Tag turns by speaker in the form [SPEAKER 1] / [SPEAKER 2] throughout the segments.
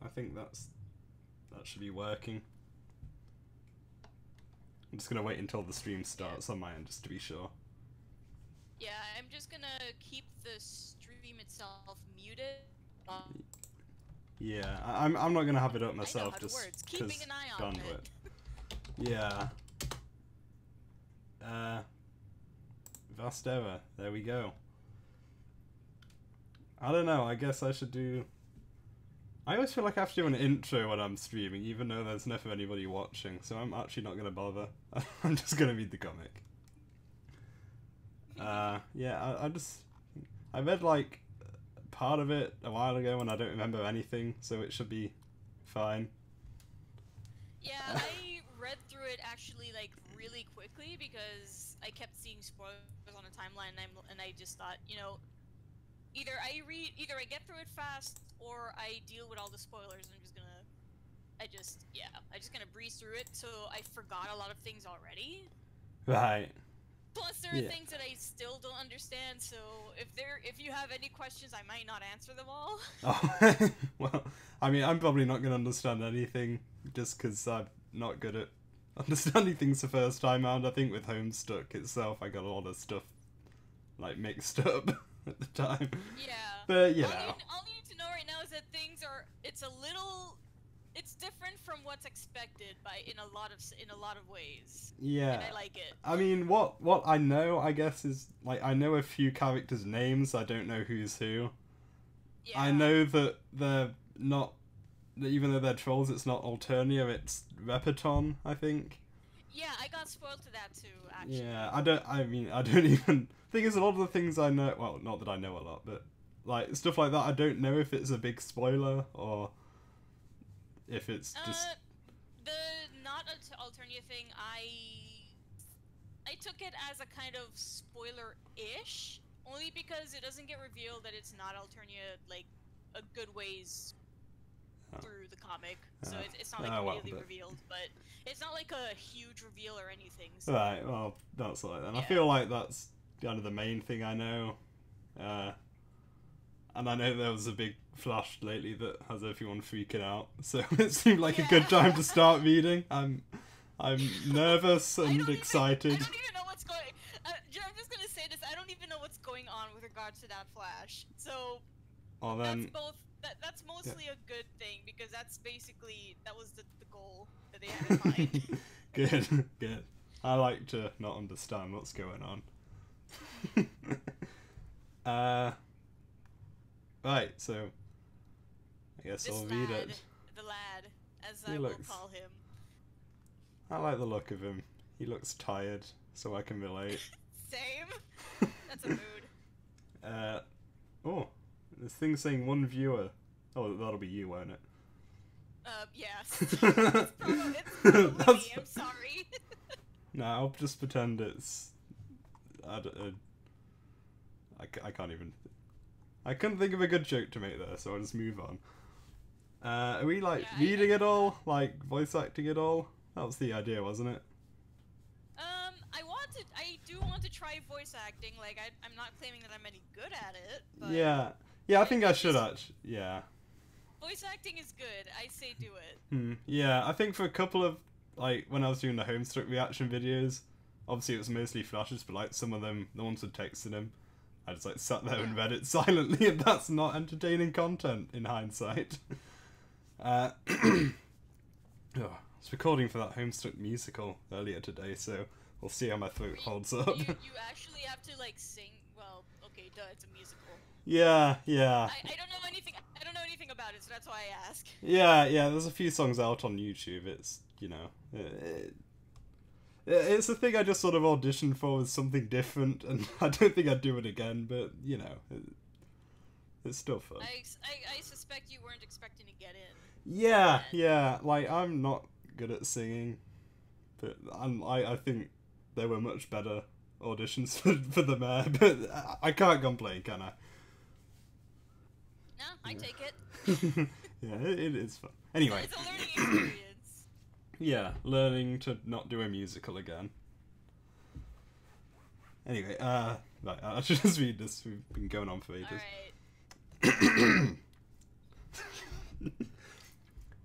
[SPEAKER 1] I think that should be working. I'm just gonna wait until the stream starts on my end just to be sure.
[SPEAKER 2] Yeah, I'm just gonna keep the stream itself muted.
[SPEAKER 1] Yeah, I'm not gonna have it up myself just
[SPEAKER 2] keeping an eye on it.
[SPEAKER 1] Yeah. Vast error. There we go. I don't know, I guess I should do... I always feel like I have to do an intro when I'm streaming, even though there's never anybody watching, so I'm actually not going to bother. I'm just going to read the comic. Yeah, I read, like, part of it a while ago and I don't remember anything, so it should be fine.
[SPEAKER 2] Yeah, I read through it actually, like, really quickly because I kept seeing spoilers on the timeline and I just thought, you know, either I get through it fast or I deal with all the spoilers. I'm just gonna breeze through it. So I forgot a lot of things already.
[SPEAKER 1] Right.
[SPEAKER 2] Plus there are things that I still don't understand. So if you have any questions, I might not answer them all.
[SPEAKER 1] Oh, well, I mean, I'm probably not gonna understand anything just because I'm not good at understanding things the first time around. I think with Homestuck itself, I got a lot of stuff like mixed up at the time.
[SPEAKER 2] Yeah.
[SPEAKER 1] But you
[SPEAKER 2] all
[SPEAKER 1] know.
[SPEAKER 2] All you need to know right now is that it's different from what's expected in a lot of ways.
[SPEAKER 1] Yeah.
[SPEAKER 2] And I like it.
[SPEAKER 1] I mean, what I know, I guess, is like I know a few characters' names. I don't know who's who. Yeah. I know that they're not. Even though they're trolls, it's not Alternia. It's Repeton, I think.
[SPEAKER 2] Yeah, I got spoiled to that too. Actually.
[SPEAKER 1] Yeah, I don't even. Thing is, a lot of the things I know. Well, not that I know a lot, but like stuff like that, I don't know if it's a big spoiler or if it's just
[SPEAKER 2] the not Alternia thing. I took it as a kind of spoiler-ish, only because it doesn't get revealed that it's not Alternia like a good ways through the comic, so it's not like immediately revealed, but it's not like a huge reveal or anything. So.
[SPEAKER 1] Right. Well, that's all right then.
[SPEAKER 2] Yeah.
[SPEAKER 1] I feel like that's kind of the main thing I know. And I know there was a big flash lately that has everyone freaking out, so it seemed like a good time to start reading. I'm nervous and excited.
[SPEAKER 2] I don't even know what's going. I'm just gonna say this. I don't even know what's going on with regards to that flash. So
[SPEAKER 1] well, then,
[SPEAKER 2] that's both. That's mostly a good thing because that was the goal that they had in mind.
[SPEAKER 1] Good, good. I like to not understand what's going on. Right, so I guess I'll read it.
[SPEAKER 2] The lad, as I will call him.
[SPEAKER 1] I like the look of him. He looks tired, so I can relate.
[SPEAKER 2] Same. That's a mood.
[SPEAKER 1] Oh, this thing's saying 1 viewer. Oh, that'll be you, won't it?
[SPEAKER 2] Yes. It's probably me, I'm sorry.
[SPEAKER 1] No, I'll just pretend it's... I can't even... I couldn't think of a good joke to make there, so I'll just move on. Are we, like, reading it all? Like, voice acting it all? That was the idea, wasn't it?
[SPEAKER 2] I do want to try voice acting. Like, I'm not claiming that I'm any good at it, but...
[SPEAKER 1] Yeah, I think I should actually, yeah.
[SPEAKER 2] Voice acting is good. I say do it.
[SPEAKER 1] Yeah, I think for a couple of, like, when I was doing the Homestuck reaction videos, obviously it was mostly flashes, but, like, some of them, the ones with text in them, I just, like, sat there and read it silently, and that's not entertaining content, in hindsight. I was recording for that Homestuck musical earlier today, so we'll see how my throat holds up.
[SPEAKER 2] You actually have to, like, sing. Well, okay, duh, it's a musical.
[SPEAKER 1] Yeah.
[SPEAKER 2] I don't know anything. I don't know anything about it, so that's why I ask.
[SPEAKER 1] Yeah. There's a few songs out on YouTube. It's, you know, it's a thing I just sort of auditioned for as something different, and I don't think I'd do it again. But you know, it's still fun.
[SPEAKER 2] I suspect you weren't expecting to get in.
[SPEAKER 1] Yeah. Like, I'm not good at singing, but I think there were much better auditions for the mayor. But I can't complain, can I?
[SPEAKER 2] No, I take it.
[SPEAKER 1] Yeah, it is fun. Anyway.
[SPEAKER 2] It's a learning experience.
[SPEAKER 1] Yeah, learning to not do a musical again. Anyway, right, I'll just read this. We've been going on for ages.
[SPEAKER 2] Alright.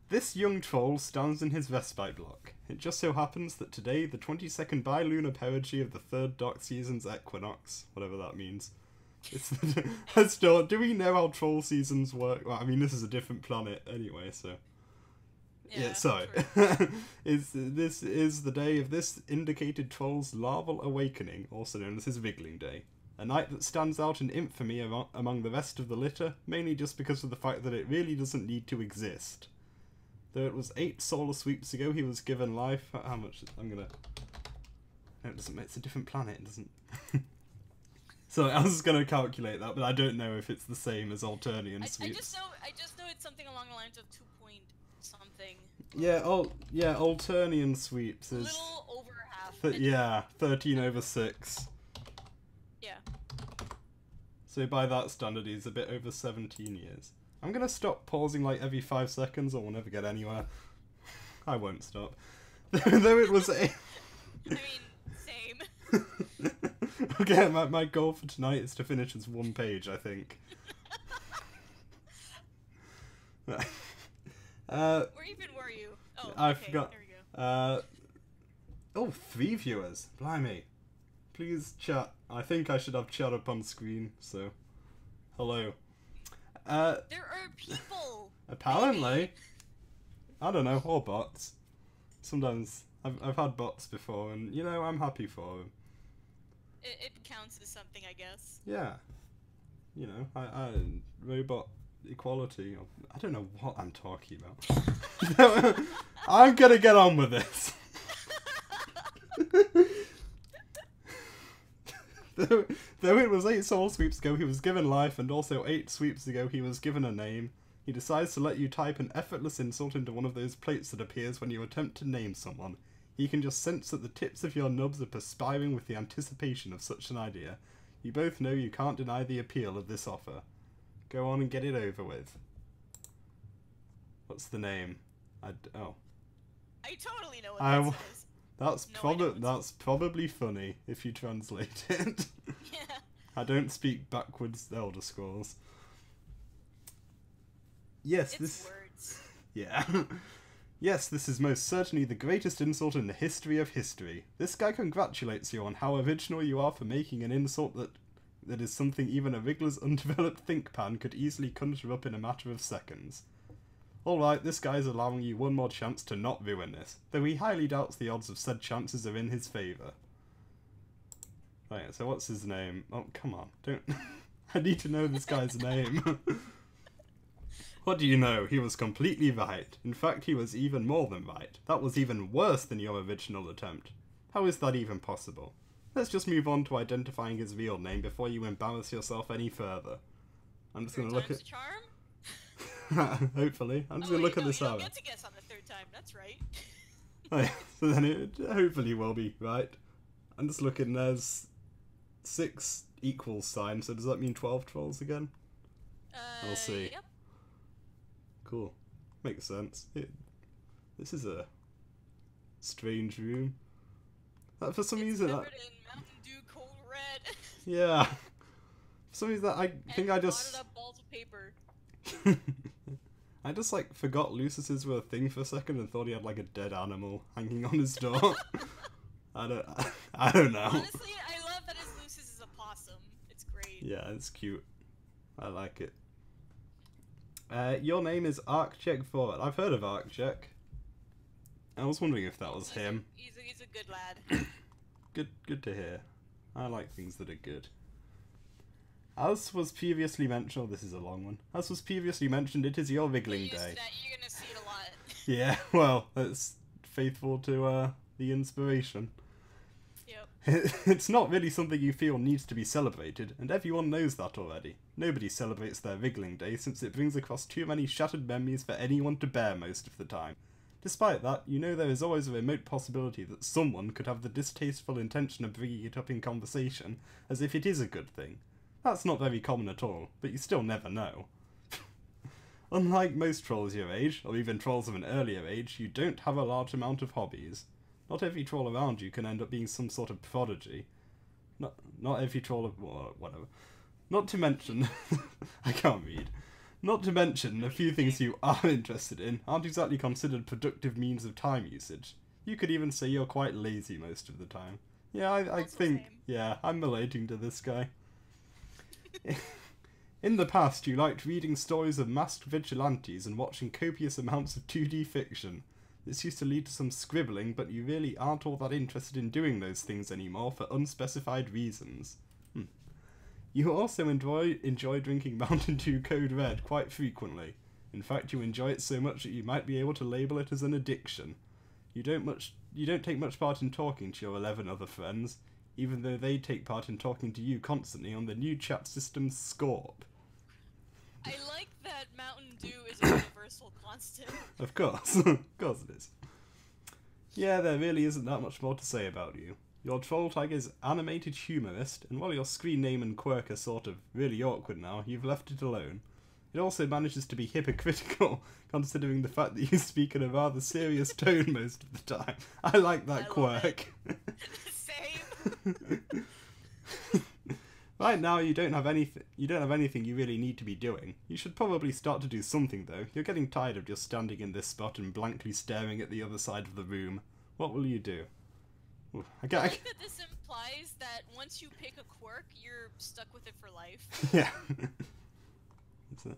[SPEAKER 1] This young troll stands in his respite block. It just so happens that today, the 22nd bilunar perigee of the third dark season's equinox, whatever that means. Still, do we know how troll seasons work? Well, I mean, this is a different planet anyway, so... Yeah, sorry. This is the day of this indicated troll's larval awakening, also known as his Wriggling Day. A night that stands out in infamy among the rest of the litter, mainly just because of the fact that it really doesn't need to exist. Though it was 8 solar sweeps ago he was given life. How much? I'm gonna... No, it doesn't. It's a different planet. It doesn't... So I was gonna calculate that, but I don't know if it's the same as Alternian sweeps.
[SPEAKER 2] I just know it's something along the lines of 2 point something.
[SPEAKER 1] Yeah, Alternian sweeps is...
[SPEAKER 2] A little over half.
[SPEAKER 1] Yeah, 13/6.
[SPEAKER 2] Yeah.
[SPEAKER 1] So by that standard, he's a bit over 17 years. I'm gonna stop pausing like every 5 seconds, or we'll never get anywhere. I won't stop. Though it was a...
[SPEAKER 2] I mean, same.
[SPEAKER 1] Okay, my goal for tonight is to finish as 1 page, I think.
[SPEAKER 2] Where even were you? Oh,
[SPEAKER 1] I
[SPEAKER 2] okay,
[SPEAKER 1] forgot.
[SPEAKER 2] there we go.
[SPEAKER 1] 3 viewers. Blimey. Please chat. I think I should have chat up on screen, so... Hello.
[SPEAKER 2] There are people!
[SPEAKER 1] Apparently. I don't know, or bots. Sometimes I've had bots before, and you know, I'm happy for them.
[SPEAKER 2] It counts as something, I guess.
[SPEAKER 1] Yeah. You know, I robot equality. I don't know what I'm talking about. I'm gonna get on with this. Though it was 8 soul sweeps ago he was given life, and also 8 sweeps ago he was given a name, he decides to let you type an effortless insult into one of those plates that appears when you attempt to name someone. He can just sense that the tips of your nubs are perspiring with the anticipation of such an idea. You both know you can't deny the appeal of this offer. Go on and get it over with. What's the name? I
[SPEAKER 2] totally know what that is.
[SPEAKER 1] That's probably funny if you translate it.
[SPEAKER 2] Yeah.
[SPEAKER 1] I don't speak backwards Elder Scrolls. Yes,
[SPEAKER 2] it's words.
[SPEAKER 1] Yeah. Yes, this is most certainly the greatest insult in the history of history. This guy congratulates you on how original you are for making an insult that is something even a Wriggler's undeveloped think pan could easily conjure up in a matter of seconds. Alright, this guy's allowing you one more chance to not ruin this, though he highly doubts the odds of said chances are in his favour. Right, so what's his name? Oh, come on, don't... I need to know this guy's name. What do you know? He was completely right. In fact, he was even more than right. That was even worse than your original attempt. How is that even possible? Let's just move on to identifying his real name before you embarrass yourself any further. I'm just going to look at...
[SPEAKER 2] Charm?
[SPEAKER 1] Hopefully. I'm just going to look at this out.
[SPEAKER 2] You don't get to guess on the 3rd time, that's right.
[SPEAKER 1] Right, so then it hopefully will be right. I'm just looking, there's 6 equals signs, so does that mean 12 trolls again? We'll see.
[SPEAKER 2] Yep.
[SPEAKER 1] Cool. Makes sense. This is a strange room. For some reason...
[SPEAKER 2] Covered in Mountain Dew Cold Red.
[SPEAKER 1] Yeah. For some reason, I think I just...
[SPEAKER 2] And up balls of paper.
[SPEAKER 1] I just, like, forgot Lucius's were a thing for a second and thought he had, like, a dead animal hanging on his door. I don't know.
[SPEAKER 2] Honestly, I love that his Lucius is a possum. It's great.
[SPEAKER 1] Yeah, it's cute. I like it. Your name is ArcCheck Forward. I've heard of ArcCheck. I was wondering if that was him.
[SPEAKER 2] He's a good lad.
[SPEAKER 1] Good to hear. I like things that are good. As was previously mentioned, this is a long one. As was previously mentioned, it is your Wriggling Day.
[SPEAKER 2] You're gonna see it a lot.
[SPEAKER 1] Yeah, well, it's faithful to the inspiration.
[SPEAKER 2] Yep.
[SPEAKER 1] It's not really something you feel needs to be celebrated, and everyone knows that already. Nobody celebrates their Wriggling Day since it brings across too many shattered memories for anyone to bear most of the time. Despite that, you know there is always a remote possibility that someone could have the distasteful intention of bringing it up in conversation as if it is a good thing. That's not very common at all, but you still never know. Unlike most trolls your age, or even trolls of an earlier age, you don't have a large amount of hobbies. Not every troll around you can end up being some sort of prodigy. Not every troll of... whatever. Not to mention... I can't read. Not to mention, a few things you are interested in aren't exactly considered productive means of time usage. You could even say you're quite lazy most of the time. Yeah, I think,
[SPEAKER 2] same.
[SPEAKER 1] yeah, I'm relating to this guy. In the past, you liked reading stories of masked vigilantes and watching copious amounts of 2D fiction. This used to lead to some scribbling, but you really aren't all that interested in doing those things anymore for unspecified reasons. You also enjoy drinking Mountain Dew Code Red quite frequently. In fact, you enjoy it so much that you might be able to label it as an addiction. You don't take much part in talking to your 11 other friends, even though they take part in talking to you constantly on the new chat system Scorp.
[SPEAKER 2] I like that Mountain Dew is a universal constant.
[SPEAKER 1] Of course. Of course it is. Yeah, there really isn't that much more to say about you. Your troll tag is animated humorist, and while your screen name and quirk are sort of really awkward now, you've left it alone. It also manages to be hypocritical, considering the fact that you speak in a rather serious tone most of the time. I like that quirk.
[SPEAKER 2] Same.
[SPEAKER 1] Right now, you don't have anything you really need to be doing. You should probably start to do something, though. You're getting tired of just standing in this spot and blankly staring at the other side of the room. What will you do? Ooh,
[SPEAKER 2] I think that this implies that once you pick a quirk, you're stuck with it for life.
[SPEAKER 1] Yeah. That's it.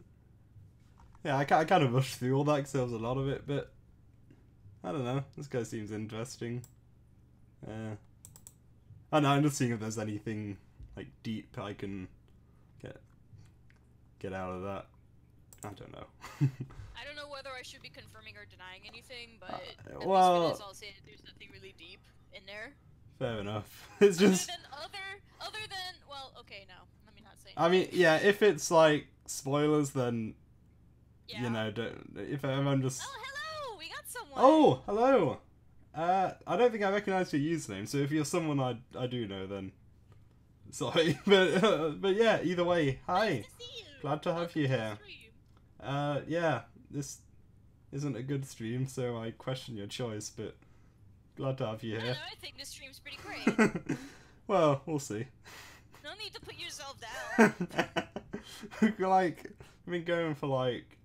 [SPEAKER 1] Yeah, I kind of rushed through all that because there was a lot of it, but I don't know. This guy seems interesting. I don't know, I'm just seeing if there's anything like deep I can get out of that. I don't know.
[SPEAKER 2] I don't know whether I should be confirming or denying anything, but at least
[SPEAKER 1] well,
[SPEAKER 2] for this, I'll say that there's nothing really deep in there.
[SPEAKER 1] Fair enough. It's just
[SPEAKER 2] Other than well, okay, no, let me not say.
[SPEAKER 1] I mean, yeah, if it's like spoilers, then
[SPEAKER 2] Yeah.
[SPEAKER 1] you know, don't. If I'm just.
[SPEAKER 2] Oh, hello! We got someone.
[SPEAKER 1] Oh, hello. I don't think I recognise your username. So if you're someone I do know, then sorry, but yeah. Either way, hi.
[SPEAKER 2] Nice to see you.
[SPEAKER 1] Glad to have
[SPEAKER 2] Welcome
[SPEAKER 1] you
[SPEAKER 2] to the
[SPEAKER 1] here.
[SPEAKER 2] stream.
[SPEAKER 1] Yeah, this isn't a good stream, so I question your choice, but glad to have you
[SPEAKER 2] I don't
[SPEAKER 1] here.
[SPEAKER 2] know, I think this stream's pretty great.
[SPEAKER 1] Well, we'll see.
[SPEAKER 2] No need to put yourself down.
[SPEAKER 1] Like, I've been going for like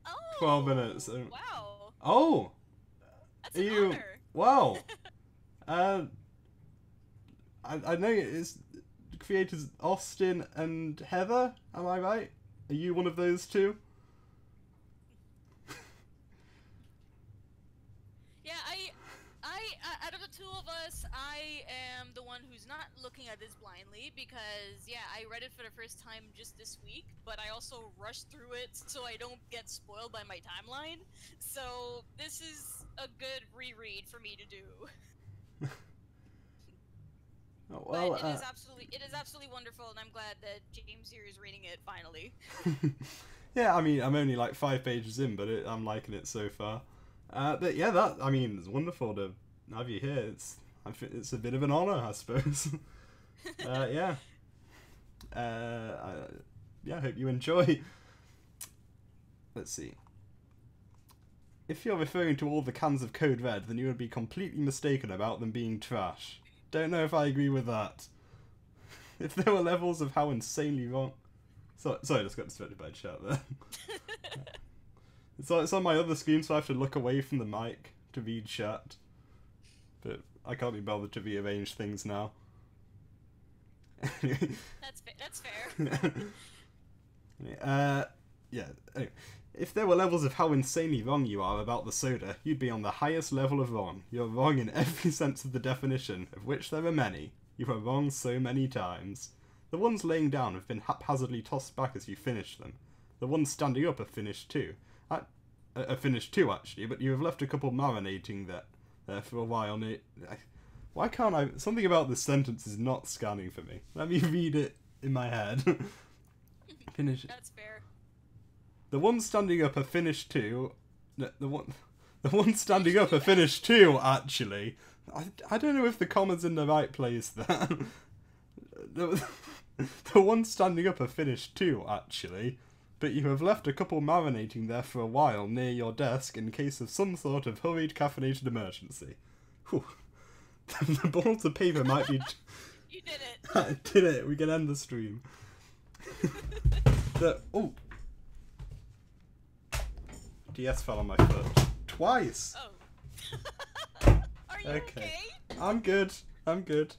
[SPEAKER 2] Oh.
[SPEAKER 1] 12 minutes. And...
[SPEAKER 2] Wow.
[SPEAKER 1] Oh.
[SPEAKER 2] That's
[SPEAKER 1] Are
[SPEAKER 2] an
[SPEAKER 1] you?
[SPEAKER 2] honor.
[SPEAKER 1] Wow. I know it's creators Austin and Heather. Am I right? Are you one of those two?
[SPEAKER 2] Yeah, out of the two of us, I am the one who's not looking at this blindly because, yeah, I read it for the first time just this week, but I also rushed through it so I don't get spoiled by my timeline. So this is a good reread for me to do.
[SPEAKER 1] Oh, well,
[SPEAKER 2] but it is absolutely wonderful, and I'm glad that James here is reading it finally.
[SPEAKER 1] yeah, I mean, I'm only like 5 pages in, but I'm liking it so far. But yeah, I mean, it's wonderful to have you here. It's a bit of an honor, I suppose. Yeah. I hope you enjoy. Let's see. If you're referring to all the cans of Code Red, then you would be completely mistaken about them being trash. Don't know if I agree with that. If there were levels of how insanely wrong... Sorry, I just got distracted by a chat there. It's on my other screen, so I have to look away from the mic to read chat. But I can't be bothered to rearrange things now.
[SPEAKER 2] That's fair.
[SPEAKER 1] Yeah. Anyway, if there were levels of how insanely wrong you are about the soda, you'd be on the highest level of wrong. You're wrong in every sense of the definition, of which there are many. You are wrong so many times. The ones laying down have been haphazardly tossed back as you finish them. The ones standing up are finished too. Finished too, actually, but you have left a couple marinating there for a while. Why can't I... Something about this sentence is not scanning for me. Let me read it in my head. Finish it.
[SPEAKER 2] That's fair.
[SPEAKER 1] The ones standing up are finished too. The ones standing up are finished too, actually. I don't know if the comma's in the right place there. The ones standing up are finished too, actually. But you have left a couple marinating there for a while near your desk in case of some sort of hurried caffeinated emergency. Whew. The balls of paper might be...
[SPEAKER 2] You did it.
[SPEAKER 1] I did it. We can end the stream. Oh. DS fell on my foot. Twice!
[SPEAKER 2] Oh. Are you okay?
[SPEAKER 1] I'm good. I'm good.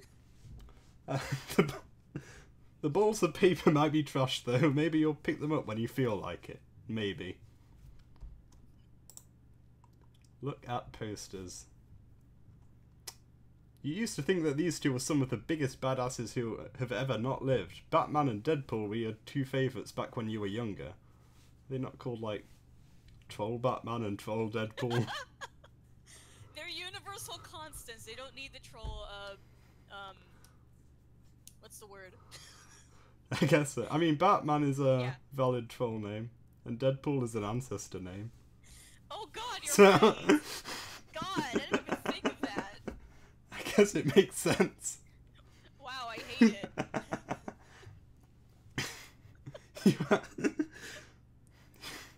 [SPEAKER 1] The balls of paper might be trashed though. Maybe you'll pick them up when you feel like it. Maybe. Look at posters. You used to think that these two were some of the biggest badasses who have ever not lived. Batman and Deadpool were your two favourites back when you were younger. Are they not called, like, Troll Batman and Troll Deadpool?
[SPEAKER 2] They're universal constants. They don't need the troll, what's the word?
[SPEAKER 1] I guess so. I mean, Batman is a valid troll name, and Deadpool is an ancestor name.
[SPEAKER 2] Oh god, you're right! God, I didn't even think of that.
[SPEAKER 1] I guess it makes sense.
[SPEAKER 2] Wow, I hate it.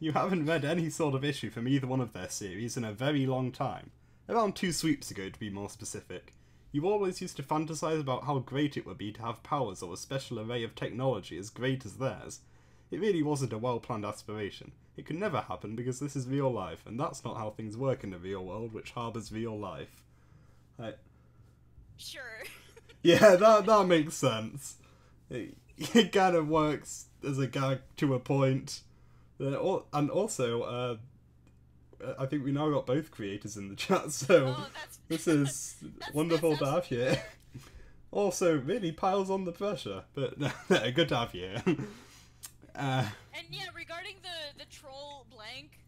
[SPEAKER 1] You haven't read any sort of issue from either one of their series in a very long time. Around 2 sweeps ago, to be more specific. You always used to fantasize about how great it would be to have powers or a special array of technology as great as theirs. It really wasn't a well-planned aspiration. It could never happen because this is real life, and that's not how things work in the real world, which harbours real life.
[SPEAKER 2] Sure.
[SPEAKER 1] Yeah, that makes sense. It kind of works as a gag to a point. And also, I think we now got both creators in the chat, so this is wonderful to have you. Also, really piles on the pressure, but good to have you.
[SPEAKER 2] And yeah, regarding the troll blank,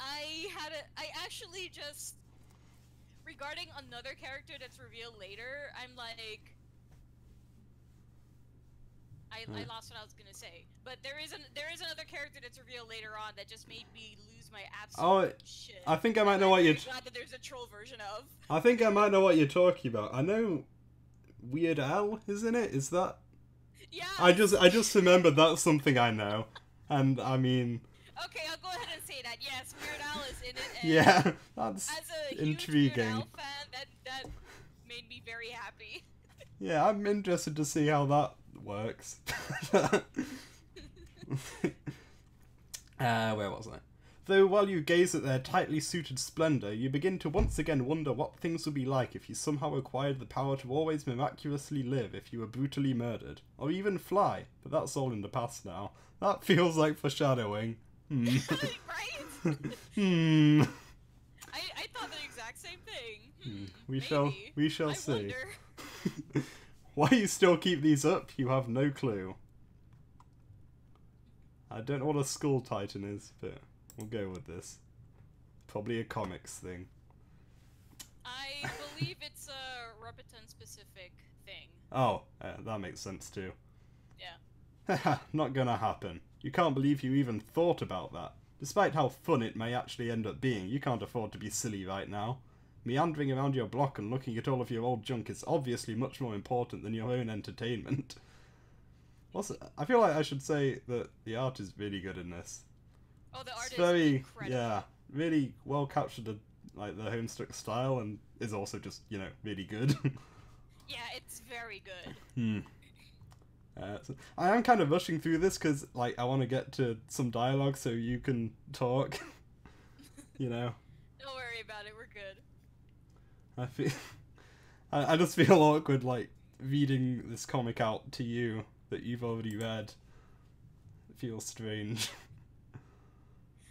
[SPEAKER 2] I actually just, regarding another character that's revealed later, I'm like, I lost what I was gonna say, but there is another character that's revealed later on that just made me lose my absolute shit.
[SPEAKER 1] I think I might know what you're.
[SPEAKER 2] Glad that there's a troll version of.
[SPEAKER 1] I think I might know what you're talking about. I know Weird Al is in it. Is that?
[SPEAKER 2] Yeah.
[SPEAKER 1] I just remember that's something I know, and I mean.
[SPEAKER 2] Okay, I'll go ahead and say that. Yes, Weird Al is in it. And
[SPEAKER 1] yeah, that's
[SPEAKER 2] as a
[SPEAKER 1] intriguing.
[SPEAKER 2] Huge Weird Al fan, that made me very happy.
[SPEAKER 1] Yeah, I'm interested to see how that works. Where was I? Though while you gaze at their tightly suited splendour, you begin to once again wonder what things would be like if you somehow acquired the power to always miraculously live if you were brutally murdered. Or even fly, but that's all in the past now. That feels like foreshadowing.
[SPEAKER 2] Right? I thought the exact same thing.
[SPEAKER 1] We shall see.
[SPEAKER 2] Wonder.
[SPEAKER 1] Why you still keep these up, you have no clue. I don't know what a Skull Titan is, but we'll go with this. Probably a comics thing.
[SPEAKER 2] I believe it's a Repeton specific thing.
[SPEAKER 1] Oh, that makes sense too.
[SPEAKER 2] Yeah.
[SPEAKER 1] Haha, not gonna happen. You can't believe you even thought about that. Despite how fun it may actually end up being, you can't afford to be silly right now. Meandering around your block and looking at all of your old junk is obviously much more important than your own entertainment. Also, I feel like I should say that the art is really good in this.
[SPEAKER 2] Oh, the art
[SPEAKER 1] It's
[SPEAKER 2] is
[SPEAKER 1] very,
[SPEAKER 2] incredible.
[SPEAKER 1] yeah, really well captured the Homestuck style, and is also just, really good.
[SPEAKER 2] Yeah, it's very good.
[SPEAKER 1] So I am kind of rushing through this because, I want to get to some dialogue so you can talk.
[SPEAKER 2] Don't worry about it, we're good.
[SPEAKER 1] I just feel awkward, reading this comic out to you that you've already read. It feels strange.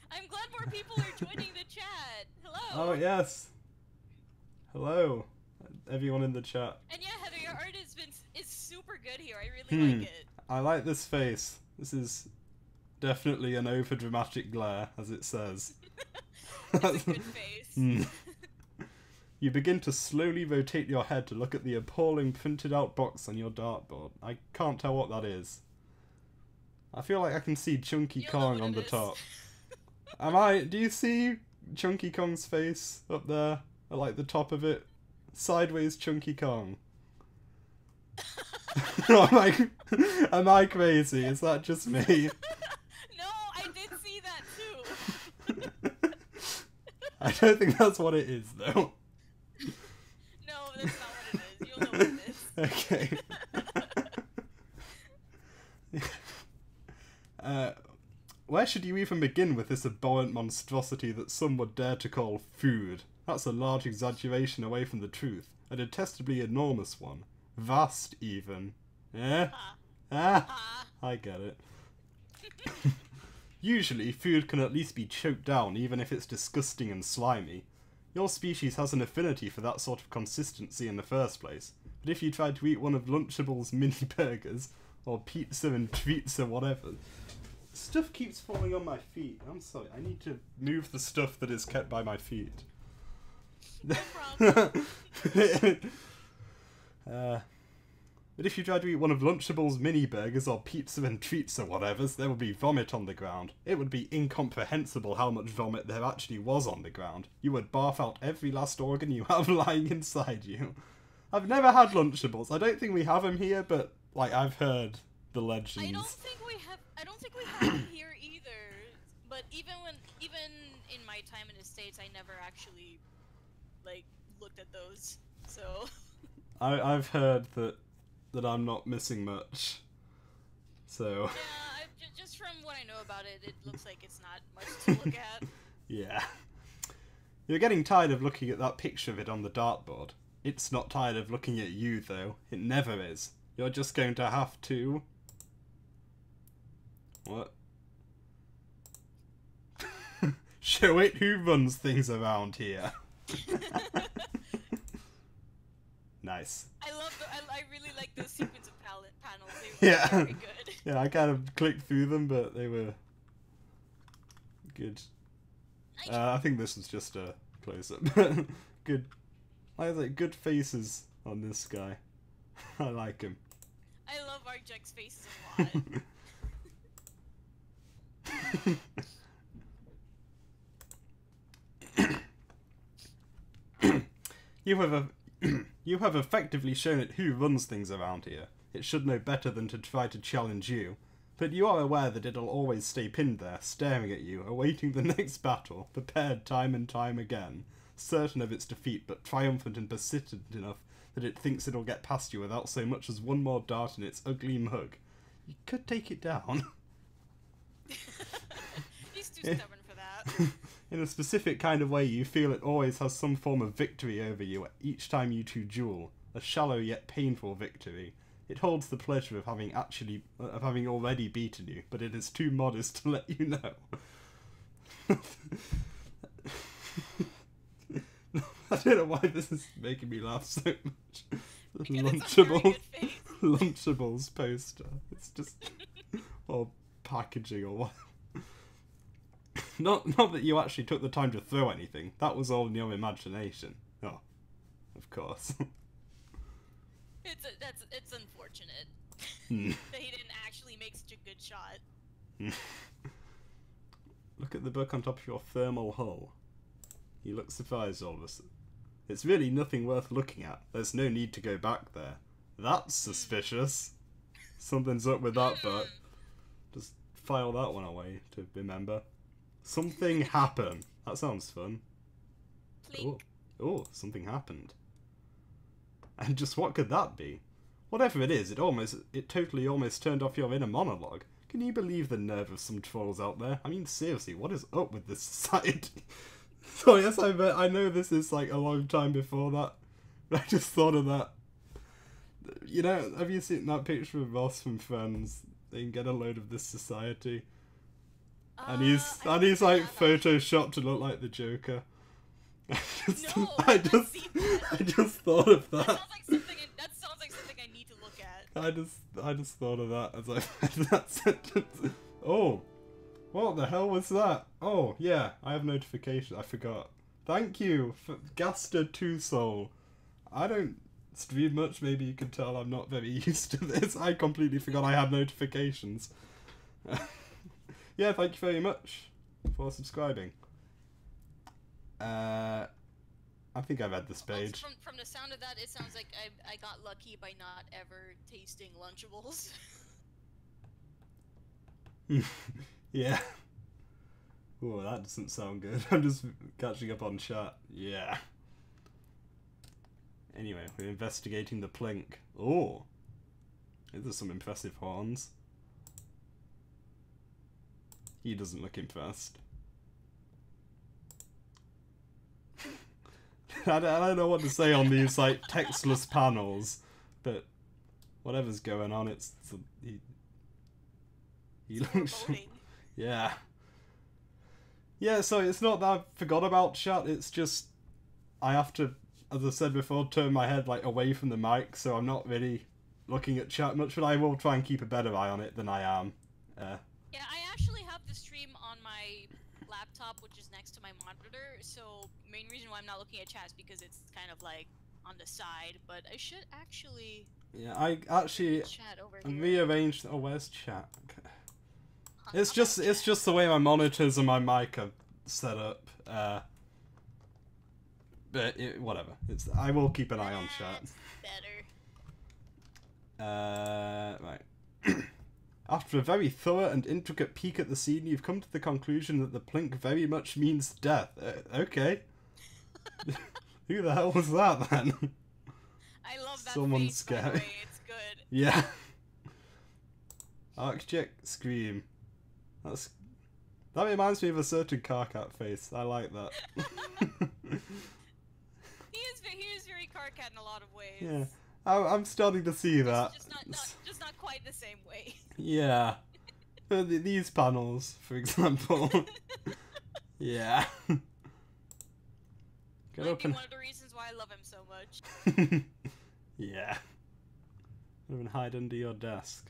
[SPEAKER 2] I'm glad more people are joining the chat. Hello.
[SPEAKER 1] Oh, yes. Hello, everyone in the chat.
[SPEAKER 2] And yeah, Heather, your art is super good here. I really like it.
[SPEAKER 1] I like this face. This is definitely an overdramatic glare, as it says.
[SPEAKER 2] It's a good face.
[SPEAKER 1] You begin to slowly rotate your head to look at the appalling printed out box on your dartboard. I can't tell what that is. I feel like I can see Chunky
[SPEAKER 2] You'll
[SPEAKER 1] Kong
[SPEAKER 2] know
[SPEAKER 1] on
[SPEAKER 2] what
[SPEAKER 1] the
[SPEAKER 2] it is.
[SPEAKER 1] top. Do you see Chunky Kong's face up there? At the top of it? Sideways Chunky Kong. Am I crazy? Is that just me?
[SPEAKER 2] No, I did see that too.
[SPEAKER 1] I don't think that's what it is, though.
[SPEAKER 2] No, that's not what it is. You'll know what it is.
[SPEAKER 1] Okay. Where should you even begin with this abhorrent monstrosity that some would dare to call food? That's a large exaggeration away from the truth. A detestably enormous one. Vast, even. Eh? I get it. Usually, food can at least be choked down, even if it's disgusting and slimy. Your species has an affinity for that sort of consistency in the first place. But if you try to eat one of Lunchable's mini burgers, or pizza and treats or whatever... Stuff keeps falling on my feet. I'm sorry, I need to move the stuff that is kept by my feet.
[SPEAKER 2] No problem.
[SPEAKER 1] But if you try to eat one of Lunchable's mini burgers or pizza and treats or whatever, there would be vomit on the ground. It would be incomprehensible how much vomit there actually was on the ground. You would barf out every last organ you have lying inside you. I've never had Lunchables. I don't think we have them here, but like I've heard the legends.
[SPEAKER 2] I don't think we have them here either. But even in my time in the States, I never actually like looked at those. So
[SPEAKER 1] I've heard that I'm not missing much. So
[SPEAKER 2] yeah, just from what I know about it, it looks like it's not much to look at.
[SPEAKER 1] Yeah. You're getting tired of looking at that picture of it on the dartboard. It's not tired of looking at you, though. It never is. You're just going to have to... What? Show it who runs things around here. Nice.
[SPEAKER 2] I really like those sequence of panels. They were very good.
[SPEAKER 1] Yeah, I kind of clicked through them, but they were good.
[SPEAKER 2] Nice.
[SPEAKER 1] I think this was just a close-up. Good. I like good faces on this guy. I like him.
[SPEAKER 2] I love Arjek's faces a lot.
[SPEAKER 1] You have effectively shown it who runs things around here. It should know better than to try to challenge you. But you are aware that it'll always stay pinned there, staring at you, awaiting the next battle, prepared time and time again, certain of its defeat, but triumphant and persistent enough that it thinks it'll get past you without so much as one more dart in its ugly mug. You could take it down.
[SPEAKER 2] He's too stubborn for that.
[SPEAKER 1] In a specific kind of way, you feel it always has some form of victory over you each time you two duel, a shallow yet painful victory. It holds the pleasure of having already beaten you, but it is too modest to let you know. I don't know why this is making me laugh so much. Lunchables poster. It's just or packaging or what. Not that you actually took the time to throw anything. That was all in your imagination. Oh, of course.
[SPEAKER 2] It's unfortunate that he didn't actually make such a good shot.
[SPEAKER 1] Look at the book on top of your thermal hull. You look surprised all of a sudden. It's really nothing worth looking at. There's no need to go back there. That's suspicious. Something's up with that book. Just file that one away to remember. Something happened. That sounds fun. Oh, something happened. And just what could that be? Whatever it is, it totally almost turned off your inner monologue. Can you believe the nerve of some trolls out there? I mean, seriously, what is up with this society? So yes, I know this is like a long time before that, but I just thought of that. You know, have you seen that picture of Ross from Friends? They can get a load of this society. And he's like photoshopped to look like the Joker. I just thought of that.
[SPEAKER 2] That sounds like something I need to look at.
[SPEAKER 1] I just thought of that as I read that sentence. Oh, what the hell was that? Oh yeah, I have notification. I forgot. Thank you, for Gaster 2 Soul. I don't stream much. Maybe you can tell I'm not very used to this. I completely forgot I had notifications. Yeah, thank you very much for subscribing. I think I read this page.
[SPEAKER 2] From the sound of that, it sounds like I got lucky by not ever tasting Lunchables.
[SPEAKER 1] Yeah. Oh, that doesn't sound good. I'm just catching up on chat. Yeah. Anyway, we're investigating the plink. Oh. These are some impressive horns. He doesn't look impressed. I don't know what to say on these like textless panels, but whatever's going on, he looks. Yeah. Yeah, so it's not that I forgot about chat, it's just I have to, as I said before, turn my head like away from the mic, so I'm not really looking at chat much, but I will try and keep a better eye on it than I am.
[SPEAKER 2] Yeah, I actually have the stream on my laptop, which is next to my monitor, so main reason why I'm not looking at chat is because it's kind of like on the side, but I should actually...
[SPEAKER 1] Yeah, I actually
[SPEAKER 2] chat over
[SPEAKER 1] rearranged... Oh, where's chat? Okay. It's just the way my monitors and my mic are set up. But whatever. I will keep an eye on chat.
[SPEAKER 2] Better.
[SPEAKER 1] Right. After a very thorough and intricate peek at the scene, you've come to the conclusion that the plink very much means death. Okay. Who the hell was that then?
[SPEAKER 2] I love that
[SPEAKER 1] Someone
[SPEAKER 2] face,
[SPEAKER 1] scary.
[SPEAKER 2] by the way. It's good.
[SPEAKER 1] Yeah. Arctic Scream. That reminds me of a certain Carcat face. I like that.
[SPEAKER 2] He is very Carcat in a lot of ways.
[SPEAKER 1] Yeah. I'm starting to see that.
[SPEAKER 2] Just not quite the same way.
[SPEAKER 1] Yeah. These panels, for example. Yeah. Get
[SPEAKER 2] Might
[SPEAKER 1] up
[SPEAKER 2] be
[SPEAKER 1] and...
[SPEAKER 2] one of the reasons why I love him so much.
[SPEAKER 1] Yeah. Get up and hide under your desk.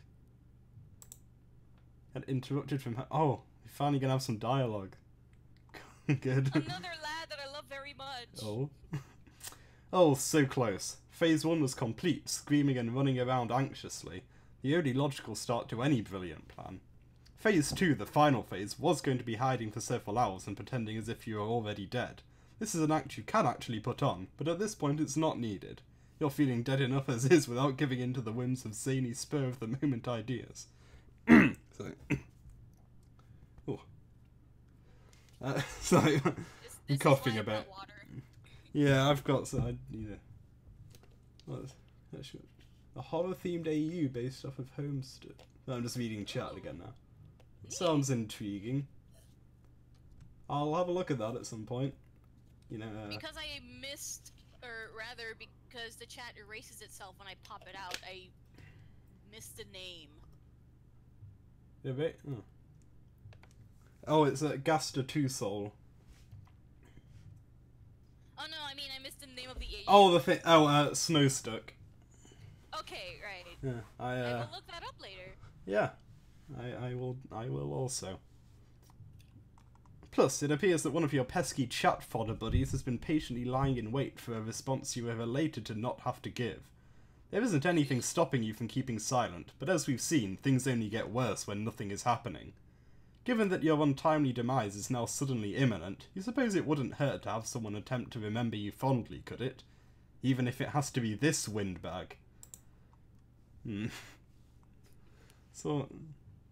[SPEAKER 1] Get interrupted from her. Oh, you're finally gonna have some dialogue. Good.
[SPEAKER 2] Another lad that I love very much.
[SPEAKER 1] Oh. Oh, so close. Phase 1 was complete, screaming and running around anxiously. The only logical start to any brilliant plan. Phase 2, the final phase, was going to be hiding for several hours and pretending as if you were already dead. This is an act you can actually put on, but at this point it's not needed. You're feeling dead enough as is without giving in to the whims of zany spur-of-the-moment ideas. Sorry. Oh. Sorry. I'm coughing a bit. Yeah, I've got some, a horror-themed AU based off of Homestuck. No, I'm just reading chat again now. It sounds intriguing. I'll have a look at that at some point. You know.
[SPEAKER 2] Because I missed, or rather, because the chat erases itself when I pop it out, I missed the name.
[SPEAKER 1] Yeah, wait. Oh, it's a Gaster 2 Soul.
[SPEAKER 2] Oh no, I mean I missed the name of the AU.
[SPEAKER 1] Oh, the thing. Oh, Snowstuck.
[SPEAKER 2] Okay, right.
[SPEAKER 1] Yeah,
[SPEAKER 2] I will look that up later.
[SPEAKER 1] Yeah, I will also. Plus, it appears that one of your pesky chat fodder buddies has been patiently lying in wait for a response you are elated to not have to give. There isn't anything stopping you from keeping silent, but as we've seen, things only get worse when nothing is happening. Given that your untimely demise is now suddenly imminent, you suppose it wouldn't hurt to have someone attempt to remember you fondly, could it? Even if it has to be this windbag. So,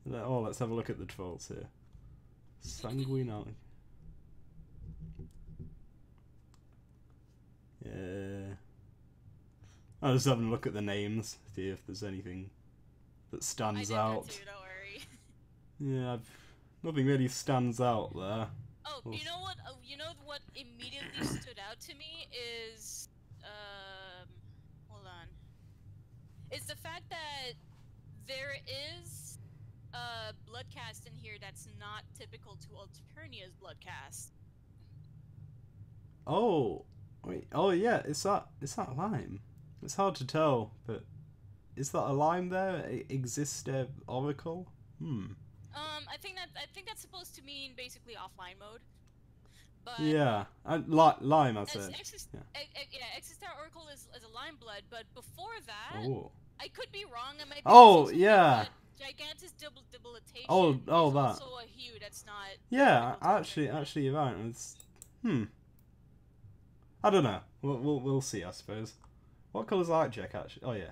[SPEAKER 1] let's have a look at the trolls here. Sanguinal. Yeah. I'm just having a look at the names, see if there's anything that stands out.
[SPEAKER 2] That too, don't worry.
[SPEAKER 1] Yeah, nothing really stands out there.
[SPEAKER 2] Oh, you know what? You know what immediately stood out to me is, hold on. Is the fact that there is a bloodcast in here that's not typical to Alternia's bloodcast.
[SPEAKER 1] Oh, wait. Oh yeah, is that lime? It's hard to tell, but is that a lime there? Exists there Oracle?
[SPEAKER 2] I think that's supposed to mean basically offline mode. But
[SPEAKER 1] yeah, lime. I said.
[SPEAKER 2] Existar Oracle is a lime blood, but before that, I could be wrong. I might be
[SPEAKER 1] yeah.
[SPEAKER 2] Gigantus debilitation.
[SPEAKER 1] Oh,
[SPEAKER 2] is
[SPEAKER 1] that.
[SPEAKER 2] Also a hue that's not.
[SPEAKER 1] Yeah, actually, you're right. It's I don't know. We'll see, I suppose. What colour's Arcjack actually? Oh yeah,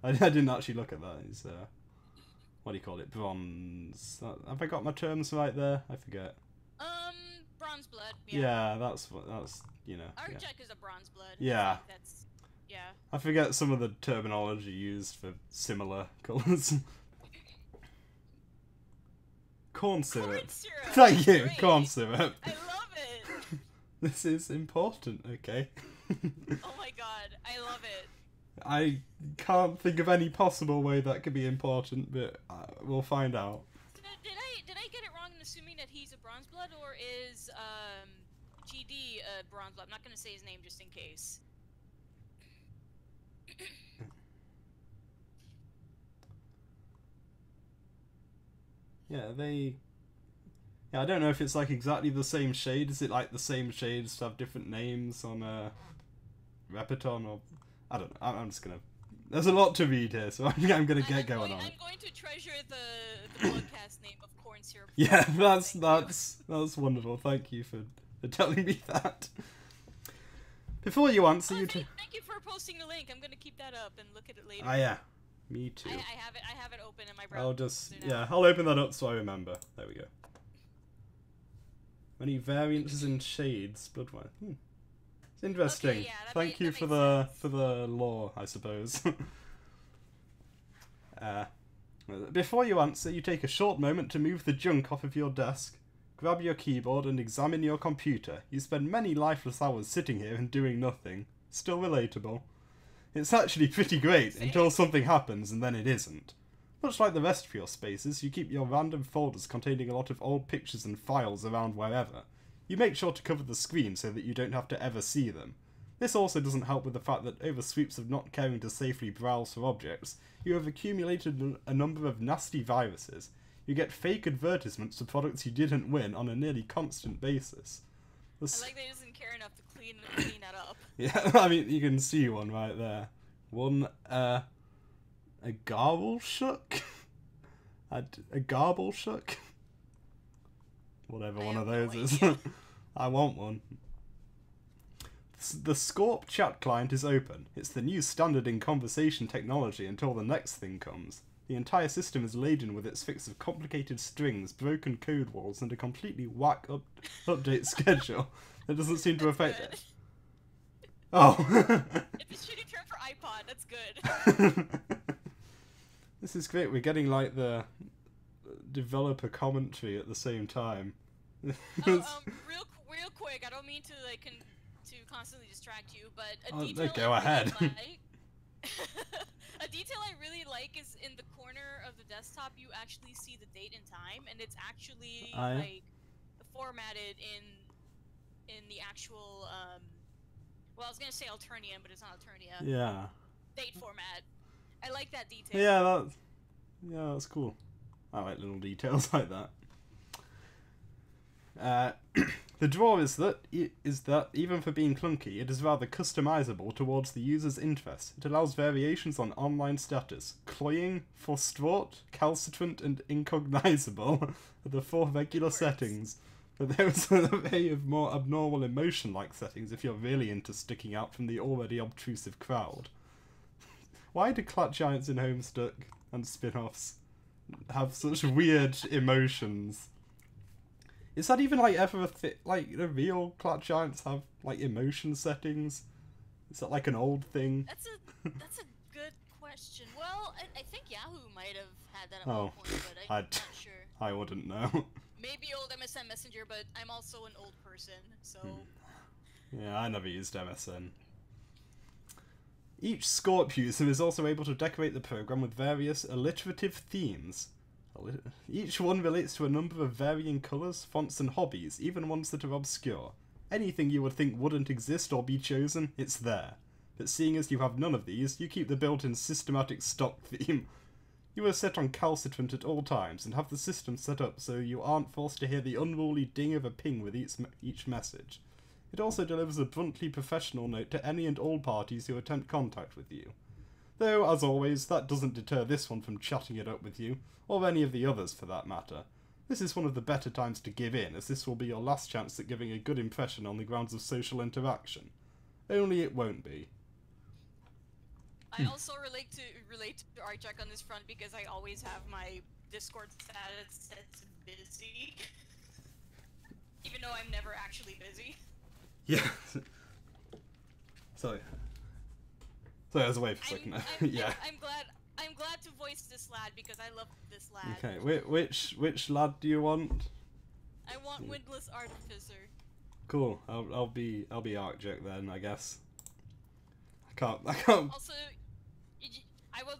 [SPEAKER 1] I didn't actually look at that. It's what do you call it? Bronze. Have I got my terms right there? I forget.
[SPEAKER 2] Bronze blood.
[SPEAKER 1] Yeah, that's you know.
[SPEAKER 2] Arcjack is a bronze blood.
[SPEAKER 1] Yeah.
[SPEAKER 2] Yeah.
[SPEAKER 1] I forget some of the terminology used for similar colours. Corn syrup.
[SPEAKER 2] Corn syrup.
[SPEAKER 1] Thank you,
[SPEAKER 2] Great.
[SPEAKER 1] corn syrup.
[SPEAKER 2] I love it.
[SPEAKER 1] This is important, okay?
[SPEAKER 2] Oh my god, I love it.
[SPEAKER 1] I can't think of any possible way that could be important, but we'll find out.
[SPEAKER 2] Did I get it wrong in assuming that he's a bronze blood, or is GD a bronze blood? I'm not gonna say his name just in case.
[SPEAKER 1] Yeah, I don't know if it's like exactly the same shade. Is it like the same shades to have different names on Repeton, or I don't know. I'm just gonna. There's a lot to read here, so I'm gonna get going on.
[SPEAKER 2] I'm going to treasure the podcast name of corn syrup.
[SPEAKER 1] Yeah, that's wonderful. Thank you for telling me that. Before you answer,
[SPEAKER 2] thank you for posting the link. I'm gonna keep that up and look at it later.
[SPEAKER 1] Ah, yeah, me too.
[SPEAKER 2] I have it open in my browser.
[SPEAKER 1] I'll open that up so I remember. There we go. Many variances in shades, bloodwine. It's interesting.
[SPEAKER 2] Okay, yeah,
[SPEAKER 1] Thank you for the lore, I suppose. Before you answer, you take a short moment to move the junk off of your desk, grab your keyboard and examine your computer. You spend many lifeless hours sitting here and doing nothing. Still relatable. It's actually pretty great until something happens and then it isn't. Much like the rest of your spaces, you keep your random folders containing a lot of old pictures and files around wherever. You make sure to cover the screen so that you don't have to ever see them. This also doesn't help with the fact that over sweeps of not caring to safely browse for objects, you have accumulated a number of nasty viruses. You get fake advertisements for products you didn't win on a nearly constant basis.
[SPEAKER 2] I like that he doesn't care enough to clean that up.
[SPEAKER 1] Yeah, I mean, you can see one right there. One, a Garbleshook? A Garbleshook? Whatever one of those is. I want one. The Scorp chat client is open. It's the new standard in conversation technology until the next thing comes. The entire system is laden with its fix of complicated strings, broken code walls, and a completely whack update schedule that doesn't seem to affect it. Oh.
[SPEAKER 2] It's a shitty term for iPod, that's good.
[SPEAKER 1] This is great, we're getting like the developer commentary at the same time.
[SPEAKER 2] Real quick, I don't mean to to constantly distract you, but
[SPEAKER 1] go ahead.
[SPEAKER 2] A detail I really like is in the corner of the desktop you actually see the date and time, and it's actually like formatted in the actual well, I was gonna say Alternium, but it's not Alternia.
[SPEAKER 1] Yeah. Date
[SPEAKER 2] format. I like that detail.
[SPEAKER 1] Yeah, that's cool. I like little details like that. The draw is that even for being clunky, it is rather customizable towards the user's interest. It allows variations on online status. Cloying, Frustrate, Calcitrant, and Incognizable are the 4 regular settings. But there is an array of more abnormal emotion-like settings if you're really into sticking out from the already obtrusive crowd. Why do Clat Giants in Homestuck and spin-offs have such weird emotions? Is that even like ever a like the real Clat Giants have like emotion settings? Is that like an old thing?
[SPEAKER 2] That's a good question. Well, I think Yahoo might have had that at one point, but I'm not sure.
[SPEAKER 1] I wouldn't know.
[SPEAKER 2] Maybe old MSN Messenger, but I'm also an old person, so.
[SPEAKER 1] Yeah, I never used MSN. Each Scorp user is also able to decorate the program with various alliterative themes. Each one relates to a number of varying colours, fonts and hobbies, even ones that are obscure. Anything you would think wouldn't exist or be chosen, it's there. But seeing as you have none of these, you keep the built-in systematic stock theme. You are set on Calcitrant at all times, and have the system set up so you aren't forced to hear the unruly ding of a ping with each message. It also delivers a bluntly professional note to any and all parties who attempt contact with you. Though, as always, that doesn't deter this one from chatting it up with you, or any of the others for that matter. This is one of the better times to give in, as this will be your last chance at giving a good impression on the grounds of social interaction. Only it won't be.
[SPEAKER 2] I also relate to Archak on this front because I always have my Discord status set to busy. Even though I'm never actually busy.
[SPEAKER 1] Yeah. Sorry, I was away for a second. Yeah.
[SPEAKER 2] I'm glad to voice voice this lad because I love this lad.
[SPEAKER 1] Okay, which lad do you want?
[SPEAKER 2] I want Windless Artificer.
[SPEAKER 1] Cool. I'll be Arcjack then, I guess. I can't.
[SPEAKER 2] Also, I will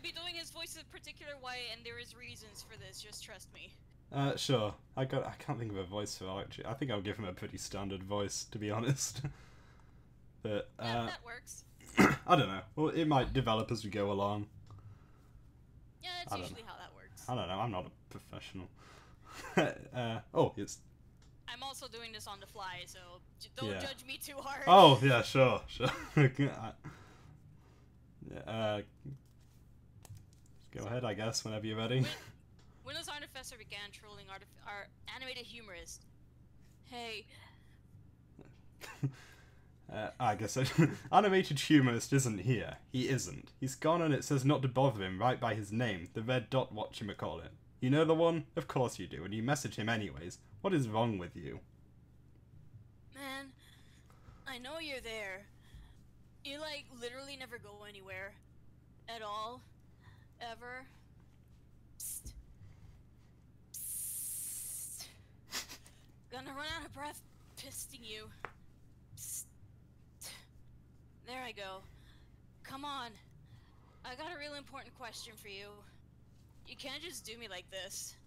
[SPEAKER 2] be doing his voice a particular way, and there is reasons for this. Just trust me.
[SPEAKER 1] Sure. I can't think of a voice for Arcjack. I think I'll give him a pretty standard voice, to be honest. But
[SPEAKER 2] yeah, that works.
[SPEAKER 1] I don't know. Well, it might develop as we go along.
[SPEAKER 2] Yeah, that's usually how that works.
[SPEAKER 1] I don't know. I'm not a professional. Oh, it's.
[SPEAKER 2] I'm also doing this on the fly, so don't judge me too hard.
[SPEAKER 1] Oh yeah, sure. Go ahead, I guess, whenever you're ready.
[SPEAKER 2] Windows Artificer began trolling our animated humorist. Hey.
[SPEAKER 1] I guess animated humorist isn't here. He isn't. He's gone and it says not to bother him right by his name, the red dot whatchamacallit. You know the one? Of course you do, and you message him anyways. What is wrong with you?
[SPEAKER 2] Man, I know you're there. You, like, literally never go anywhere. At all. Ever. Psst. Psst. Gonna run out of breath pisting you. Psst. There I go. Come on. I got a real important question for you. You can't just do me like this.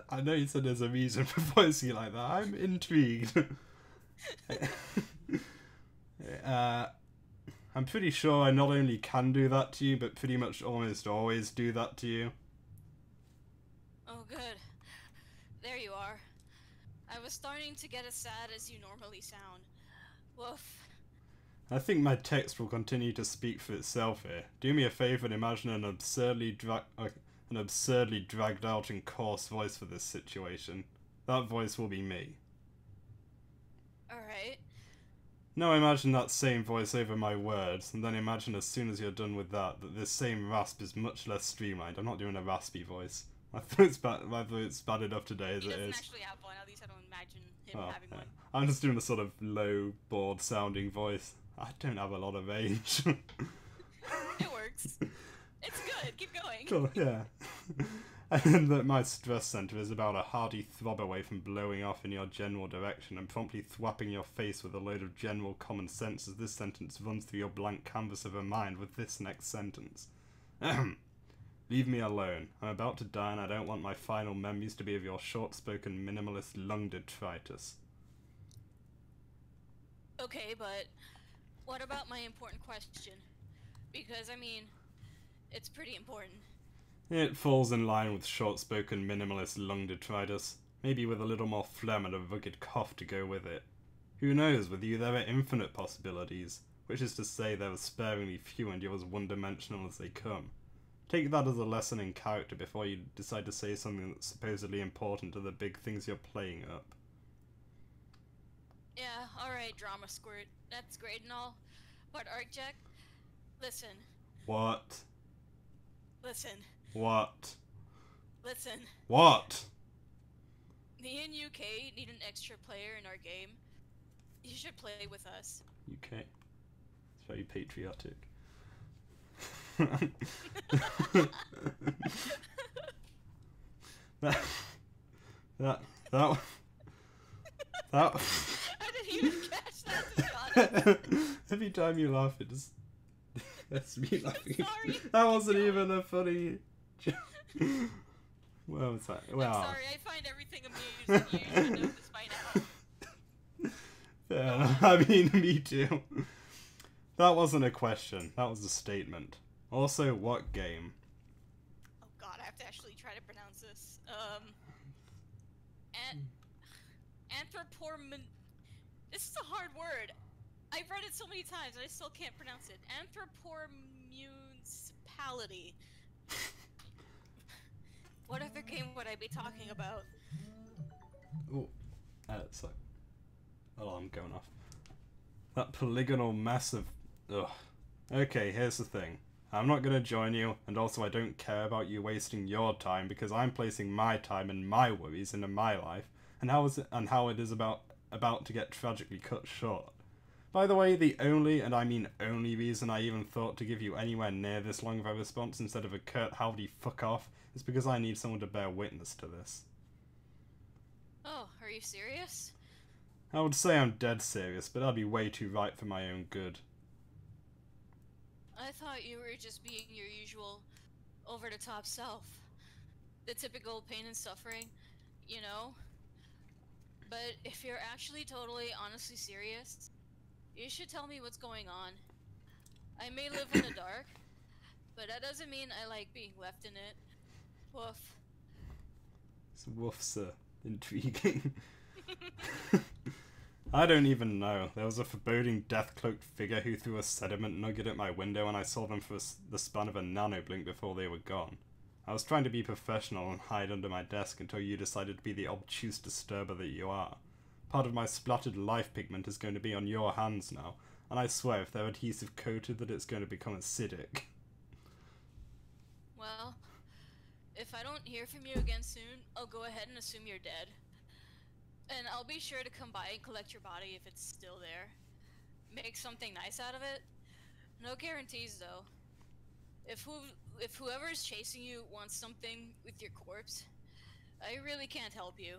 [SPEAKER 1] I know you said there's a reason for voicing it like that. I'm intrigued. I'm pretty sure I not only can do that to you, but pretty much almost always do that to you.
[SPEAKER 2] Oh, good. There you are. I was starting to get as sad as you normally sound. Woof.
[SPEAKER 1] I think my text will continue to speak for itself here. Do me a favour and imagine an absurdly dragged out and coarse voice for this situation. That voice will be me.
[SPEAKER 2] Alright.
[SPEAKER 1] Now imagine that same voice over my words, and then imagine as soon as you're done with that this same rasp is much less streamlined. I'm not doing a raspy voice. My throat's bad enough today as it is.
[SPEAKER 2] He doesn't actually have one, at least I don't imagine him having one.
[SPEAKER 1] I'm just doing a sort of low, bored sounding voice. I don't have a lot of age.
[SPEAKER 2] It works. It's good, keep going.
[SPEAKER 1] Cool, yeah. And that my stress centre is about a hearty throb away from blowing off in your general direction and promptly thwapping your face with a load of general common sense as this sentence runs through your blank canvas of a mind with this next sentence. Leave me alone. I'm about to die and I don't want my final memories to be of your short-spoken minimalist lung detritus.
[SPEAKER 2] Okay, but what about my important question? Because, I mean, it's pretty important.
[SPEAKER 1] It falls in line with short-spoken minimalist lung detritus, maybe with a little more phlegm and a rugged cough to go with it. Who knows, with you there are infinite possibilities, which is to say there are sparingly few and you're as one-dimensional as they come. Take that as a lesson in character before you decide to say something that's supposedly important to the big things you're playing up.
[SPEAKER 2] Yeah, alright, Drama Squirt. That's great and all. But Arcjack, listen.
[SPEAKER 1] What?
[SPEAKER 2] Listen.
[SPEAKER 1] What?
[SPEAKER 2] Listen.
[SPEAKER 1] What?
[SPEAKER 2] Me and UK need an extra player in our game. You should play with us.
[SPEAKER 1] UK. It's very patriotic. that
[SPEAKER 2] I didn't even catch that, to be honest.
[SPEAKER 1] Every time you laugh, it just that's me laughing.
[SPEAKER 2] Sorry.
[SPEAKER 1] That wasn't even a funny joke. Well, it's like, well.
[SPEAKER 2] I'm sorry, I find everything amusing. You should know this by now.
[SPEAKER 1] Fair enough. I mean, me too. That wasn't a question. That was a statement. Also, what game?
[SPEAKER 2] Oh god, I have to actually try to pronounce this. Anthropormun... This is a hard word. I've read it so many times and I still can't pronounce it. Anthropormunicipality. What other game would I be talking about?
[SPEAKER 1] Oh, sorry. Alarm going off. That polygonal mess of... Ugh. Okay, here's the thing. I'm not gonna join you, and also I don't care about you wasting your time because I'm placing my time and my worries into my life, and how it is about to get tragically cut short. By the way, the only, and I mean only reason I even thought to give you anywhere near this long of a response instead of a curt howdy fuck off is because I need someone to bear witness to this.
[SPEAKER 2] Oh, are you serious?
[SPEAKER 1] I would say I'm dead serious, but I'd be way too right for my own good.
[SPEAKER 2] I thought you were just being your usual over-the-top self. The typical pain and suffering, you know? But if you're actually totally, honestly serious, you should tell me what's going on. I may live in the dark, but that doesn't mean I like being left in it. Woof.
[SPEAKER 1] So woofs are intriguing. I don't even know. There was a foreboding death-cloaked figure who threw a sediment nugget at my window and I saw them for the span of a nanoblink before they were gone. I was trying to be professional and hide under my desk until you decided to be the obtuse disturber that you are. Part of my splattered life pigment is going to be on your hands now, and I swear if they're adhesive coated that it's going to become acidic.
[SPEAKER 2] Well, if I don't hear from you again soon, I'll go ahead and assume you're dead. And I'll be sure to come by and collect your body if it's still there. Make something nice out of it. No guarantees though. If whoever's chasing you wants something with your corpse, I really can't help you.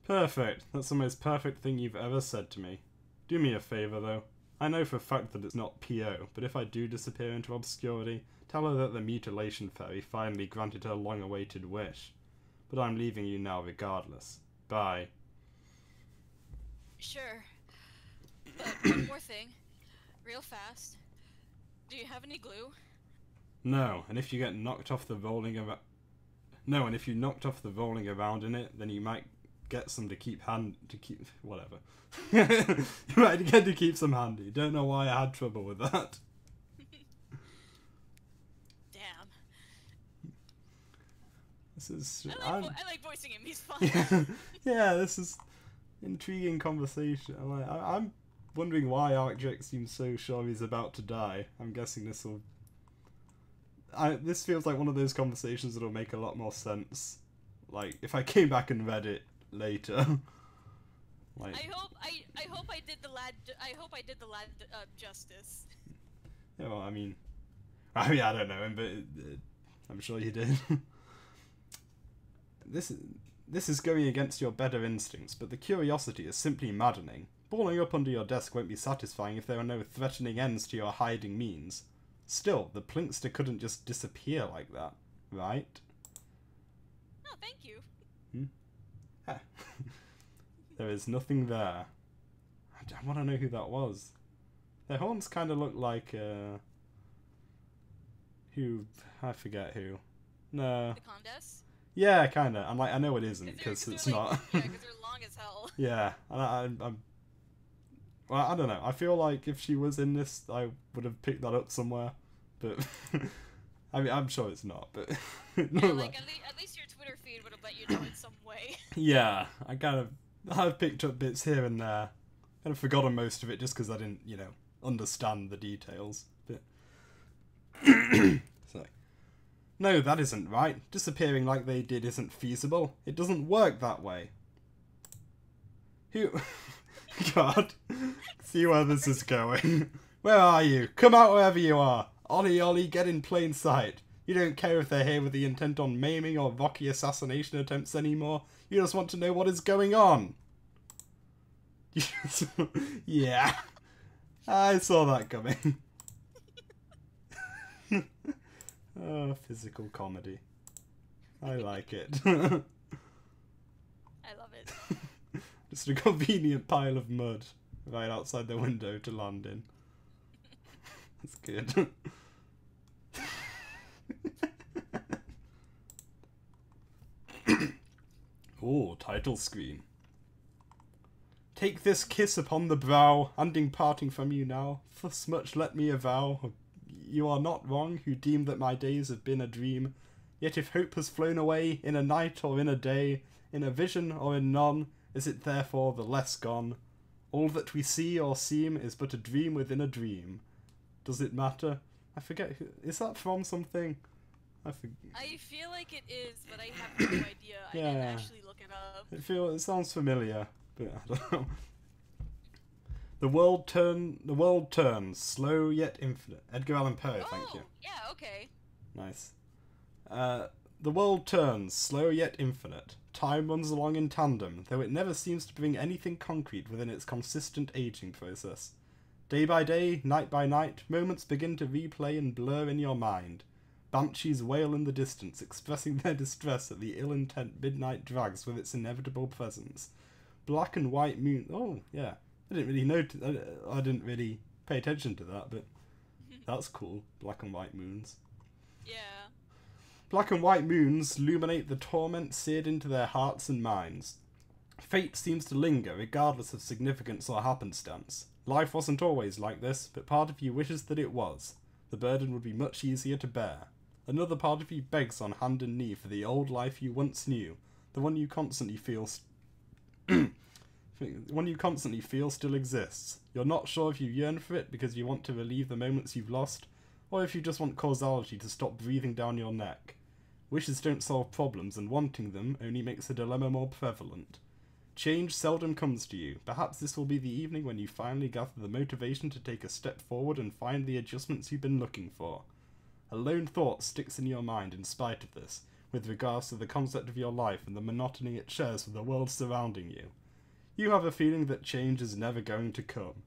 [SPEAKER 1] Perfect. That's the most perfect thing you've ever said to me. Do me a favour though. I know for a fact that it's not P.O., but if I do disappear into obscurity, tell her that the mutilation fairy finally granted her long-awaited wish. But I'm leaving you now regardless. Bye.
[SPEAKER 2] Sure. But one more thing. Real fast. Do you have any glue?
[SPEAKER 1] No, and if you get knocked off the rolling around... No, and if you knocked off the rolling around in it, then you might get some to keep whatever. You might get to keep some handy. Don't know why I had trouble with that.
[SPEAKER 2] Damn.
[SPEAKER 1] This is...
[SPEAKER 2] I like voicing him, he's fun.
[SPEAKER 1] Yeah, this is intriguing conversation. I'm wondering why Arcjake seems so sure he's about to die. I'm guessing this will... this feels like one of those conversations that'll make a lot more sense. Like, if I came back and read it later. Like,
[SPEAKER 2] I hope I did the lad justice.
[SPEAKER 1] Yeah, well, I mean, I don't know him, but I'm sure you did. This is going against your better instincts, but the curiosity is simply maddening. Balling up under your desk won't be satisfying if there are no threatening ends to your hiding means. Still, the Plinkster couldn't just disappear like that, right?
[SPEAKER 2] Oh, thank you.
[SPEAKER 1] There is nothing there. I want to know who that was. Their horns kind of look like, who, I forget who. No.
[SPEAKER 2] The Condess?
[SPEAKER 1] Yeah, kind of. I'm like, I know it isn't, because it's not.
[SPEAKER 2] Yeah, because they're long as hell.
[SPEAKER 1] Yeah, and I'm... Well, I don't know. I feel like if she was in this, I would have picked that up somewhere. But, I mean, I'm sure it's not, but...
[SPEAKER 2] Yeah, like, at least your Twitter feed would have let you know in some way.
[SPEAKER 1] Yeah, I've picked up bits here and there. Kind of forgotten most of it just because I didn't, understand the details. But... So... No, that isn't right. Disappearing like they did isn't feasible. It doesn't work that way. Who... God. See where this is going. Where are you? Come out wherever you are. Ollie, Ollie, get in plain sight. You don't care if they're here with the intent on maiming or rocky assassination attempts anymore. You just want to know what is going on. Yeah. I saw that coming. Oh, physical comedy. I like it.
[SPEAKER 2] I love it.
[SPEAKER 1] Just a convenient pile of mud right outside the window to land in. That's good. Oh, title screen. Take this kiss upon the brow, ending parting from you now. Thus much let me avow. You are not wrong, who deem that my days have been a dream. Yet if hope has flown away, in a night or in a day, in a vision or in none, is it therefore the less gone? All that we see or seem is but a dream within a dream. Does it matter? I forget, is that from something? I
[SPEAKER 2] feel like it is, but I have no idea.
[SPEAKER 1] Yeah.
[SPEAKER 2] I didn't actually look it up.
[SPEAKER 1] It sounds familiar, but I don't know. The world turns, slow yet infinite. Edgar Allan Poe, thank you.
[SPEAKER 2] Yeah, okay.
[SPEAKER 1] Nice. The world turns, slow yet infinite. Time runs along in tandem, though it never seems to bring anything concrete within its consistent aging process. Day by day, night by night, moments begin to replay and blur in your mind. Banshees wail in the distance, expressing their distress at the ill-intent midnight drags with its inevitable presence. Black and white moon... Oh, yeah. I didn't really pay attention to that, but that's cool. Black and white moons.
[SPEAKER 2] Yeah.
[SPEAKER 1] Black and white moons illuminate the torment seared into their hearts and minds. Fate seems to linger, regardless of significance or happenstance. Life wasn't always like this, but part of you wishes that it was. The burden would be much easier to bear. Another part of you begs on hand and knee for the old life you once knew, the one you constantly feel still exists. You're not sure if you yearn for it because you want to relieve the moments you've lost, or if you just want causality to stop breathing down your neck. Wishes don't solve problems, and wanting them only makes the dilemma more prevalent. Change seldom comes to you. Perhaps this will be the evening when you finally gather the motivation to take a step forward and find the adjustments you've been looking for. A lone thought sticks in your mind in spite of this, with regards to the concept of your life and the monotony it shares with the world surrounding you. You have a feeling that change is never going to come.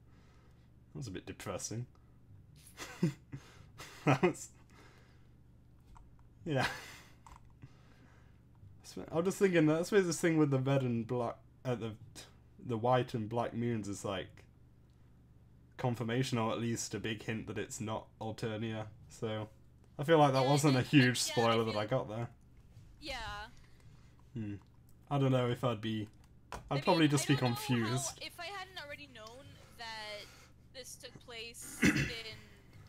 [SPEAKER 1] That was a bit depressing. Yeah. I'm just thinking that I suppose this thing with the red and black, the white and black moons is like confirmation, or at least a big hint that it's not Alternia. So I feel like that wasn't a huge spoiler that I got there.
[SPEAKER 2] Yeah.
[SPEAKER 1] I don't know if I'd probably just be confused.
[SPEAKER 2] If I hadn't already known that this took place in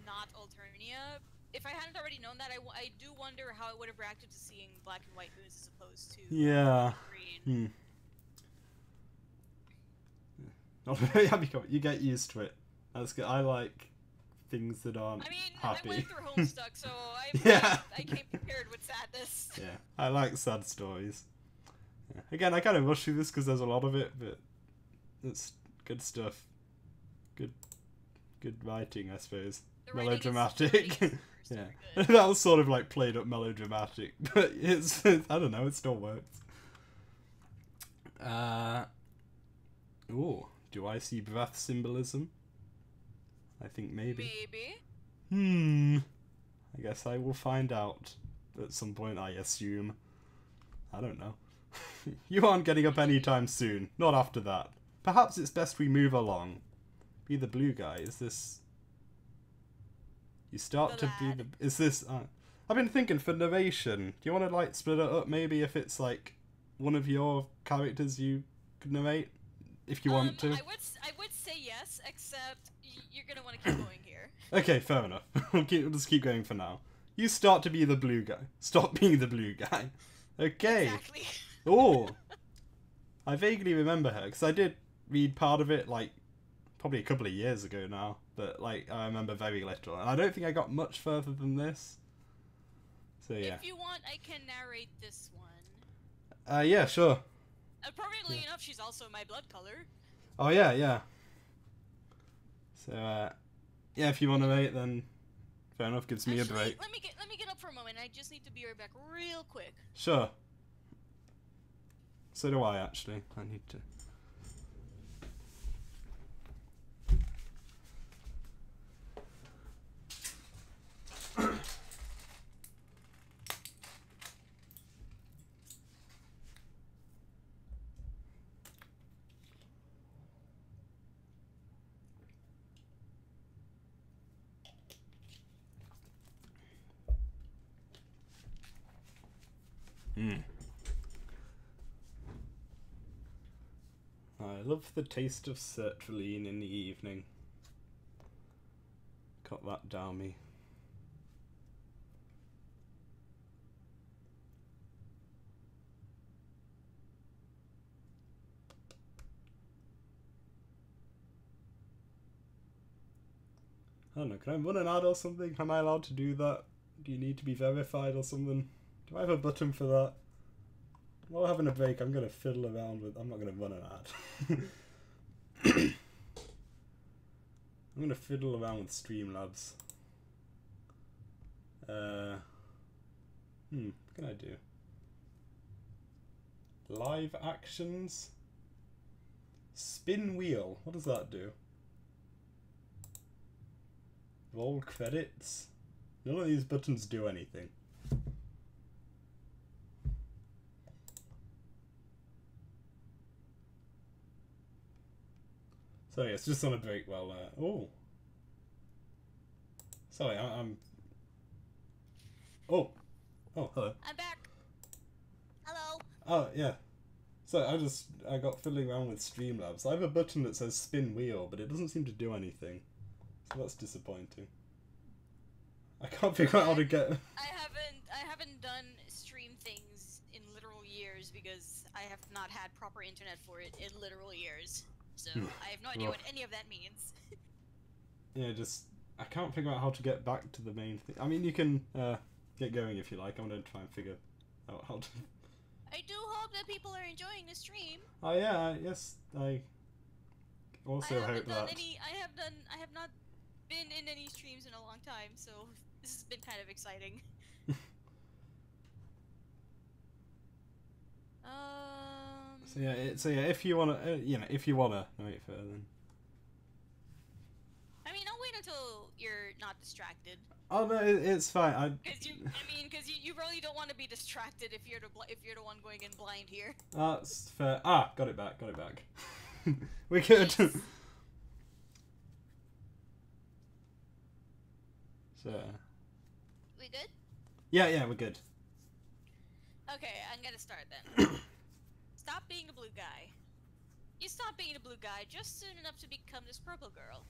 [SPEAKER 2] not Alternia, if I hadn't already known that, I do wonder how I would have reacted to seeing black and white moons as opposed to green.
[SPEAKER 1] Not very happy. You get used to it. That's good. I like things that aren't happy.
[SPEAKER 2] I went through Homestuck, so I came prepared with sadness.
[SPEAKER 1] Yeah, I like sad stories. Yeah. Again, I kind of rush through this because there's a lot of it, but it's good stuff. Good writing, I suppose. Melodramatic. Yeah, that was sort of like played up melodramatic, but it's I don't know, it still works. Ooh, do I see breath symbolism? I think maybe. I guess I will find out at some point, I assume. I don't know. You aren't getting up anytime soon. Not after that. Perhaps it's best we move along. Be the blue guy. Is this... You start to be the... Is this... I've been thinking for narration. Do you want to, like, split it up maybe if it's, like, one of your characters you could narrate? If you want to.
[SPEAKER 2] I would say yes, except you're going to want to keep going here.
[SPEAKER 1] Okay, fair enough. We'll just keep going for now. You start to be the blue guy. Stop being the blue guy. Okay.
[SPEAKER 2] Exactly.
[SPEAKER 1] Oh. I vaguely remember her, because I did read part of it, like, probably a couple of years ago now. But, like, I remember very little. And I don't think I got much further than this. So, yeah.
[SPEAKER 2] If you want, I can narrate this one.
[SPEAKER 1] Yeah, sure.
[SPEAKER 2] Appropriately enough, she's also my blood color.
[SPEAKER 1] Oh, yeah. So, yeah, if you want to narrate, then fair enough, gives me a break.
[SPEAKER 2] Let me get up for a moment. I just need to be right back real quick.
[SPEAKER 1] Sure. So do I, actually. I need to... I love the taste of sertraline in the evening. Got that down me. I don't know, can I run an ad or something? Am I allowed to do that? Do you need to be verified or something? Do I have a button for that? While having a break, I'm going to fiddle around with... I'm not going to run an ad. I'm gonna fiddle around with Streamlabs. What can I do? Live actions? Spin wheel. What does that do? Roll credits? None of these buttons do anything. So yeah, it's just on a break while oh. Sorry, I'm Oh, hello.
[SPEAKER 2] I'm back. Hello.
[SPEAKER 1] Oh, yeah. So I got fiddling around with Streamlabs. I have a button that says spin wheel, but it doesn't seem to do anything. So that's disappointing. I can't figure out how to get...
[SPEAKER 2] I haven't done stream things in literal years because I have not had proper internet for it in literal years. So I have no idea what any of that means.
[SPEAKER 1] Yeah, I can't figure out how to get back to the main thing. I mean, you can get going if you like. I'm going to try and figure out how to...
[SPEAKER 2] I do hope that people are enjoying the stream.
[SPEAKER 1] Oh yeah, yes, I also hope that...
[SPEAKER 2] I have not been in any streams in a long time, so this has been kind of exciting.
[SPEAKER 1] So yeah, if you wanna, if you wanna wait for then.
[SPEAKER 2] I mean, I'll wait until you're not distracted.
[SPEAKER 1] Oh no, it's fine.
[SPEAKER 2] Because you really don't want to be distracted if you're the one going in blind here.
[SPEAKER 1] That's fair. Ah, got it back. We could. So.
[SPEAKER 2] We good?
[SPEAKER 1] Yeah, we're good.
[SPEAKER 2] Okay, I'm gonna start then. Stop being a blue guy. You stop being a blue guy just soon enough to become this purple girl.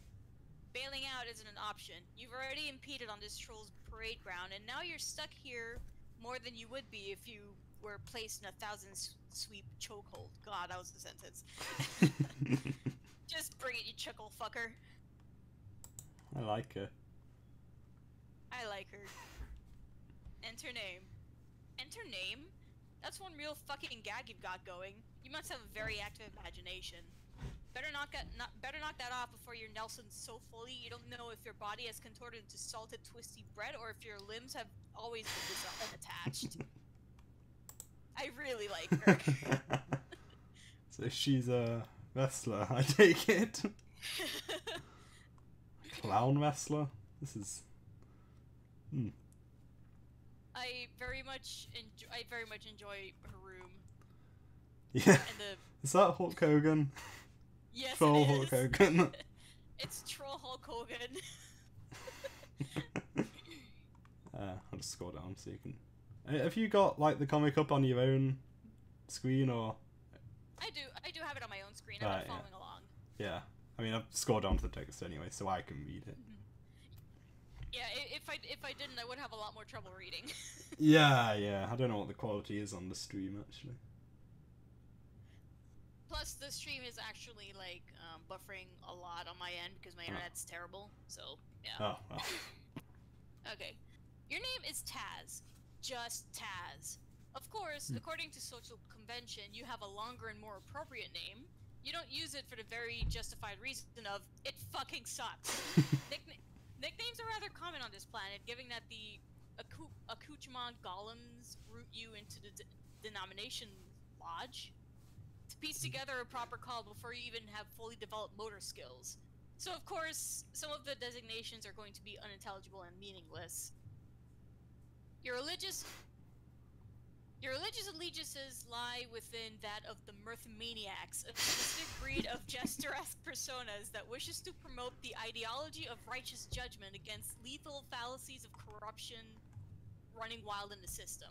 [SPEAKER 2] Bailing out isn't an option. You've already impeded on this troll's parade ground, and now you're stuck here more than you would be if you were placed in a 1,000-sweep chokehold. God, that was the sentence. Just bring it, you chuckle fucker.
[SPEAKER 1] I like her.
[SPEAKER 2] I like her. Enter name. Enter name? That's one real fucking gag you've got going. You must have a very active imagination. Better knock that off before your Nelson's so fully you don't know if your body has contorted into salted, twisty bread or if your limbs have always been unattached. I really like her.
[SPEAKER 1] So she's a wrestler, I take it. Clown wrestler? This is...
[SPEAKER 2] I very much enjoy her room.
[SPEAKER 1] Yeah.
[SPEAKER 2] And
[SPEAKER 1] is that Hulk Hogan?
[SPEAKER 2] Yes,
[SPEAKER 1] Troll
[SPEAKER 2] it is.
[SPEAKER 1] Hulk Hogan.
[SPEAKER 2] It's Troll Hulk Hogan.
[SPEAKER 1] I'll just scroll down so you can... Have you got, like, the comic up on your own screen, or...? I
[SPEAKER 2] do have it on my own screen. I'm not following along.
[SPEAKER 1] Yeah. I mean, I've scrolled down to the text anyway, so I can read it.
[SPEAKER 2] Yeah, if I didn't, I would have a lot more trouble reading.
[SPEAKER 1] Yeah. I don't know what the quality is on the stream, actually.
[SPEAKER 2] Plus, the stream is actually, like, buffering a lot on my end because my internet's terrible, so, yeah.
[SPEAKER 1] Oh, well.
[SPEAKER 2] Okay. Your name is Taz. Just Taz. Of course, according to social convention, you have a longer and more appropriate name. You don't use it for the very justified reason of, it fucking sucks. Nicknames are rather common on this planet, given that the accoutrement golems root you into the denomination lodge to piece together a proper call before you even have fully developed motor skills. So of course, some of the designations are going to be unintelligible and meaningless. Your religious allegiances lie within that of the Mirthmaniacs, a specific breed of jester-esque personas that wishes to promote the ideology of righteous judgment against lethal fallacies of corruption running wild in the system.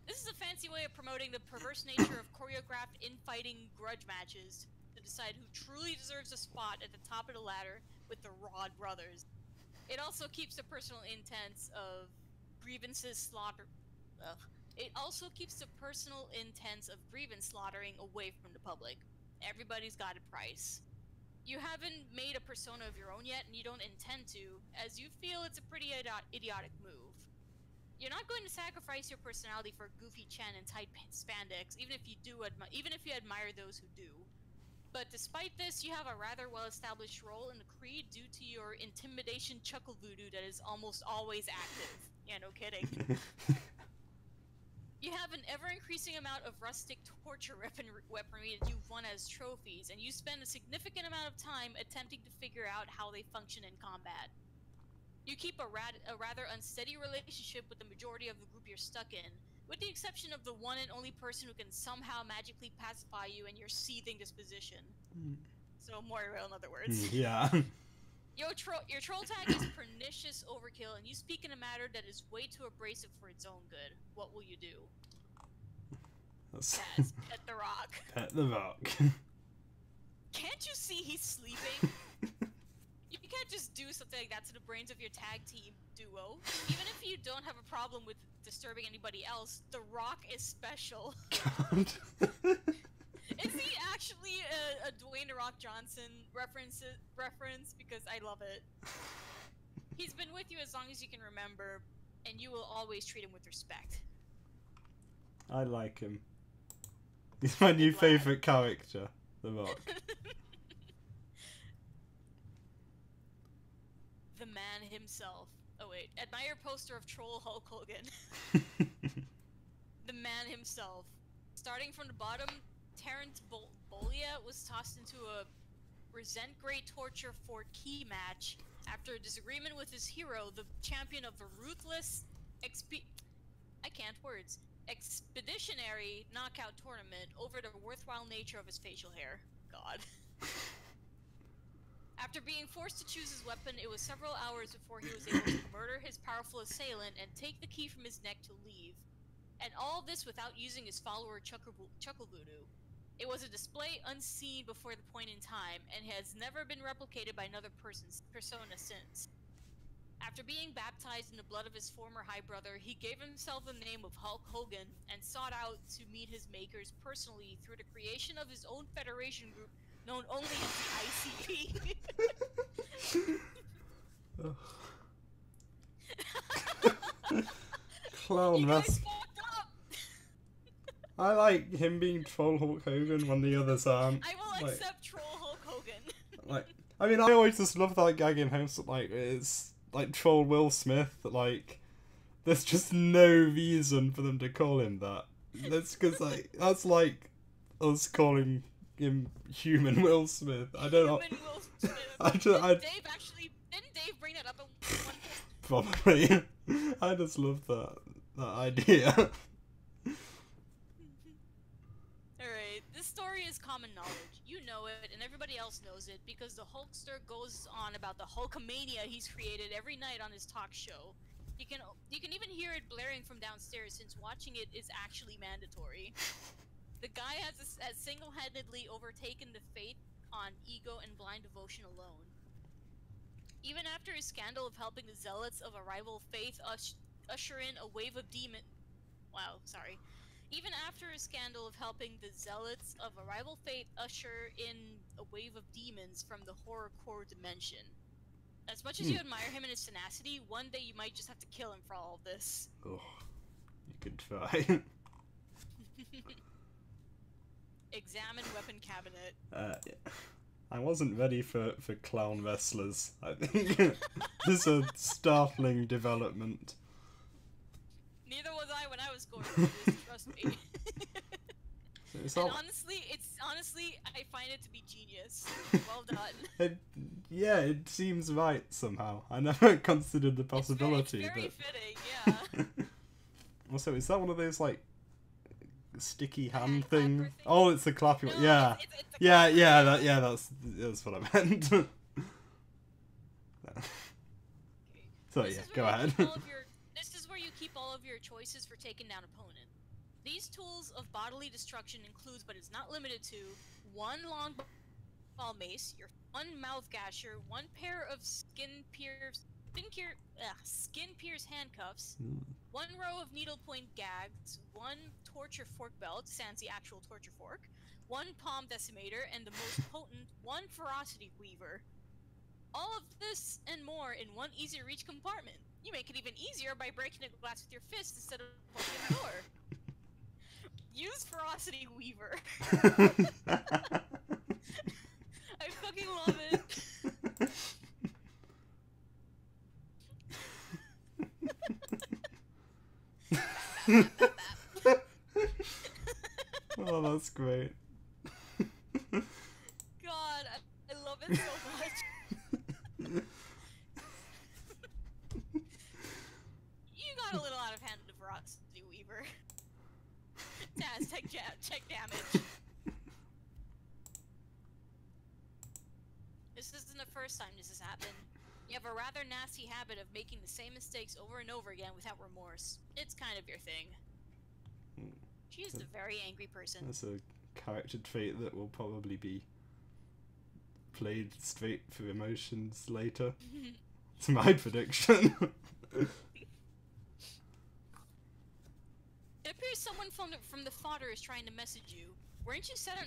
[SPEAKER 2] This is a fancy way of promoting the perverse nature of choreographed infighting grudge matches to decide who truly deserves a spot at the top of the ladder with the Rod brothers. It also keeps the personal intents of grievances slaughter... It also keeps the personal intents of grievance slaughtering away from the public. Everybody's got a price. You haven't made a persona of your own yet, and you don't intend to, as you feel it's a pretty idiotic move. You're not going to sacrifice your personality for goofy Chen and tight spandex, even if you admire those who do. But despite this, you have a rather well-established role in the Creed due to your intimidation chuckle voodoo that is almost always active. Yeah, no kidding. You have an ever-increasing amount of rustic torture weaponry that you've won as trophies, and you spend a significant amount of time attempting to figure out how they function in combat. You keep a rather unsteady relationship with the majority of the group you're stuck in, with the exception of the one and only person who can somehow magically pacify you and your seething disposition. So Moira, in other words.
[SPEAKER 1] Yeah.
[SPEAKER 2] Your troll tag is pernicious overkill, and you speak in a matter that is way too abrasive for its own good. What will you do?
[SPEAKER 1] That's...
[SPEAKER 2] Yes, pet the rock.
[SPEAKER 1] Pet the rock.
[SPEAKER 2] Can't you see he's sleeping? You can't just do something like that to the brains of your tag team duo. Even if you don't have a problem with disturbing anybody else, the rock is special.
[SPEAKER 1] God.
[SPEAKER 2] Is he actually a Dwayne "The Rock" Johnson reference? Because I love it. He's been with you as long as you can remember, and you will always treat him with respect.
[SPEAKER 1] I like him. He's my new favourite character, The Rock.
[SPEAKER 2] The man himself. Oh wait, admire poster of Troll Hulk Hogan. The man himself. Starting from the bottom, Terrence Bollea was tossed into a Resent Great Torture 4 key match after a disagreement with his hero, the champion of the ruthless expeditionary knockout tournament, over the worthwhile nature of his facial hair. God. After being forced to choose his weapon, it was several hours before he was able to murder his powerful assailant and take the key from his neck to leave. And all this without using his follower Chuckle Voodoo. It was a display unseen before the point in time, and has never been replicated by another person's persona since. After being baptized in the blood of his former high brother, he gave himself the name of Hulk Hogan, and sought out to meet his makers personally through the creation of his own federation group, known only as the ICP.
[SPEAKER 1] Clown mess. I like him being Troll Hulk Hogan when the others aren't.
[SPEAKER 2] I will accept Troll Hulk Hogan.
[SPEAKER 1] Like, I mean, I always just love that gag in Homestuck. Like, it's like Troll Will Smith. Like, there's just no reason for them to call him that. That's because that's like us calling him Human Will Smith. I don't know.
[SPEAKER 2] Human Will Smith. Didn't Dave bring that up at one point?
[SPEAKER 1] Probably. I just love that idea.
[SPEAKER 2] Alright, this story is common knowledge. You know it, and everybody else knows it, because the Hulkster goes on about the Hulkamania he's created every night on his talk show. You can even hear it blaring from downstairs, since watching it is actually mandatory. The guy has single-handedly overtaken the faith on ego and blind devotion alone. Even after his scandal of helping the zealots of a rival faith usher in a wave of demon... Wow, sorry. Even after his scandal of helping the zealots of a rival faith usher in a wave of demons from the horrorcore dimension. As much as you admire him and his tenacity, one day you might just have to kill him for all of this.
[SPEAKER 1] Oh, you could try.
[SPEAKER 2] Examine weapon cabinet.
[SPEAKER 1] I wasn't ready for clown wrestlers. I think this is a startling development.
[SPEAKER 2] Neither was I when I was going through this, trust me. Honestly, I find it to be genius. Well done.
[SPEAKER 1] It seems right somehow. I never considered the possibility.
[SPEAKER 2] It's very fitting, yeah.
[SPEAKER 1] Also, is that one of those like sticky hand
[SPEAKER 2] thing?
[SPEAKER 1] thing? Oh, it's the clappy one.
[SPEAKER 2] No,
[SPEAKER 1] Yeah,
[SPEAKER 2] it's
[SPEAKER 1] that's what I meant. So yeah, go ahead.
[SPEAKER 2] This is where you keep all of your choices for taking down opponent. These tools of bodily destruction includes, but is not limited to, one long ball mace, your one mouth gasher, one pair of skin pierce handcuffs, one row of needlepoint gags, one torture fork belt, sans the actual torture fork, one palm decimator, and the most potent, one ferocity weaver. All of this and more in one easy-to-reach compartment. You make it even easier by breaking a glass with your fist instead of opening the door. Use Ferocity Weaver. fucking love it.
[SPEAKER 1] Oh, that's great.
[SPEAKER 2] God, I love it so much. You got a little out of hand of ferocity, Weaver. Taz, check damage. This isn't the first time this has happened. You have a rather nasty habit of making the same mistakes over and over again without remorse. It's kind of your thing. She is a very angry person.
[SPEAKER 1] That's a character trait that will probably be played straight for emotions later. It's my prediction.
[SPEAKER 2] It appears someone from the fodder is trying to message you. Weren't you set on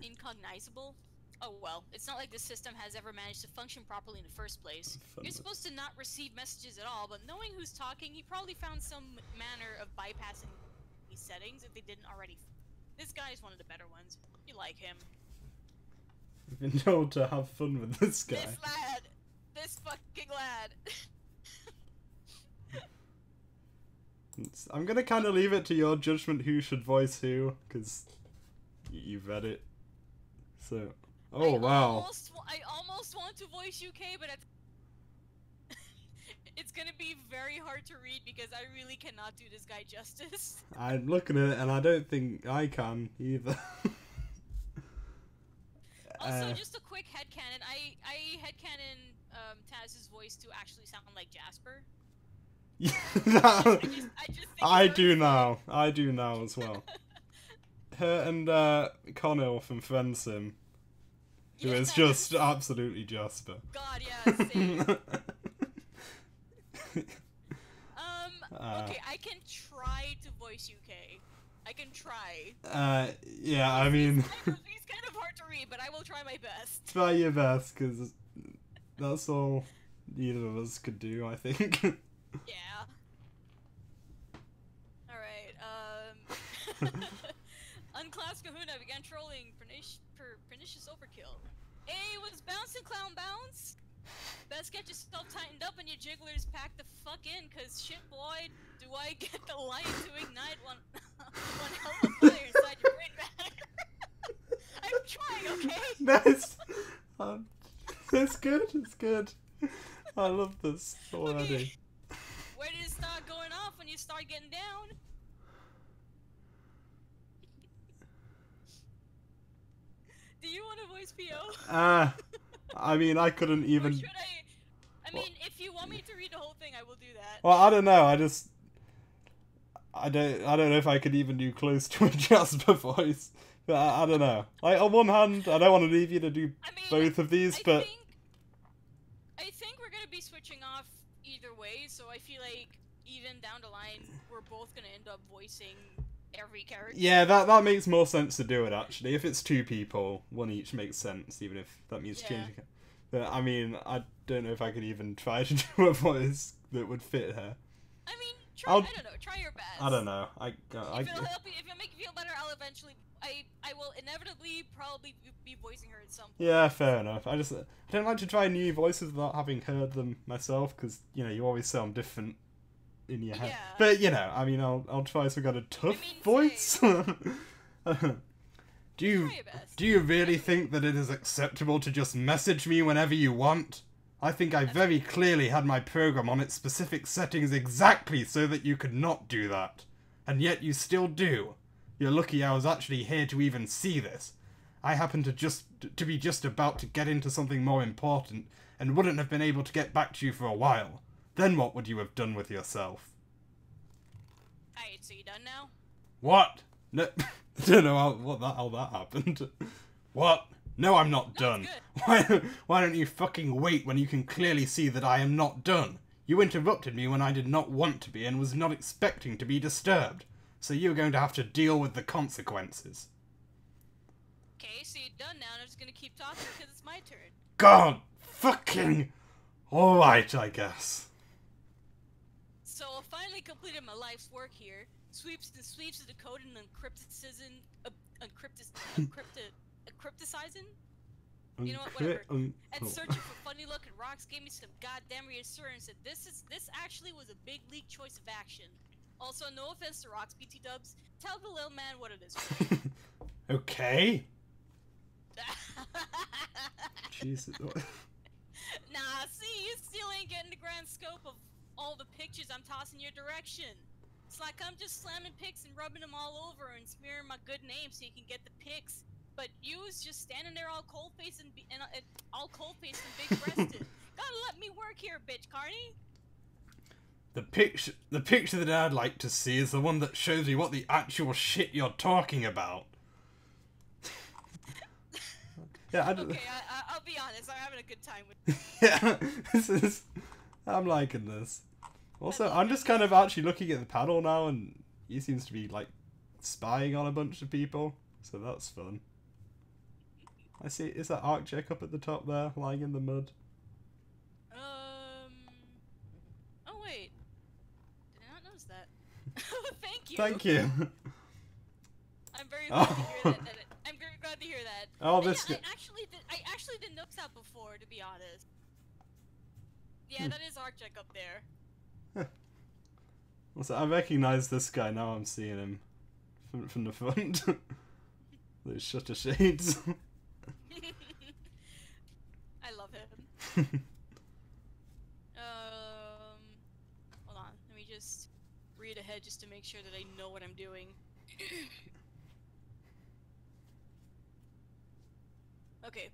[SPEAKER 2] incognizable? Oh well, it's not like the system has ever managed to function properly in the first place. You're supposed to not receive messages at all, but knowing who's talking, he probably found some manner of bypassing these settings if they didn't already. This guy is one of the better ones. You like him.
[SPEAKER 1] I've been told to have fun with this guy.
[SPEAKER 2] This lad! This fucking lad!
[SPEAKER 1] I'm gonna kind of leave it to your judgment who should voice who, because you've read it. So, oh wow.
[SPEAKER 2] I almost want to voice UK, but it's gonna be very hard to read because I really cannot do this guy justice.
[SPEAKER 1] I'm looking at it and I don't think I can either.
[SPEAKER 2] Also, just a quick headcanon. I headcanon Taz's voice to actually sound like Jasper. I
[SPEAKER 1] do now. I do now as well. Her and Connell from Friendsim, who is just absolutely Jasper.
[SPEAKER 2] God, yeah, same. Okay, I can try to voice UK. I can try.
[SPEAKER 1] Yeah, I mean...
[SPEAKER 2] He's kind of hard to read, but I will try my best.
[SPEAKER 1] Try your best, because that's all either of us could do, I think.
[SPEAKER 2] Yeah. Alright, Unclass Kahuna began trolling pernicious overkill. Hey, was Bounce and Clown Bounce? Best get yourself tightened up and your jigglers packed the fuck in, cause shit boy, do I get the light to ignite one hell of a fire inside your brain matter. I'm trying, okay?
[SPEAKER 1] Nice! It's good, it's good. I love this already.
[SPEAKER 2] Okay. Where did it start going off when you start getting down? Do you want to voice PO?
[SPEAKER 1] I mean, I couldn't even...
[SPEAKER 2] Or should I mean, if you want me to read the whole thing, I will do that.
[SPEAKER 1] Well, I don't know, I don't know if I could even do close to a Jasper voice. But I don't know. Like, on one hand, I don't want to leave you to do both of these, but...
[SPEAKER 2] I think we're gonna be switching off either way, so I feel like even down the line, we're both gonna end up voicing every character.
[SPEAKER 1] Yeah, that makes more sense to do it, actually. If it's two people, one each makes sense, even if that means changing it. But, I mean, I don't know if I could even try to do a voice that would fit her.
[SPEAKER 2] I mean, I don't know, try your best.
[SPEAKER 1] I don't know.
[SPEAKER 2] If it'll help you, if it'll make you feel better, I'll eventually... I will inevitably probably be voicing her at some point.
[SPEAKER 1] Yeah, fair enough. I don't like to try new voices without having heard them myself, because, you know, you always sound different in your head.
[SPEAKER 2] Yeah.
[SPEAKER 1] But, you know, I mean, I'll try some kind of tough voice. Do you really think that it is acceptable to just message me whenever you want? I think I very clearly had my program on its specific settings exactly so that you could not do that. And yet you still do. You're lucky I was actually here to even see this. I happened to be just about to get into something more important and wouldn't have been able to get back to you for a while. Then what would you have done with yourself?
[SPEAKER 2] Alright, so you done now?
[SPEAKER 1] What? No, I don't know how that happened. What? No, I'm not done. Why don't you fucking wait when you can clearly see that I am not done? You interrupted me when I did not want to be and was not expecting to be disturbed. So you're going to have to deal with the consequences.
[SPEAKER 2] Okay, so you're done now, and I'm just gonna keep talking because it's my turn.
[SPEAKER 1] God, fucking... Alright, I guess.
[SPEAKER 2] So I finally completed my life's work here. Sweeps of the code and encrypticizing. You know what? Whatever. And searching for funny looking rocks gave me some goddamn reassurance that this actually was a big league choice of action. Also, no offense to rocks, BT dubs. Tell the little man what it is.
[SPEAKER 1] Okay. Jesus.
[SPEAKER 2] Nah, see, you still ain't getting the grand scope of all the pictures I'm tossing your direction. It's like I'm just slamming pics and rubbing them all over and smearing my good name so you can get the pics. But you was just standing there all cold-faced and big-breasted. Gotta let me work here, bitch, Carney.
[SPEAKER 1] The picture that I'd like to see is the one that shows me what the actual shit you're talking about. Yeah,
[SPEAKER 2] okay, I'll be honest. I'm having a good time with.
[SPEAKER 1] Yeah, I'm liking this. Also, I'm just kind of actually looking at the panel now, and he seems to be like spying on a bunch of people, so that's fun. I see. Is that Arcjack up at the top there, lying in the mud?
[SPEAKER 2] Oh wait. Did I not notice that? Thank you.
[SPEAKER 1] Thank you.
[SPEAKER 2] I'm very glad to hear that. I'm very glad to hear that.
[SPEAKER 1] Oh, this.
[SPEAKER 2] Yeah, I actually didn't notice that before, to be honest. Yeah, that is Arcjack up there.
[SPEAKER 1] Also, I recognize this guy now. I'm seeing him from the front. Those shutter shades.
[SPEAKER 2] I love him. Hold on. Let me just read ahead just to make sure that I know what I'm doing. Okay.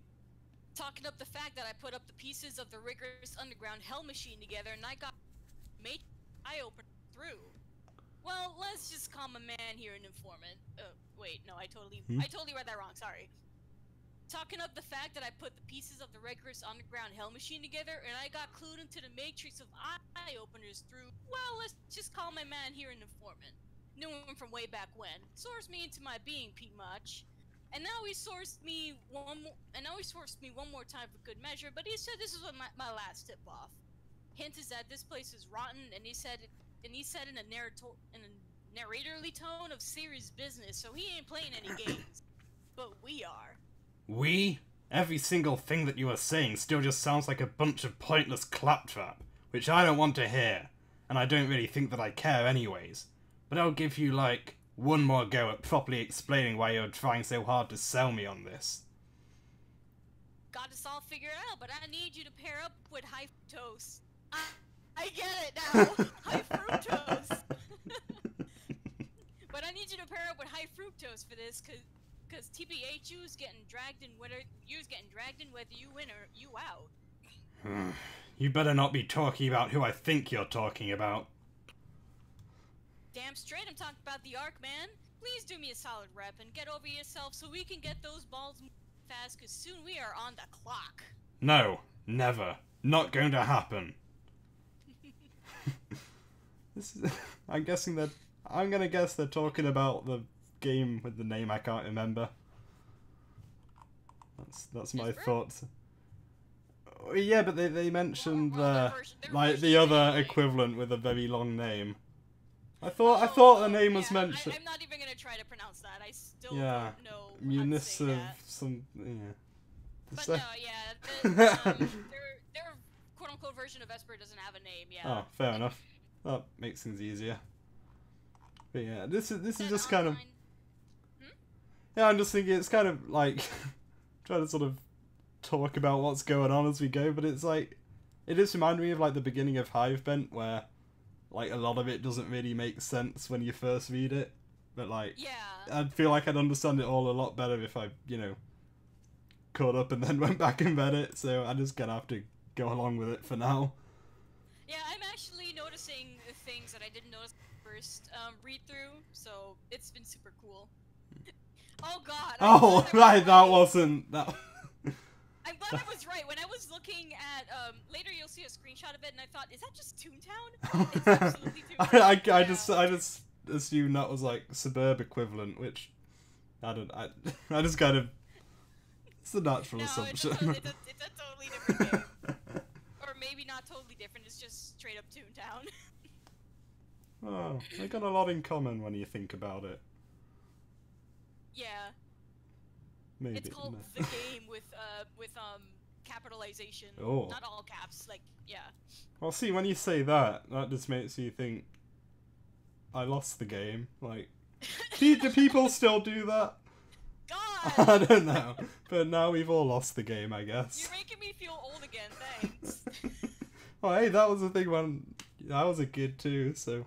[SPEAKER 2] Talking up the fact that I put up the pieces of the rigorous underground hell machine together and I got made eye open through. Well, let's just call my man here an informant. Wait, no, I totally read that wrong, sorry. Talking up the fact that I put the pieces of the rigorous underground hell machine together and I got clued into the matrix of eye openers through, well, let's just call my man here an informant. Knew him from way back when. Sourced me into my being, Pete Much. And now he sourced me one more time for good measure, but he said this is my last tip off. Hint is that this place is rotten, and he said in a narratorly tone of serious business, so he ain't playing any games. But we are.
[SPEAKER 1] We? Every single thing that you are saying still just sounds like a bunch of pointless claptrap, which I don't want to hear, and I don't really think that I care anyways. But I'll give you, like, one more go at properly explaining why you're trying so hard to sell me on this.
[SPEAKER 2] Got us all figured out, but I need you to pair up with high fructose. I get it now! High fructose! But I need you to pair up with high fructose for this, cause TBH you's getting dragged in whether you win or you out.
[SPEAKER 1] You better not be talking about who I think you're talking about.
[SPEAKER 2] Damn straight I'm talking about the Ark, man. Please do me a solid rep and get over yourself so we can get those balls moving fast, cause soon we are on the clock.
[SPEAKER 1] No, never. Not going to happen. I'm gonna guess they're talking about the game with the name I can't remember. That's my thoughts. Yeah, but they mentioned the other equivalent with a very long name. I thought the name was mentioned.
[SPEAKER 2] I'm not even gonna try to pronounce that. I still don't know.
[SPEAKER 1] Munis of some. Yeah.
[SPEAKER 2] But no, yeah, their quote-unquote version of Esper doesn't have a name. Yeah.
[SPEAKER 1] Oh, fair enough. That makes things easier. But yeah, this is just kind of. Yeah, I'm just thinking it's kind of like trying to sort of talk about what's going on as we go, but it's like it just reminded me of like the beginning of Hivebent where like a lot of it doesn't really make sense when you first read it, but like I'd feel like I'd understand it all a lot better if I, caught up and then went back and read it, so I just gonna have to go along with it for now.
[SPEAKER 2] Yeah, I'm actually noticing things that I didn't notice first read through, so it's been super cool. Oh god.
[SPEAKER 1] Oh, right, that wasn't that.
[SPEAKER 2] I'm glad I was right. When I was looking at later, you'll see a screenshot of it, and I thought, is that just Toontown? It's absolutely Toontown.
[SPEAKER 1] I just assumed that was like Suburb equivalent, which I just kind of. It's a natural assumption.
[SPEAKER 2] It's a totally different game. Or maybe not totally different. It's just straight up Toontown.
[SPEAKER 1] Oh, they got a lot in common when you think about it.
[SPEAKER 2] Yeah.
[SPEAKER 1] Maybe.
[SPEAKER 2] It's called
[SPEAKER 1] No.
[SPEAKER 2] The Game with capitalization.
[SPEAKER 1] Oh.
[SPEAKER 2] Not all caps, like, yeah.
[SPEAKER 1] Well, see, when you say that, that just makes you think I lost the game. Like, do people still do that?
[SPEAKER 2] God!
[SPEAKER 1] I don't know. But now we've all lost the game, I guess.
[SPEAKER 2] You're making me feel old again, thanks.
[SPEAKER 1] Oh, hey, that was the thing when I was a kid too, so.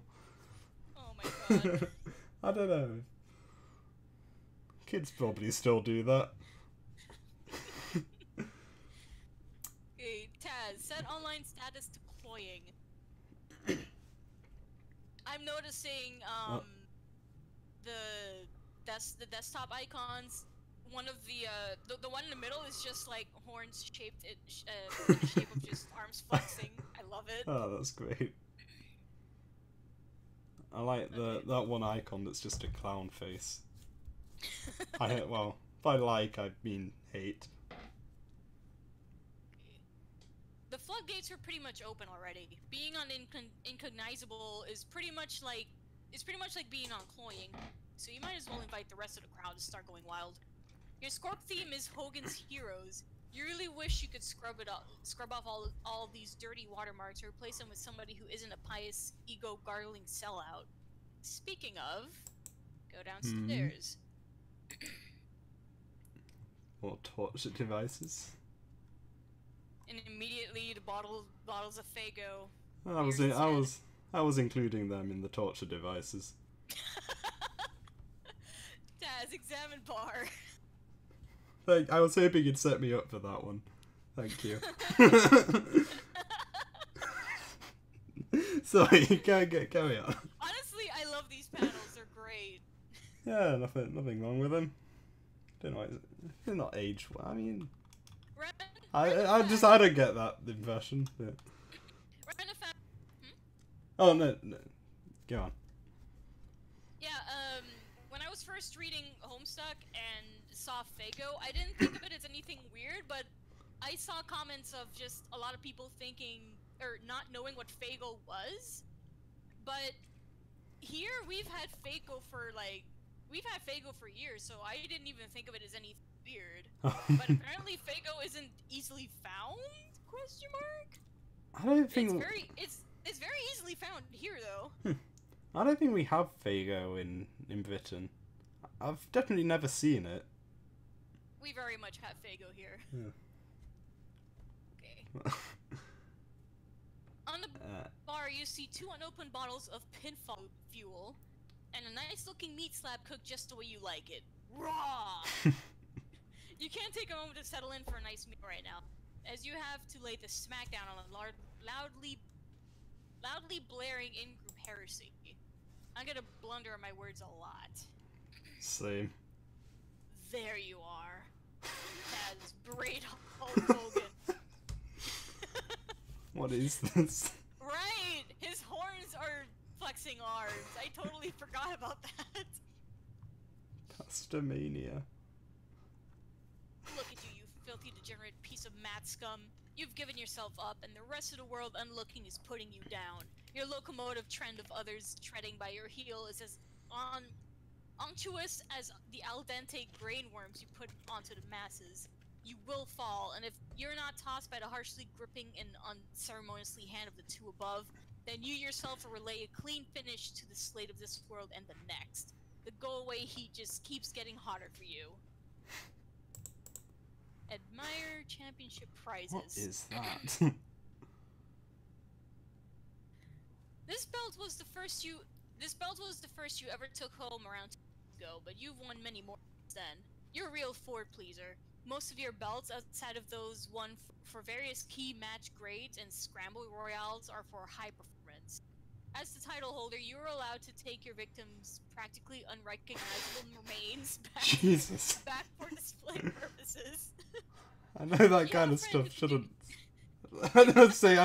[SPEAKER 2] Oh my god.
[SPEAKER 1] I don't know. Kids probably still do that.
[SPEAKER 2] Okay, Taz, set online status to cloying. I'm noticing the desktop icons. One of the one in the middle is just like horns shaped in the shape of just arms flexing. I love it.
[SPEAKER 1] Oh, that's great. I like that one icon that's just a clown face. Well, by like I mean hate.
[SPEAKER 2] The floodgates are pretty much open already. Being on incognizable is pretty much like being on cloying. So you might as well invite the rest of the crowd to start going wild. Your Scorp theme is Hogan's Heroes. You really wish you could scrub off all these dirty watermarks or replace them with somebody who isn't a pious, ego-gargling sellout. Speaking of, go downstairs.
[SPEAKER 1] What torture devices?
[SPEAKER 2] And immediately the bottles of Faygo.
[SPEAKER 1] I was including them in the torture devices.
[SPEAKER 2] Taz, examine bar.
[SPEAKER 1] I was hoping you'd set me up for that one. Thank you. Sorry, carry on.
[SPEAKER 2] Honestly, I love these panels. They're great.
[SPEAKER 1] Yeah, nothing wrong with them. Don't know. They're not aged well. I mean, I don't get that impression. But... Oh no, go on.
[SPEAKER 2] Yeah, when I was first reading Homestuck and saw Faygo, I didn't think of it as anything weird, but I saw comments of just a lot of people thinking or not knowing what Faygo was. But here we've had Faygo for years, so I didn't even think of it as anything weird. But apparently Faygo isn't easily found? Question mark?
[SPEAKER 1] I don't think
[SPEAKER 2] it's very easily found here though.
[SPEAKER 1] I don't think we have Faygo in Britain. I've definitely never seen it.
[SPEAKER 2] We very much have Faygo here.
[SPEAKER 1] Yeah.
[SPEAKER 2] Okay. On the bar, you see 2 unopened bottles of pinfall fuel, and a nice-looking meat slab cooked just the way you like it. Raw! You can't take a moment to settle in for a nice meal right now, as you have to lay the smackdown on a loudly blaring in-group heresy. I'm gonna blunder my words a lot.
[SPEAKER 1] Same.
[SPEAKER 2] There you are. Taz Braid Hulk Hogan.
[SPEAKER 1] What is this?
[SPEAKER 2] Right! His horns are flexing arms. I totally forgot about that.
[SPEAKER 1] Customania.
[SPEAKER 2] Look at you, you filthy degenerate piece of mat scum. You've given yourself up, and the rest of the world unlooking is putting you down. Your locomotive trend of others treading by your heel is as unctuous as the al dente grain worms you put onto the masses. You will fall, and if you're not tossed by the harshly gripping and unceremoniously hand of the two above, then you yourself will relay a clean finish to the slate of this world and the next. The go-away heat just keeps getting hotter for you. Admire championship prizes.
[SPEAKER 1] What is that?
[SPEAKER 2] This belt was the first you ever took home around 2 years ago, but you've won many more since then. You're a real Ford pleaser. Most of your belts, outside of those won for various key match grades and scramble royales, are for high performance. As the title holder, you are allowed to take your victims' practically unrecognizable remains back for display purposes.
[SPEAKER 1] I know that kind of stuff shouldn't... I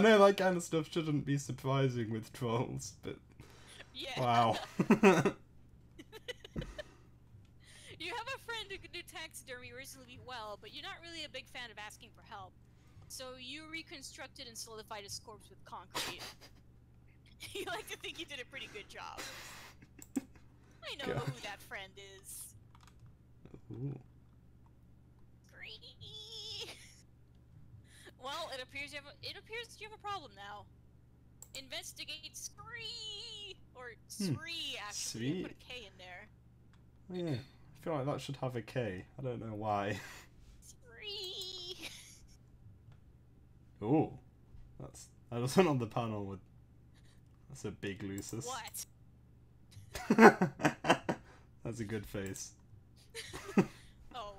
[SPEAKER 1] know that kind of stuff shouldn't be surprising with trolls, but...
[SPEAKER 2] Yeah.
[SPEAKER 1] Wow.
[SPEAKER 2] You have a friend who can do taxidermy reasonably well, but you're not really a big fan of asking for help. So you reconstructed and solidified his corpse with concrete. You like to think you did a pretty good job. I know who that friend is.
[SPEAKER 1] Ooh.
[SPEAKER 2] Well, it appears you have a problem now. Investigate Spree! Or Spree, actually. I put a K in there.
[SPEAKER 1] Oh, yeah. I feel like that should have a K. I don't know why.
[SPEAKER 2] Spree!
[SPEAKER 1] Oh. That wasn't on the panel with... That's a big Lucis.
[SPEAKER 2] What?
[SPEAKER 1] That's a good face.
[SPEAKER 2] Oh.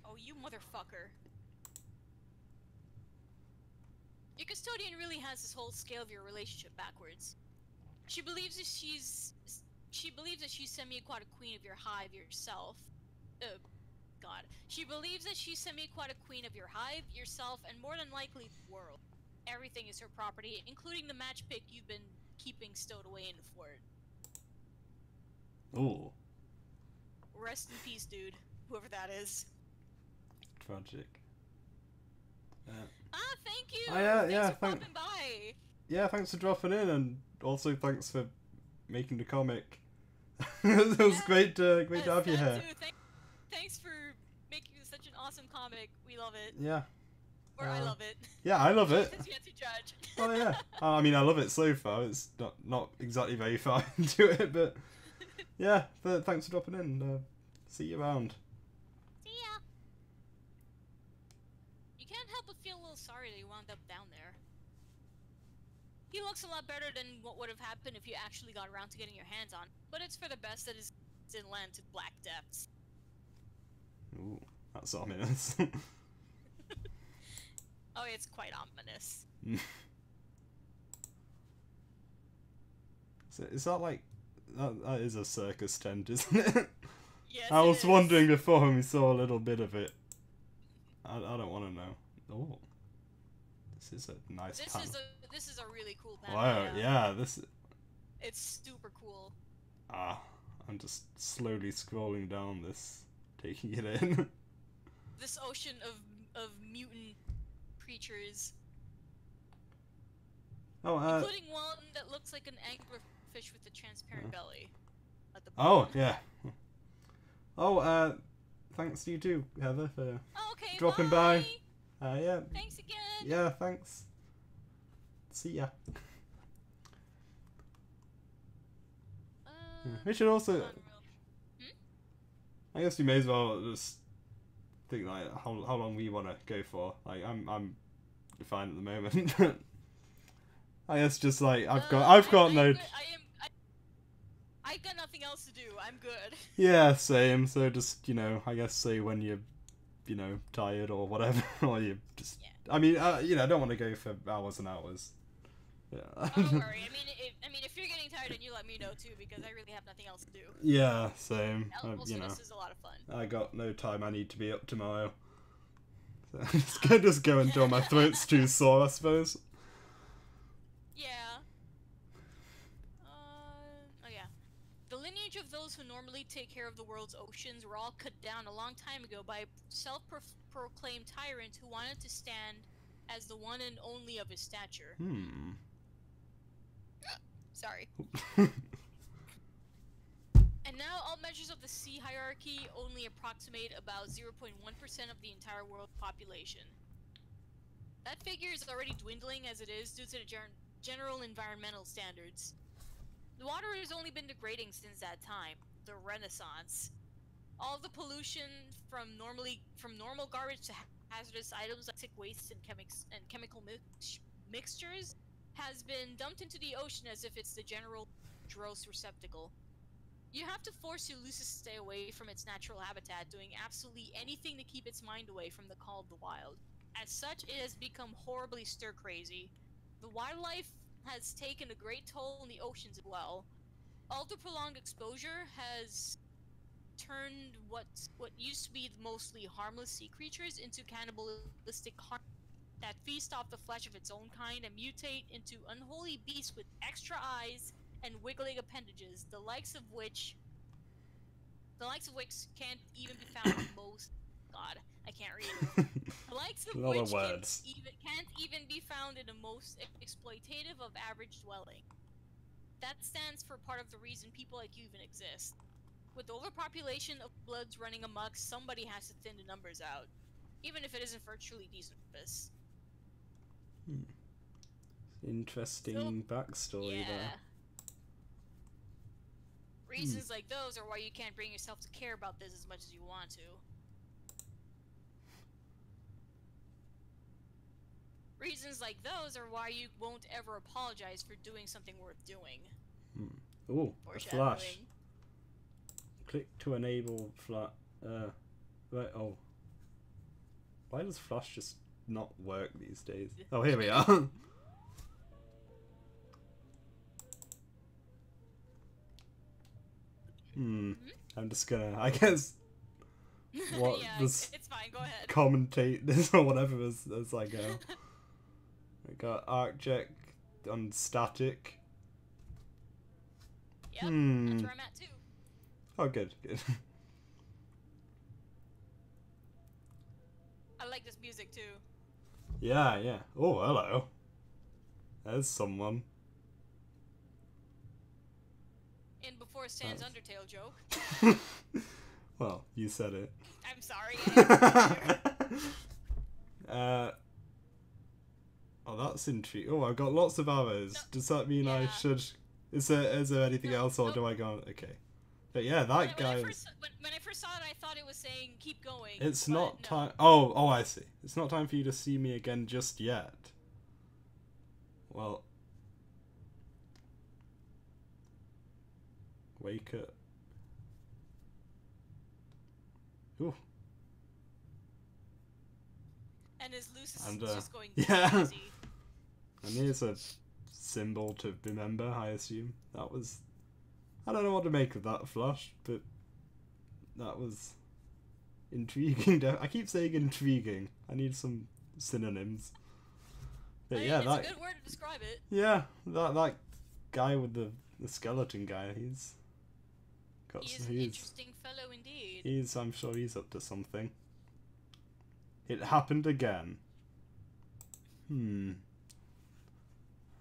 [SPEAKER 2] Oh, you motherfucker. Your custodian really has this whole scale of your relationship backwards. She believes that she's semi-aquatic queen of your hive yourself. God. She believes that she's semi-aquatic queen of your hive, yourself, and more than likely the world. Everything is her property, including the match pick you've been keeping stowed away in the fort.
[SPEAKER 1] Oh.
[SPEAKER 2] Rest in peace, dude. Whoever that is.
[SPEAKER 1] Tragic.
[SPEAKER 2] Thank you!
[SPEAKER 1] Yeah,
[SPEAKER 2] Thanks for popping by!
[SPEAKER 1] Yeah, thanks for dropping in, and also thanks for making the comic. It was great to have you here.
[SPEAKER 2] Thanks for making such an awesome comic. We love it.
[SPEAKER 1] Yeah.
[SPEAKER 2] Or I love it.
[SPEAKER 1] Yeah, I love it.
[SPEAKER 2] Because you have to judge.
[SPEAKER 1] Oh yeah. I mean, I love it so far. It's not exactly very far into it, but yeah. But thanks for dropping in. See you around.
[SPEAKER 2] See ya. You can't help but feel a little sorry that you wound up down there. He looks a lot better than what would have happened if you actually got around to getting your hands on. But it's for the best that is inland to black depths.
[SPEAKER 1] Ooh, that's ominous.
[SPEAKER 2] Oh, it's quite ominous.
[SPEAKER 1] So is that like that is a circus tent, isn't it?
[SPEAKER 2] Yes,
[SPEAKER 1] I was wondering before when we saw a little bit of it. I don't want to know. Oh, this is a nice panel.
[SPEAKER 2] This is a really cool panel.
[SPEAKER 1] Wow, yeah, this.
[SPEAKER 2] It's super cool.
[SPEAKER 1] I'm just slowly scrolling down this, taking it in.
[SPEAKER 2] This ocean of mutant creatures.
[SPEAKER 1] Oh,
[SPEAKER 2] including one that looks like an anglerfish with a transparent belly. At the
[SPEAKER 1] bottom. Oh, yeah. Oh, thanks to you too, Heather, for dropping by. Yeah.
[SPEAKER 2] Thanks again.
[SPEAKER 1] Yeah, thanks. See ya. We should also... I guess we may as well just think like how long we want to go for. Like I'm fine at the moment. I guess just like I've got
[SPEAKER 2] nothing else to do. I'm good.
[SPEAKER 1] Yeah, same. So just I guess say when you're tired or whatever, or you just. Yeah. I mean, I don't want to go for hours and hours. Yeah.
[SPEAKER 2] Oh, don't worry. I mean, if you're getting tired, then you let me know too, because I really have nothing else to do.
[SPEAKER 1] Yeah, same.
[SPEAKER 2] Also, this is a lot of fun.
[SPEAKER 1] I got no time. I need to be up tomorrow. So just go until my throat's too sore, I suppose.
[SPEAKER 2] Yeah. Oh yeah. The lineage of those who normally take care of the world's oceans were all cut down a long time ago by a self-proclaimed tyrant who wanted to stand as the one and only of his stature. Sorry. And now all measures of the sea hierarchy only approximate about 0.1% of the entire world population. That figure is already dwindling as it is due to the general environmental standards. The water has only been degrading since that time, the Renaissance. All the pollution from normal garbage to hazardous items like toxic wastes and chemical mixtures has been dumped into the ocean as if it's the general gross receptacle. You have to force Ulysses to stay away from its natural habitat, doing absolutely anything to keep its mind away from the call of the wild. As such, it has become horribly stir-crazy. The wildlife has taken a great toll on the oceans as well. All the prolonged exposure has turned what used to be mostly harmless sea creatures into cannibalistic that feast off the flesh of its own kind and mutate into unholy beasts with extra eyes and wiggling appendages, the likes of which can't even be found in most. God, I can't read. The likes of which can't even be found in the most exploitative of average dwelling. That stands for part of the reason people like you even exist. With overpopulation of bloods running amok, somebody has to thin the numbers out, even if it isn't for a truly decent purpose.
[SPEAKER 1] Interesting backstory
[SPEAKER 2] Yeah.
[SPEAKER 1] there.
[SPEAKER 2] Reasons like those are why you can't bring yourself to care about this as much as you want to. Reasons like those are why you won't ever apologize for doing something worth doing.
[SPEAKER 1] Ooh, a flash. Click to enable flash. Right, oh. Why does flash just not work these days? Oh, here we are. I'm just gonna, I guess, what
[SPEAKER 2] yeah,
[SPEAKER 1] this
[SPEAKER 2] it's fine, go ahead.
[SPEAKER 1] commentate this or whatever as I go. I got arcject on static.
[SPEAKER 2] Yep, that's where I'm at too.
[SPEAKER 1] Oh, good.
[SPEAKER 2] I like this music too.
[SPEAKER 1] Yeah. Oh, hello. There's someone.
[SPEAKER 2] In before Sans Undertale joke.
[SPEAKER 1] Well, you said it.
[SPEAKER 2] I'm sorry.
[SPEAKER 1] Oh, that's intriguing. Oh, I've got lots of arrows. No. Does that mean I should... Is there anything else, or do I go on? Okay. But yeah, that guy
[SPEAKER 2] when I first saw it, I thought it was saying keep going.
[SPEAKER 1] It's not time... Oh, I see. It's not time for you to see me again just yet. Well... Wake up. Ooh.
[SPEAKER 2] And his Lucis is just going
[SPEAKER 1] yeah.
[SPEAKER 2] crazy.
[SPEAKER 1] And here's a symbol to remember, I assume. That was... I don't know what to make of that flash, but that was intriguing. I keep saying intriguing. I need some synonyms. But yeah,
[SPEAKER 2] it's a good word to describe it.
[SPEAKER 1] Yeah, that guy with the skeleton guy, he's
[SPEAKER 2] an interesting fellow indeed.
[SPEAKER 1] I'm sure he's up to something. It happened again.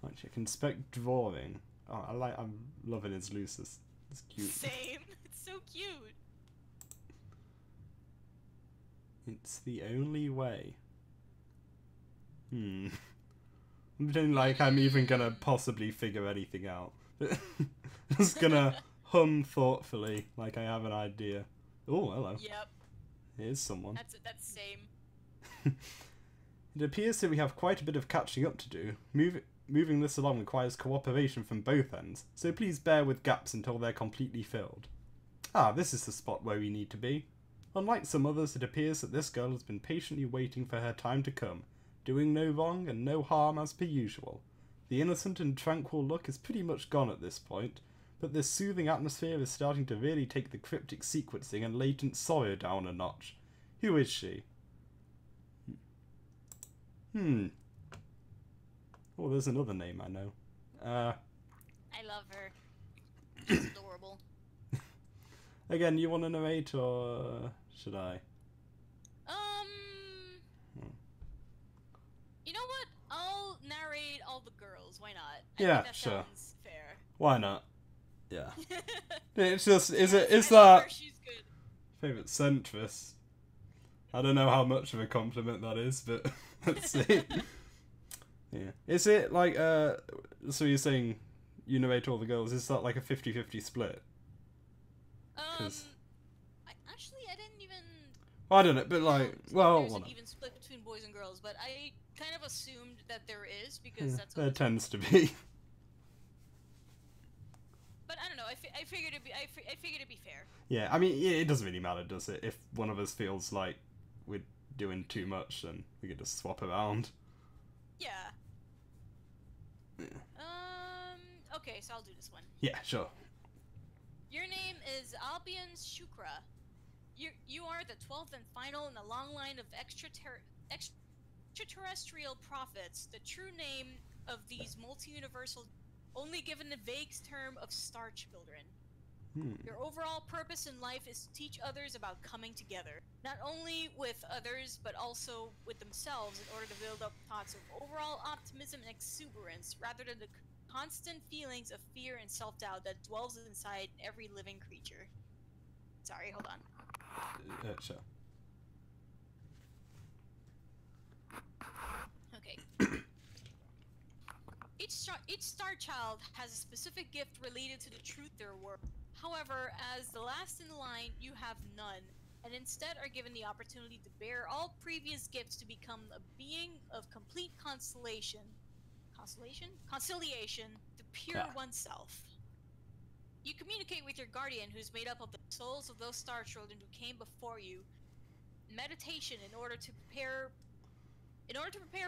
[SPEAKER 1] Actually, I can inspect drawing. Oh, I'm loving his Lucis. It's cute.
[SPEAKER 2] Same. It's so cute.
[SPEAKER 1] It's the only way. I'm pretending like I'm even gonna possibly figure anything out. Just gonna hum thoughtfully, like I have an idea. Oh, hello.
[SPEAKER 2] Yep.
[SPEAKER 1] Here's someone.
[SPEAKER 2] That's same.
[SPEAKER 1] It appears that we have quite a bit of catching up to do. Moving this along requires cooperation from both ends, so please bear with gaps until they're completely filled. Ah, this is the spot where we need to be. Unlike some others, it appears that this girl has been patiently waiting for her time to come, doing no wrong and no harm as per usual. The innocent and tranquil look is pretty much gone at this point, but this soothing atmosphere is starting to really take the cryptic sequencing and latent sorrow down a notch. Who is she? Oh, there's another name I know.
[SPEAKER 2] I love her. She's adorable.
[SPEAKER 1] Again, you want to narrate or should I?
[SPEAKER 2] You know what? I'll narrate all the girls. Why not? I
[SPEAKER 1] Yeah,
[SPEAKER 2] think that
[SPEAKER 1] sure.
[SPEAKER 2] Sounds fair.
[SPEAKER 1] Why not? Yeah. It's just, is that
[SPEAKER 2] She's good.
[SPEAKER 1] Favorite centrist? I don't know how much of a compliment that is, but let's see. Yeah. Is it like, so you're saying you narrate all the girls, is that like a 50-50 split?
[SPEAKER 2] I didn't even...
[SPEAKER 1] I don't know, but like, well...
[SPEAKER 2] There's an even split between boys and girls, but I kind of assumed that there is, because that's...
[SPEAKER 1] There tends to be.
[SPEAKER 2] But I don't know, I figured it'd be fair.
[SPEAKER 1] Yeah, I mean, it doesn't really matter, does it? If one of us feels like we're doing too much, then we could just swap around.
[SPEAKER 2] Yeah. Okay, so I'll do this one.
[SPEAKER 1] Yeah, sure.
[SPEAKER 2] Your name is Albion Shukra. You are the 12th and final in a long line of extraterrestrial prophets. The true name of these multi-universal, only given the vague term of Star Children. Your overall purpose in life is to teach others about coming together, not only with others, but also with themselves, in order to build up thoughts of overall optimism and exuberance, rather than the constant feelings of fear and self-doubt that dwells inside every living creature. Sorry, hold on.
[SPEAKER 1] Sure.
[SPEAKER 2] Okay. each star child has a specific gift related to the truth their world. However, as the last in line, you have none, and instead are given the opportunity to bear all previous gifts to become a being of complete consolation. Conciliation, the pure oneself. You communicate with your guardian, who's made up of the souls of those star children who came before you. Meditation in order to prepare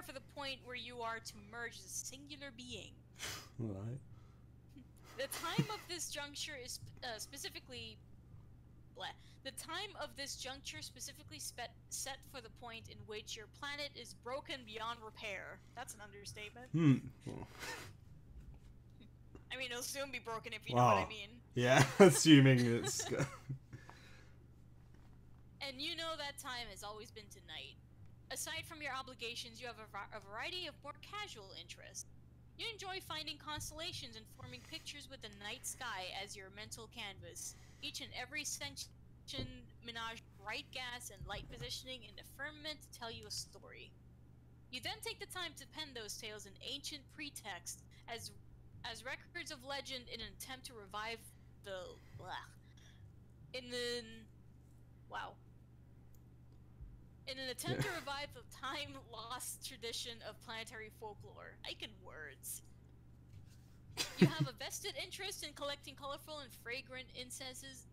[SPEAKER 2] for the point where you are to merge as a singular being.
[SPEAKER 1] Right.
[SPEAKER 2] The time of this juncture is specifically set for the point in which your planet is broken beyond repair. That's an understatement. I mean, it'll soon be broken if you know what I mean.
[SPEAKER 1] Yeah, assuming it's...
[SPEAKER 2] And you know that time has always been tonight. Aside from your obligations, you have a variety of more casual interests. You enjoy finding constellations and forming pictures with the night sky as your mental canvas. Each and every section menage bright gas and light positioning in the firmament to tell you a story. You then take the time to pen those tales in ancient pretext as records of legend in an attempt to revive the time-lost tradition of planetary folklore. I can words. You have a vested interest in collecting colorful and fragrant incenses,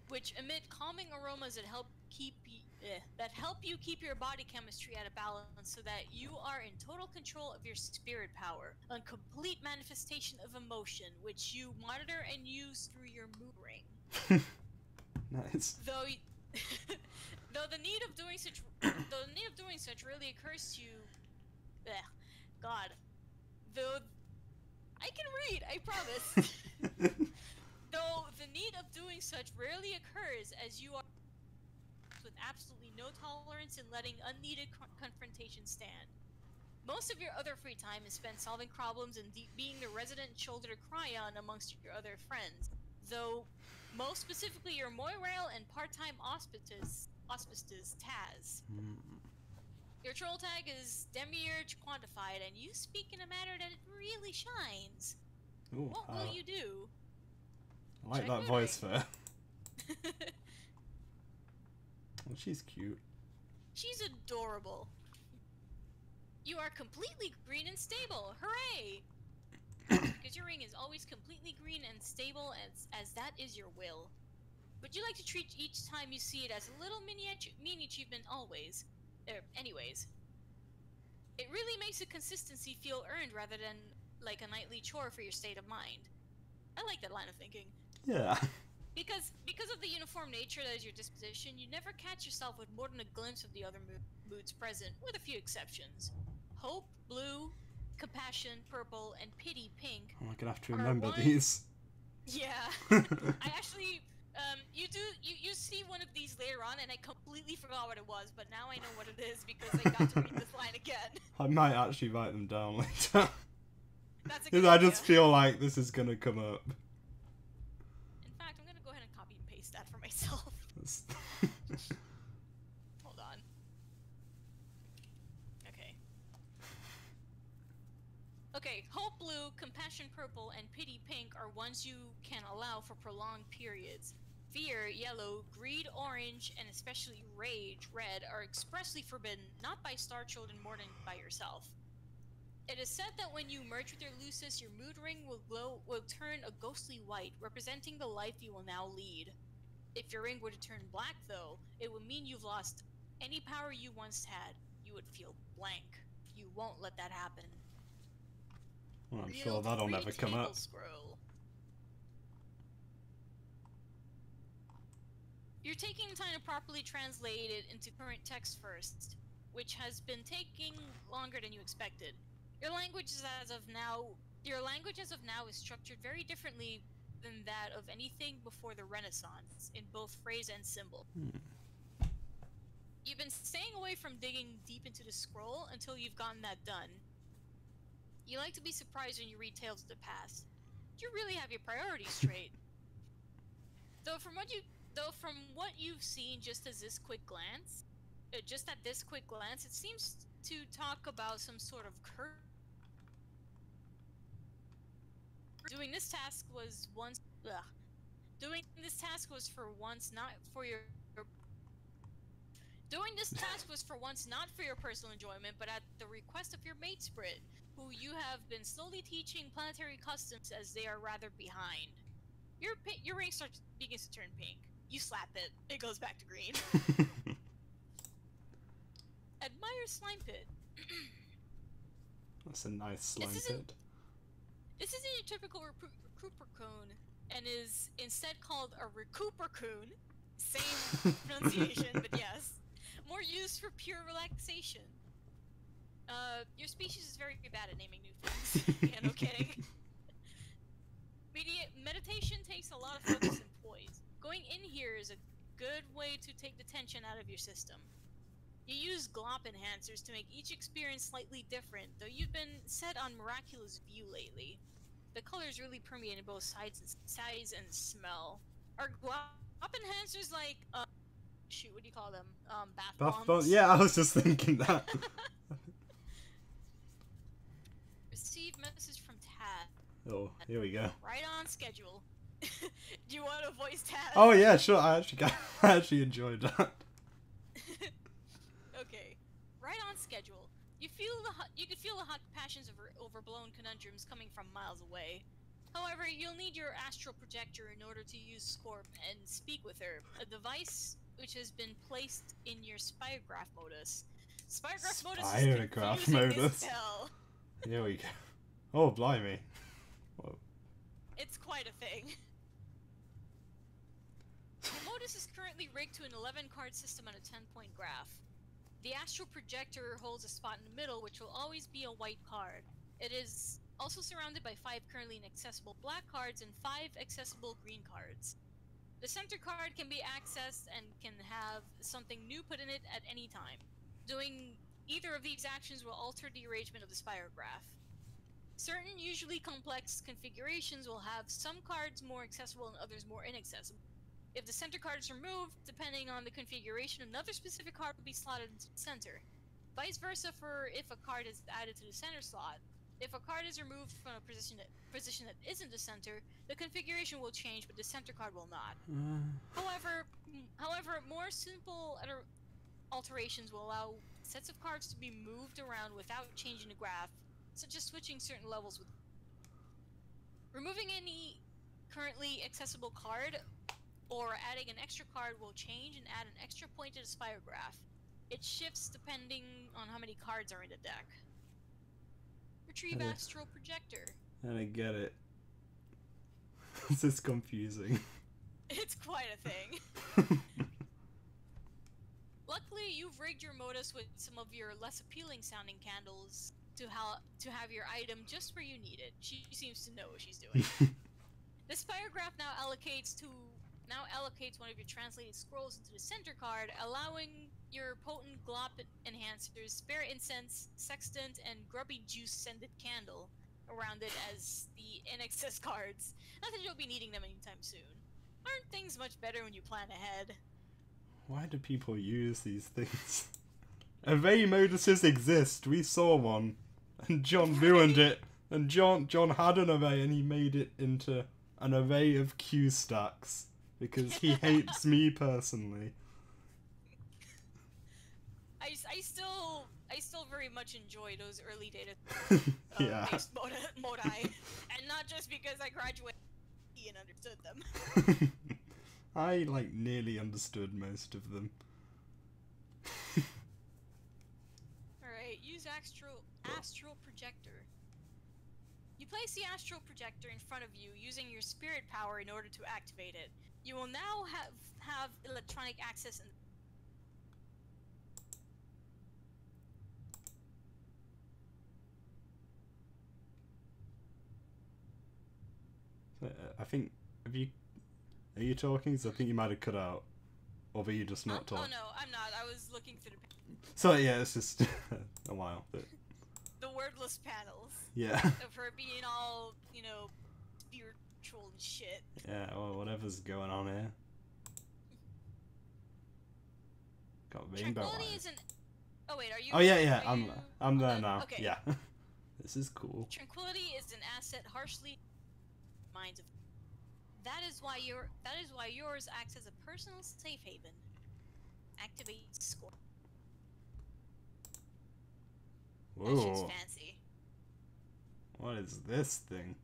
[SPEAKER 2] which emit calming aromas that help you keep your body chemistry at a balance, so that you are in total control of your spirit power, a complete manifestation of emotion, which you monitor and use through your mood ring.
[SPEAKER 1] Nice.
[SPEAKER 2] Though the need of doing such really occurs to you. Though I can read, I promise. Though the need of doing such rarely occurs, as you are with absolutely no tolerance in letting unneeded confrontation stand. Most of your other free time is spent solving problems and being the resident shoulder to cry on amongst your other friends. Though, most specifically, your Moirail and part-time auspicities, Taz. Your troll tag is Demiurge quantified, and you speak in a manner that really shines.
[SPEAKER 1] Ooh,
[SPEAKER 2] what will you do?
[SPEAKER 1] I like that voice for her. Well, she's cute.
[SPEAKER 2] She's adorable. You are completely green and stable. Hooray! Because your ring is always completely green and stable, as that is your will. But you like to treat each time you see it as a little mini achievement always. Anyways. It really makes the consistency feel earned rather than like a nightly chore for your state of mind. I like that line of thinking.
[SPEAKER 1] Yeah.
[SPEAKER 2] Because of the uniform nature that is your disposition, you never catch yourself with more than a glimpse of the other moods present, with a few exceptions. Hope, blue, compassion, purple, and pity, pink.
[SPEAKER 1] Oh, I'm gonna have to remember these.
[SPEAKER 2] Yeah. I actually, you see one of these later on, and I completely forgot what it was, but now I know what it is because I got to read this line again.
[SPEAKER 1] I might actually write them down later.
[SPEAKER 2] That's a
[SPEAKER 1] good
[SPEAKER 2] idea.
[SPEAKER 1] I just feel like this is gonna come up.
[SPEAKER 2] In fact, I'm gonna go ahead and copy and paste that for myself. Hold on. Okay, hope blue, compassion purple, and pity pink are ones you can allow for prolonged periods. Fear, yellow, greed, orange, and especially rage, red, are expressly forbidden, not by star children more than by yourself. It is said that when you merge with your Lucis, your mood ring will turn a ghostly white, representing the life you will now lead. If your ring were to turn black, though, it would mean you've lost any power you once had. You would feel blank. You won't let that happen.
[SPEAKER 1] Well, I'm sure that'll never come up.
[SPEAKER 2] Scroll. You're taking time to properly translate it into current text first, which has been taking longer than you expected. Your language as of now is structured very differently than that of anything before the Renaissance, in both phrase and symbol. You've been staying away from digging deep into the scroll until you've gotten that done. You like to be surprised when you read tales of the past. You really have your priorities straight. Though from what you've seen just at this quick glance, it seems to talk about some sort of curse Doing this task was once. Ugh. Doing this task was for once not for your. Doing this task was for once not for your personal enjoyment, but at the request of your mate Sprit, who you have been slowly teaching planetary customs as they are rather behind. Your ring begins to turn pink. You slap it. It goes back to green. Admire slime pit.
[SPEAKER 1] That's a nice slime pit.
[SPEAKER 2] This isn't your typical recrupercoon, and is instead called a recrupercoon. Same pronunciation, but yes. More used for pure relaxation. Your species is very bad at naming new things. Yeah, no kidding. Meditation takes a lot of focus and poise. Going in here is a good way to take the tension out of your system. You use glop enhancers to make each experience slightly different, though you've been set on miraculous view lately. The colors really permeate in both size and smell. Are glop enhancers like, shoot, what do you call them? Bath bombs?
[SPEAKER 1] Yeah, I was just thinking that.
[SPEAKER 2] Receive message from Tad.
[SPEAKER 1] Oh, here we go.
[SPEAKER 2] Right on schedule. Do you want to voice Tad?
[SPEAKER 1] Oh yeah, sure. I actually enjoyed that.
[SPEAKER 2] Okay, right on schedule. You could feel the hot passions of her overblown conundrums coming from miles away. However, you'll need your astral projector in order to use Scorp and speak with her, a device which has been placed in your Spirograph modus. Spirograph modus.
[SPEAKER 1] Here we go. Oh, blimey. Whoa.
[SPEAKER 2] It's quite a thing. The modus is currently rigged to an 11-card system on a 10-point graph. The astral projector holds a spot in the middle, which will always be a white card. It is also surrounded by 5 currently inaccessible black cards and 5 accessible green cards. The center card can be accessed and can have something new put in it at any time. Doing either of these actions will alter the arrangement of the spirograph. Certain usually complex configurations will have some cards more accessible and others more inaccessible. If the center card is removed, depending on the configuration, another specific card will be slotted into the center. Vice versa for if a card is added to the center slot. If a card is removed from a position that isn't the center, the configuration will change, but the center card will not. However, more simple alterations will allow sets of cards to be moved around without changing the graph, such as switching certain levels with. Removing any currently accessible card or adding an extra card will change and add an extra point to the spirograph. It shifts depending on how many cards are in the deck. Retrieve astral projector.
[SPEAKER 1] I don't get it. This is confusing.
[SPEAKER 2] It's quite a thing. Luckily, you've rigged your modus with some of your less appealing sounding candles to have your item just where you need it. She seems to know what she's doing. The spirograph now allocates one of your translated scrolls into the center card, allowing your potent glop enhancers, spare incense, sextant, and grubby juice scented candle around it as the in-excess cards. Not that you'll be needing them anytime soon. Aren't things much better when you plan ahead?
[SPEAKER 1] Why do people use these things? Array moduses exist. We saw one, and John ruined it. And John had an array, and he made it into an array of Q stacks because he hates me personally.
[SPEAKER 2] I still very much enjoy those early data
[SPEAKER 1] yeah.
[SPEAKER 2] based modi, and not just because I graduated and understood them.
[SPEAKER 1] I nearly understood most of them.
[SPEAKER 2] Alright, use astral projector. You place the astral projector in front of you using your spirit power in order to activate it. You will now have electronic access and
[SPEAKER 1] I think, are you talking? So I think you might have cut out. Or were you just not talking?
[SPEAKER 2] Oh no, I'm not. I was looking through the...
[SPEAKER 1] So yeah, it's just a while. But...
[SPEAKER 2] The wordless panels.
[SPEAKER 1] Yeah.
[SPEAKER 2] Of her being all, spiritual and shit.
[SPEAKER 1] Yeah, well, whatever's going on here. Got rainbow
[SPEAKER 2] Tranquility
[SPEAKER 1] eyes.
[SPEAKER 2] isn't... Oh wait, are you...
[SPEAKER 1] Oh yeah, I'm there now.
[SPEAKER 2] Okay.
[SPEAKER 1] Yeah. This is cool.
[SPEAKER 2] Tranquility is an asset harshly... minds of. That is why yours acts as a personal safe haven. Activate score. That shit's
[SPEAKER 1] Whoa.
[SPEAKER 2] fancy.
[SPEAKER 1] What is this thing?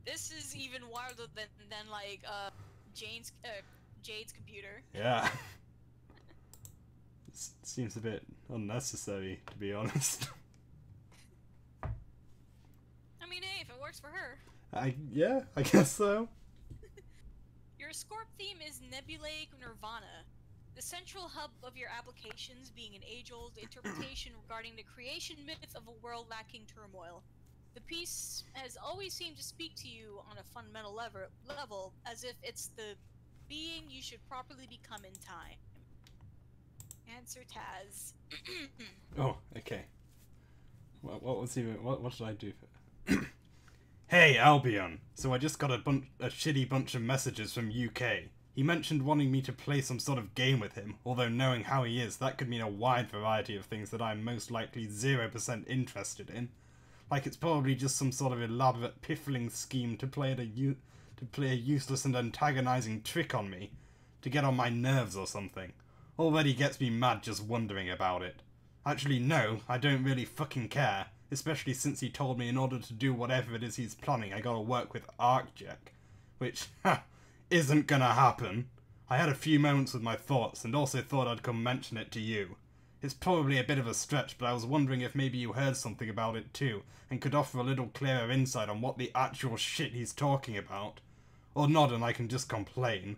[SPEAKER 2] This is even wilder than like Jade's computer.
[SPEAKER 1] Yeah. This seems a bit unnecessary, to be honest.
[SPEAKER 2] I mean, hey, if it works for her.
[SPEAKER 1] Yeah, I guess so.
[SPEAKER 2] Your Scorp theme is Nebulaic Nirvana, the central hub of your applications being an age-old interpretation regarding the creation myth of a world lacking turmoil. The piece has always seemed to speak to you on a fundamental level, as if it's the being you should properly become in time. Answer Taz.
[SPEAKER 1] Oh, okay. What was even... What should I do for... Hey, Albion! So I just got a shitty bunch of messages from UK. He mentioned wanting me to play some sort of game with him, although knowing how he is, that could mean a wide variety of things that I'm most likely 0% interested in. Like it's probably just some sort of elaborate piffling scheme to play a useless and antagonizing trick on me, to get on my nerves or something. Already gets me mad just wondering about it. Actually, no, I don't really fucking care. Especially since he told me in order to do whatever it is he's planning, I gotta work with ArcJack. Which, isn't gonna happen. I had a few moments with my thoughts, and also thought I'd come mention it to you. It's probably a bit of a stretch, but I was wondering if maybe you heard something about it too, and could offer a little clearer insight on what the actual shit he's talking about. Or not, and I can just complain.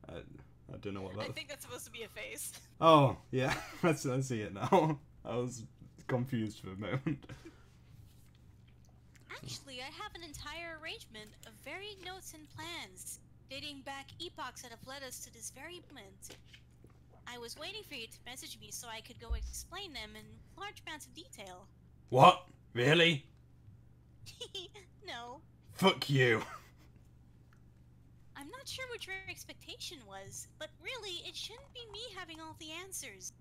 [SPEAKER 1] I don't know what that...
[SPEAKER 2] I think that's supposed to be a face.
[SPEAKER 1] Oh, yeah, I see it now. I was confused for a moment.
[SPEAKER 2] Actually, I have an entire arrangement of varied notes and plans, dating back epochs that have led us to this very moment. I was waiting for you to message me so I could go explain them in large amounts of detail.
[SPEAKER 1] What? Really?
[SPEAKER 2] No.
[SPEAKER 1] Fuck you.
[SPEAKER 2] I'm not sure what your expectation was, but really, it shouldn't be me having all the answers.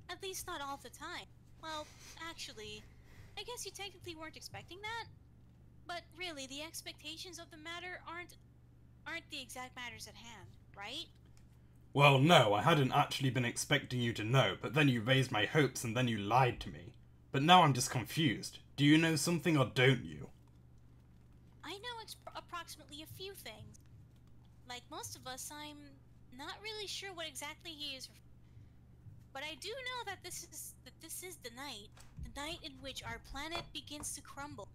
[SPEAKER 2] At least not all the time. Well, actually, I guess you technically weren't expecting that. But really, the expectations of the matter aren't the exact matters at hand, right?
[SPEAKER 1] Well, no, I hadn't actually been expecting you to know, but then you raised my hopes and then you lied to me. But now I'm just confused. Do you know something or don't you?
[SPEAKER 2] I know approximately a few things. Like most of us, I'm not really sure what exactly he is. But I do know that this is the night in which our planet begins to crumble.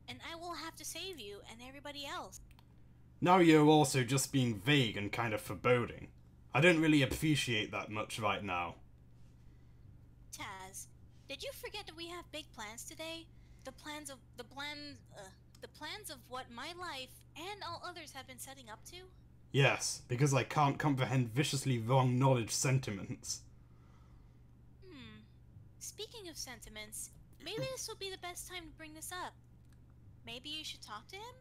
[SPEAKER 2] And I will have to save you and everybody else.
[SPEAKER 1] Now you're also just being vague and kind of foreboding. I don't really appreciate that much right now.
[SPEAKER 2] Taz, did you forget that we have big plans today? The plans of what my life and all others have been setting up to?
[SPEAKER 1] Yes, because I can't comprehend viciously wrong knowledge sentiments.
[SPEAKER 2] Speaking of sentiments, maybe this will be the best time to bring this up. Maybe you should talk to him?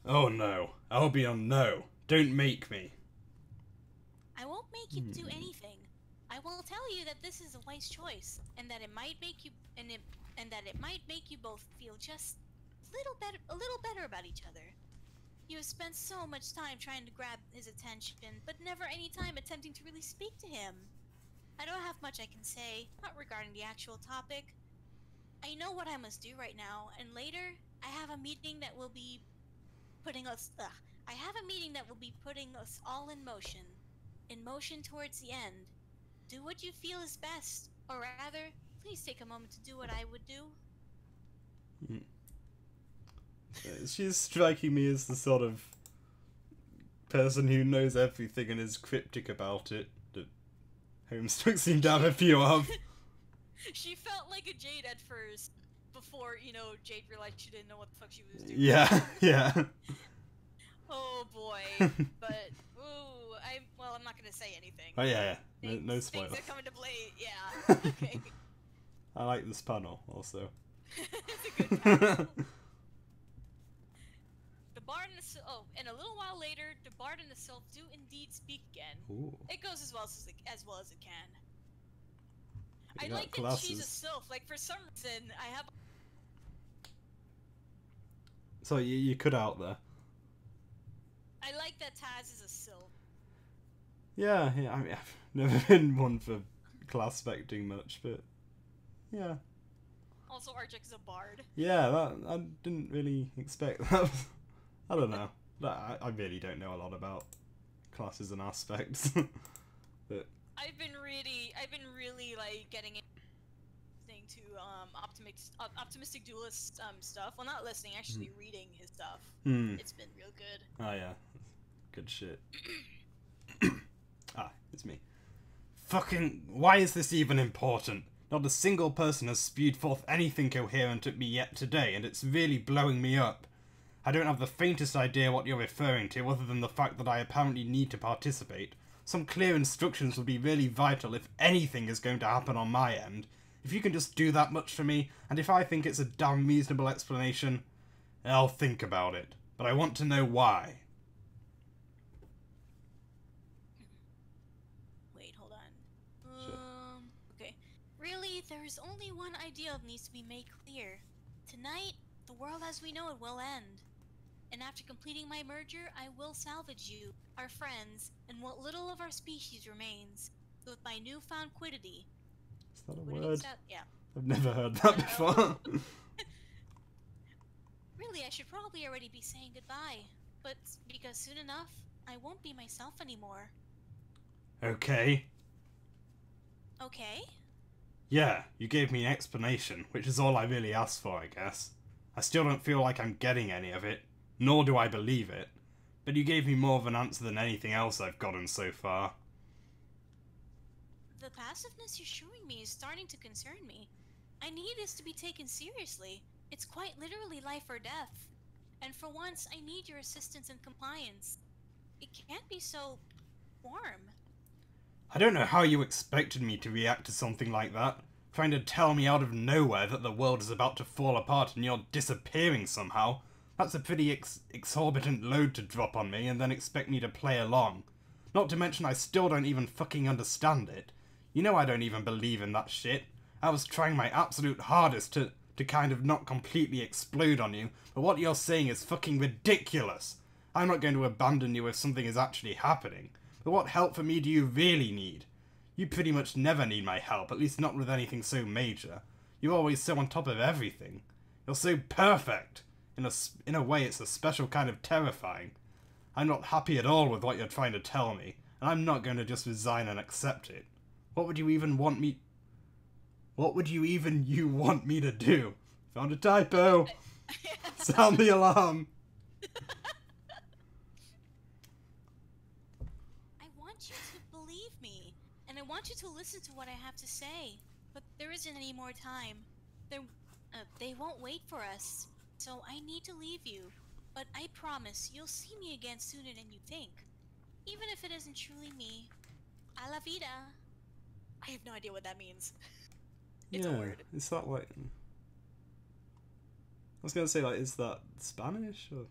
[SPEAKER 1] Oh no. Albion, no. Don't make me.
[SPEAKER 2] I won't make you do anything. I will tell you that this is a wise choice, and that it might make you both feel just a little better about each other. You have spent so much time trying to grab his attention, but never any time attempting to really speak to him. I don't have much I can say, not regarding the actual topic. I know what I must do right now, and later, I have a meeting that will be putting us all in motion. In motion towards the end. Do what you feel is best, or rather, please take a moment to do what I would do.
[SPEAKER 1] She's striking me as the sort of person who knows everything and is cryptic about it. That Homestuck seemed to have a few of.
[SPEAKER 2] She felt like a Jade at first, before, Jade realized she didn't know what the fuck she was doing.
[SPEAKER 1] Yeah, yeah.
[SPEAKER 2] Oh boy, but, ooh, I'm not gonna say anything.
[SPEAKER 1] Oh yeah. No spoilers.
[SPEAKER 2] Things are coming to play, yeah, okay.
[SPEAKER 1] I like this panel, also.
[SPEAKER 2] It's a good panel. And a little while later, the Bard and the Sylph do indeed speak again.
[SPEAKER 1] Ooh.
[SPEAKER 2] It goes as well as it can. I
[SPEAKER 1] You
[SPEAKER 2] like
[SPEAKER 1] got
[SPEAKER 2] that she's a
[SPEAKER 1] classes.
[SPEAKER 2] sylph. Like, for some reason, I have...
[SPEAKER 1] So you cut out there.
[SPEAKER 2] I like that Taz is a sylph.
[SPEAKER 1] Yeah, yeah. I mean, I've never been one for class specting much, but yeah.
[SPEAKER 2] Also, Archek is a bard.
[SPEAKER 1] Yeah, that I didn't really expect that. I don't know. I really don't know a lot about classes and aspects. But
[SPEAKER 2] I've been really like getting to optimistic duelist stuff. Well, not listening, actually reading his stuff. It's been real good.
[SPEAKER 1] Oh yeah, good shit. Ah, it's me. Fucking, why is this even important? Not a single person has spewed forth anything coherent at me yet today, and it's really blowing me up. I don't have the faintest idea what you're referring to, other than the fact that I apparently need to participate. Some clear instructions would be really vital if anything is going to happen on my end. If you can just do that much for me, and if I think it's a damn reasonable explanation, I'll think about it. But I want to know why.
[SPEAKER 2] Wait, hold on.
[SPEAKER 1] Sure.
[SPEAKER 2] Okay. Really, there is only one idea that needs to be made clear. Tonight, the world as we know it will end. And after completing my merger, I will salvage you, our friends, and what little of our species remains. With my newfound quiddity.
[SPEAKER 1] Is that a
[SPEAKER 2] Quiddity
[SPEAKER 1] word?
[SPEAKER 2] yeah.
[SPEAKER 1] I've never heard that before.
[SPEAKER 2] Really, I should probably already be saying goodbye. But because soon enough, I won't be myself anymore.
[SPEAKER 1] Okay.
[SPEAKER 2] Okay?
[SPEAKER 1] Yeah, you gave me an explanation, which is all I really asked for, I guess. I still don't feel like I'm getting any of it, nor do I believe it. But you gave me more of an answer than anything else I've gotten so far.
[SPEAKER 2] The passiveness you're showing me is starting to concern me. I need this to be taken seriously. It's quite literally life or death. And for once, I need your assistance and compliance. It can't be so warm.
[SPEAKER 1] I don't know how you expected me to react to something like that. Trying to tell me out of nowhere that the world is about to fall apart and you're disappearing somehow. That's a pretty exorbitant load to drop on me and then expect me to play along. Not to mention I still don't even fucking understand it. You know I don't even believe in that shit. I was trying my absolute hardest to kind of not completely explode on you, but what you're saying is fucking ridiculous. I'm not going to abandon you if something is actually happening. But what help from me do you really need? You pretty much never need my help, at least not with anything so major. You're always so on top of everything. You're so perfect. In a way, it's a special kind of terrifying. I'm not happy at all with what you're trying to tell me, and I'm not going to just resign and accept it. What would you even want me... What would you want me to do? Found a typo. Sound the alarm.
[SPEAKER 2] I want you to believe me, and I want you to listen to what I have to say. But there isn't any more time. They won't wait for us. So I need to leave you. But I promise you'll see me again sooner than you think. Even if it isn't truly me. A la vida. I have no idea what that means. It's a word.
[SPEAKER 1] Is that like... I was going to say, like, is that Spanish? Or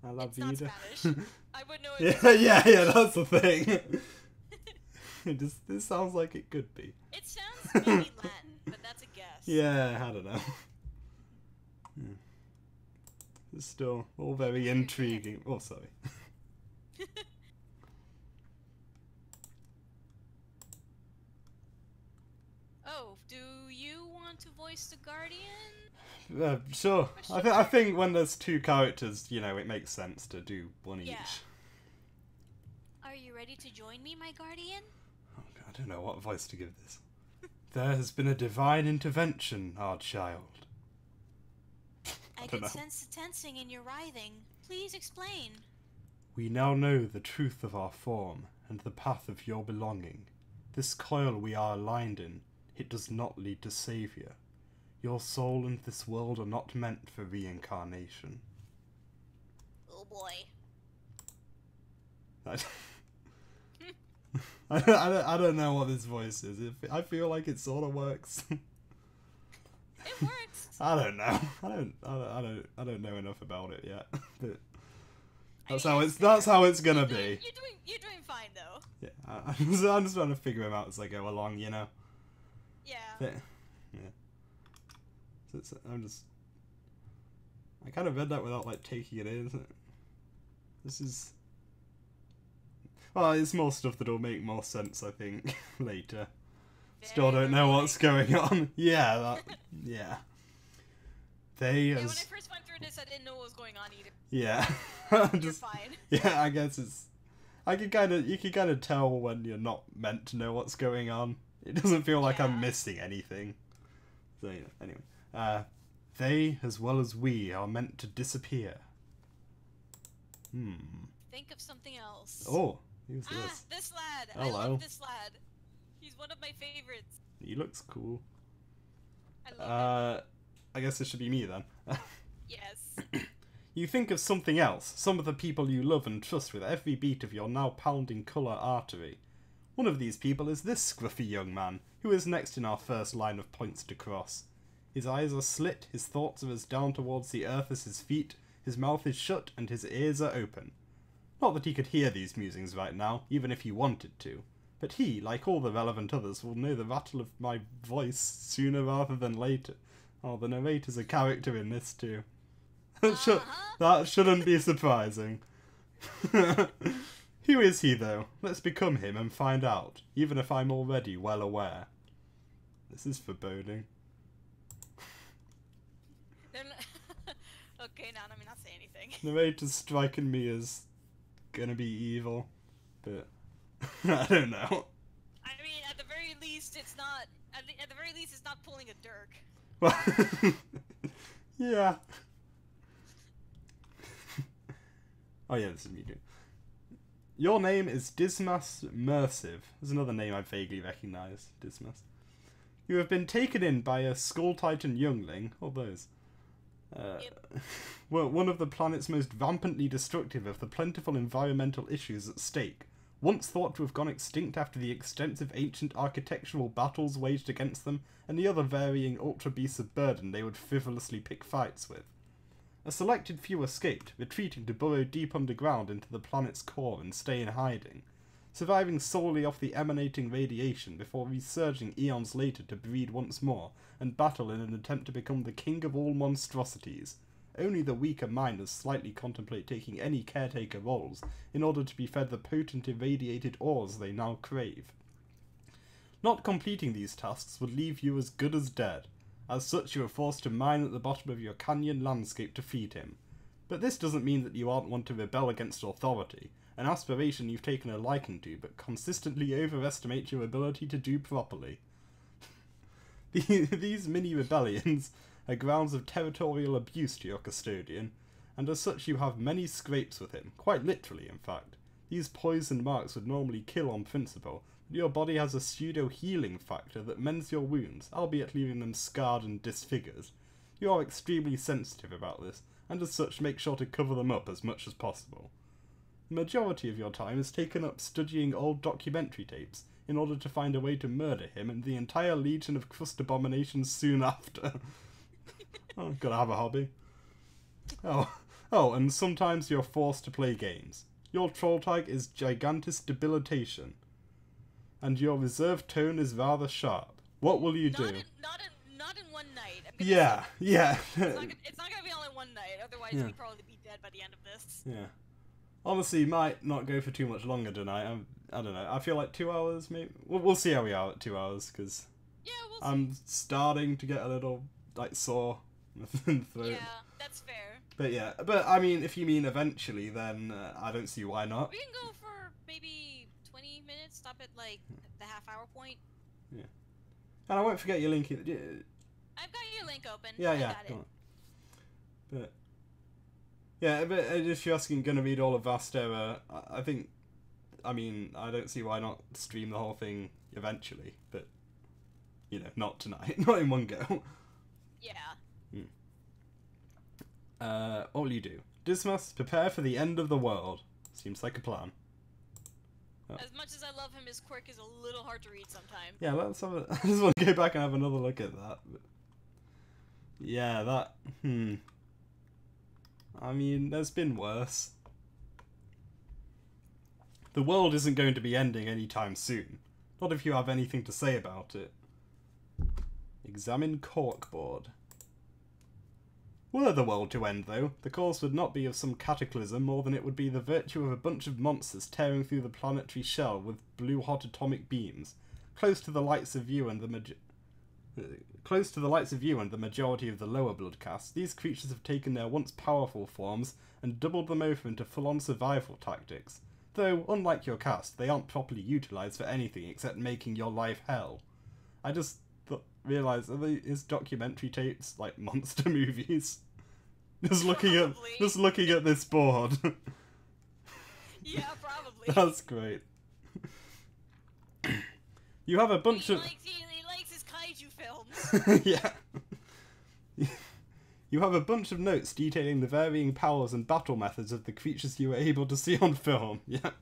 [SPEAKER 1] a la
[SPEAKER 2] It's
[SPEAKER 1] vida?
[SPEAKER 2] not Spanish. I would know it.
[SPEAKER 1] Yeah, that's the thing. This sounds like it could be.
[SPEAKER 2] It sounds maybe Latin, but that's a guess.
[SPEAKER 1] Yeah, I don't know. It's still all very intriguing. Oh, sorry.
[SPEAKER 2] Oh, do you want to voice the Guardian?
[SPEAKER 1] Sure. I think when there's two characters, you know, it makes sense to do one each.
[SPEAKER 2] Are you ready to join me, my Guardian?
[SPEAKER 1] Oh, I don't know what voice to give this. There has been a divine intervention, our child.
[SPEAKER 2] I
[SPEAKER 1] don't
[SPEAKER 2] could
[SPEAKER 1] know.
[SPEAKER 2] sense the tensing in your writhing. Please explain.
[SPEAKER 1] We now know the truth of our form and the path of your belonging. This coil we are aligned in, it does not lead to savior. Your soul and this world are not meant for reincarnation.
[SPEAKER 2] Oh boy.
[SPEAKER 1] I don't know what this voice is. I feel like it sort of works.
[SPEAKER 2] It works.
[SPEAKER 1] I don't know. I don't know enough about it yet. But that's how it's gonna be.
[SPEAKER 2] You're doing fine though.
[SPEAKER 1] Yeah, I'm just trying to figure them out as I go along, you know.
[SPEAKER 2] Yeah.
[SPEAKER 1] Yeah. So I kind of read that without like taking it in. This is. Well, it's more stuff that'll make more sense, I think, later. Still don't know what's going on. Yeah, yeah.
[SPEAKER 2] Yeah, when I first went through this, I didn't know what was going on either.
[SPEAKER 1] Yeah.
[SPEAKER 2] You're fine.
[SPEAKER 1] Yeah, I guess it's. You can kind of tell when you're not meant to know what's going on. It doesn't feel like I'm missing anything. So, yeah, anyway. They, as well as we, are meant to disappear.
[SPEAKER 2] Think of something else.
[SPEAKER 1] Oh, who's this?
[SPEAKER 2] This lad.
[SPEAKER 1] Hello.
[SPEAKER 2] I love this lad. He's one of my favorites.
[SPEAKER 1] He looks cool.
[SPEAKER 2] I love him.
[SPEAKER 1] I guess it should be me then.
[SPEAKER 2] Yes.
[SPEAKER 1] You think of something else, some of the people you love and trust with every beat of your now pounding colour artery. One of these people is this scruffy young man, who is next in our first line of points to cross. His eyes are slit, his thoughts are as down towards the earth as his feet, his mouth is shut, and his ears are open. Not that he could hear these musings right now, even if he wanted to. But he, like all the relevant others, will know the rattle of my voice sooner rather than later. Oh, the narrator's a character in this too. That shouldn't be surprising. Who is he, though? Let's become him and find out, even if I'm already well aware. This is foreboding.
[SPEAKER 2] Okay, now let me not say anything.
[SPEAKER 1] Narrator's striking me as gonna be evil, but I don't know.
[SPEAKER 2] I mean, at the very least, it's not. At the very least, it's not pulling a Dirk.
[SPEAKER 1] Well, yeah. Oh yeah, this is me too. Your name is Dismas Mersive. There's another name I vaguely recognise. Dismas. You have been taken in by a Skull Titan youngling. All those. Well, one of the planet's most rampantly destructive of the plentiful environmental issues at stake. Once thought to have gone extinct after the extensive ancient architectural battles waged against them, and the other varying ultra beasts of burden they would frivolously pick fights with. A selected few escaped, retreating to burrow deep underground into the planet's core and stay in hiding, surviving solely off the emanating radiation before resurging eons later to breed once more and battle in an attempt to become the king of all monstrosities. Only the weaker miners slightly contemplate taking any caretaker roles in order to be fed the potent irradiated ores they now crave. Not completing these tasks would leave you as good as dead. As such, you are forced to mine at the bottom of your canyon landscape to feed him. But this doesn't mean that you aren't one to rebel against authority, an aspiration you've taken a liking to, but consistently overestimate your ability to do properly. These mini-rebellions are grounds of territorial abuse to your custodian, and as such you have many scrapes with him, quite literally in fact. These poison marks would normally kill on principle, but your body has a pseudo-healing factor that mends your wounds, albeit leaving them scarred and disfigured. You are extremely sensitive about this, and as such make sure to cover them up as much as possible. The majority of your time is taken up studying old documentary tapes, in order to find a way to murder him and the entire legion of crust abominations soon after. Oh, gotta have a hobby. Oh, and sometimes you're forced to play games. Your troll tag is Gigantis Debilitation, and your reserved tone is rather sharp. What will you do?
[SPEAKER 2] Not in one night.
[SPEAKER 1] Yeah.
[SPEAKER 2] It's not gonna be all in one night, otherwise we'd probably be dead by the end of this.
[SPEAKER 1] Yeah. Honestly, might not go for too much longer tonight. I don't know. I feel like 2 hours, maybe. We'll see how we are at 2 hours, because I'm starting to get a little sore in the throat.
[SPEAKER 2] Yeah, that's fair.
[SPEAKER 1] But I mean, if you mean eventually, then I don't see why not.
[SPEAKER 2] We can go for maybe 20 minutes. Stop at the half-hour point.
[SPEAKER 1] Yeah. And I won't forget your link.
[SPEAKER 2] I've got your link open.
[SPEAKER 1] Yeah.
[SPEAKER 2] I got it.
[SPEAKER 1] Go on. But. Yeah, but if you're asking, gonna read all of Vastera, I mean, I don't see why not stream the whole thing eventually, but, not tonight, not in one go.
[SPEAKER 2] Yeah.
[SPEAKER 1] What will you do? Dismas, prepare for the end of the world. Seems like a plan. Oh.
[SPEAKER 2] As much as I love him, his quirk is a little hard to read sometimes.
[SPEAKER 1] Yeah, let's have I just want to go back and have another look at that. But yeah, that, I mean, there's been worse. The world isn't going to be ending anytime soon. Not if you have anything to say about it. Examine corkboard. Were the world to end, though, the cause would not be of some cataclysm more than it would be the virtue of a bunch of monsters tearing through the planetary shell with blue-hot atomic beams, close to the lights of you and the majority of the lower blood castes. These creatures have taken their once powerful forms and doubled them over into full-on survival tactics. Though, unlike your caste, they aren't properly utilised for anything except making your life hell. I just realised, are his documentary tapes like monster movies? Just looking at this board.
[SPEAKER 2] Yeah, probably.
[SPEAKER 1] That's great. You have a bunch of...
[SPEAKER 2] He likes his kaiju films.
[SPEAKER 1] Yeah. You have a bunch of notes detailing the varying powers and battle methods of the creatures you were able to see on film. Yep.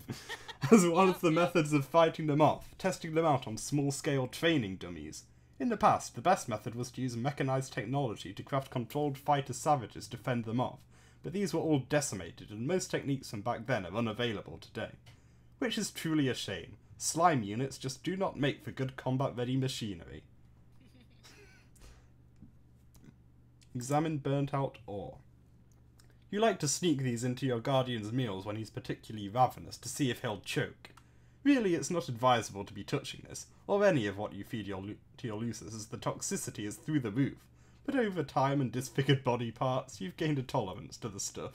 [SPEAKER 1] As one of the methods of fighting them off, testing them out on small-scale training dummies. In the past, the best method was to use mechanized technology to craft controlled fighter savages to fend them off, but these were all decimated, and most techniques from back then are unavailable today. Which is truly a shame. Slime units just do not make for good combat-ready machinery. Examine burnt-out ore. You like to sneak these into your guardian's meals when he's particularly ravenous to see if he'll choke. Really, it's not advisable to be touching this, or any of what you feed to your Lucis, as the toxicity is through the roof, but over time and disfigured body parts, you've gained a tolerance to the stuff.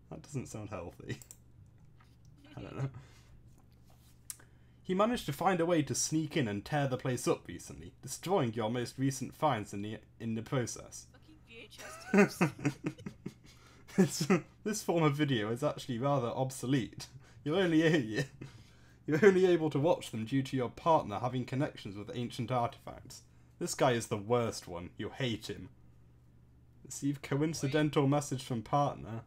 [SPEAKER 1] That doesn't sound healthy. I don't know. He managed to find a way to sneak in and tear the place up recently, destroying your most recent finds in the process.
[SPEAKER 2] Fucking VHS tapes.
[SPEAKER 1] This form of video is actually rather obsolete. You're only able to watch them due to your partner having connections with ancient artifacts. This guy is the worst one. You hate him. Receive coincidental message from partner.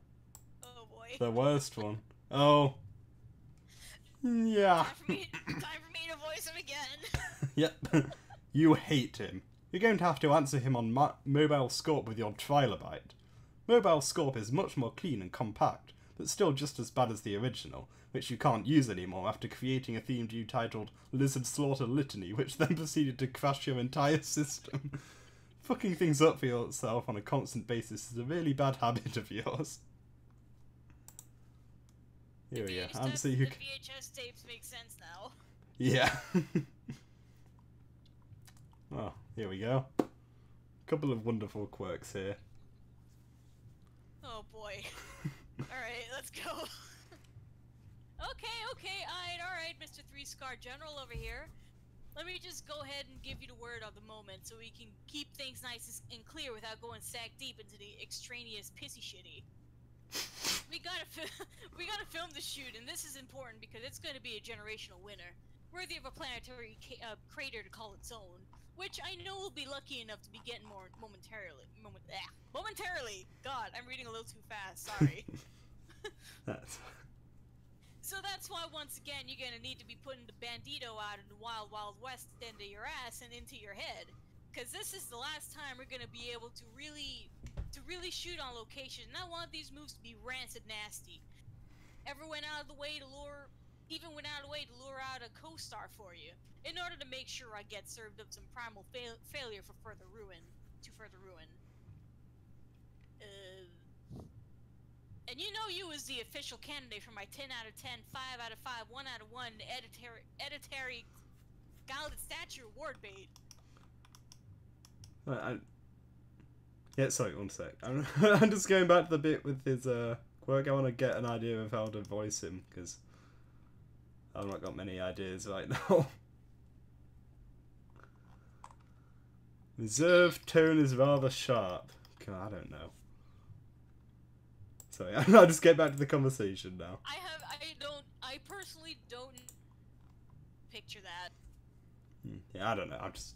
[SPEAKER 2] Oh boy.
[SPEAKER 1] The worst one. Oh. Yeah.
[SPEAKER 2] Time for me to voice him again.
[SPEAKER 1] Yep. You hate him. You're going to have to answer him on Mobile Scorp with your Trilobite. Mobile Scorp is much more clean and compact, but still just as bad as the original, which you can't use anymore after creating a theme you titled Lizard Slaughter Litany, which then proceeded to crash your entire system. Fucking things up for yourself on a constant basis is a really bad habit of yours. Here we go. Answer you.
[SPEAKER 2] The VHS tapes make sense now.
[SPEAKER 1] Yeah. Well, here we go. Couple of wonderful quirks here.
[SPEAKER 2] Oh boy. Alright, let's go. Okay, alright, Mr. 3-Scar General over here. Let me just go ahead and give you the word of the moment so we can keep things nice and clear without going sack deep into the extraneous pissy shitty. We gotta film the shoot, and this is important because it's going to be a generational winner, worthy of a planetary crater to call its own, which I know we'll be lucky enough to be getting more momentarily. Momentarily! God, I'm reading a little too fast, sorry. So that's why, once again, you're gonna need to be putting the bandito out in the wild, wild west end of your ass and into your head. Because this is the last time we're gonna be able to really shoot on location. And I want these moves to be rancid nasty. Even went out of the way to lure out a co-star for you, in order to make sure I get served up some primal failure for further ruin. And you know you as the official candidate for my 10 out of 10, 5 out of 5, 1 out of 1 editary Galled Stature award bait.
[SPEAKER 1] Yeah, sorry, one sec. I'm just going back to the bit with his quirk. I want to get an idea of how to voice him, because I've not got many ideas right now. Reserved tone is rather sharp. God, I don't know. Sorry, I'll just get back to the conversation now.
[SPEAKER 2] I personally don't picture that.
[SPEAKER 1] Yeah, I don't know. I'm just...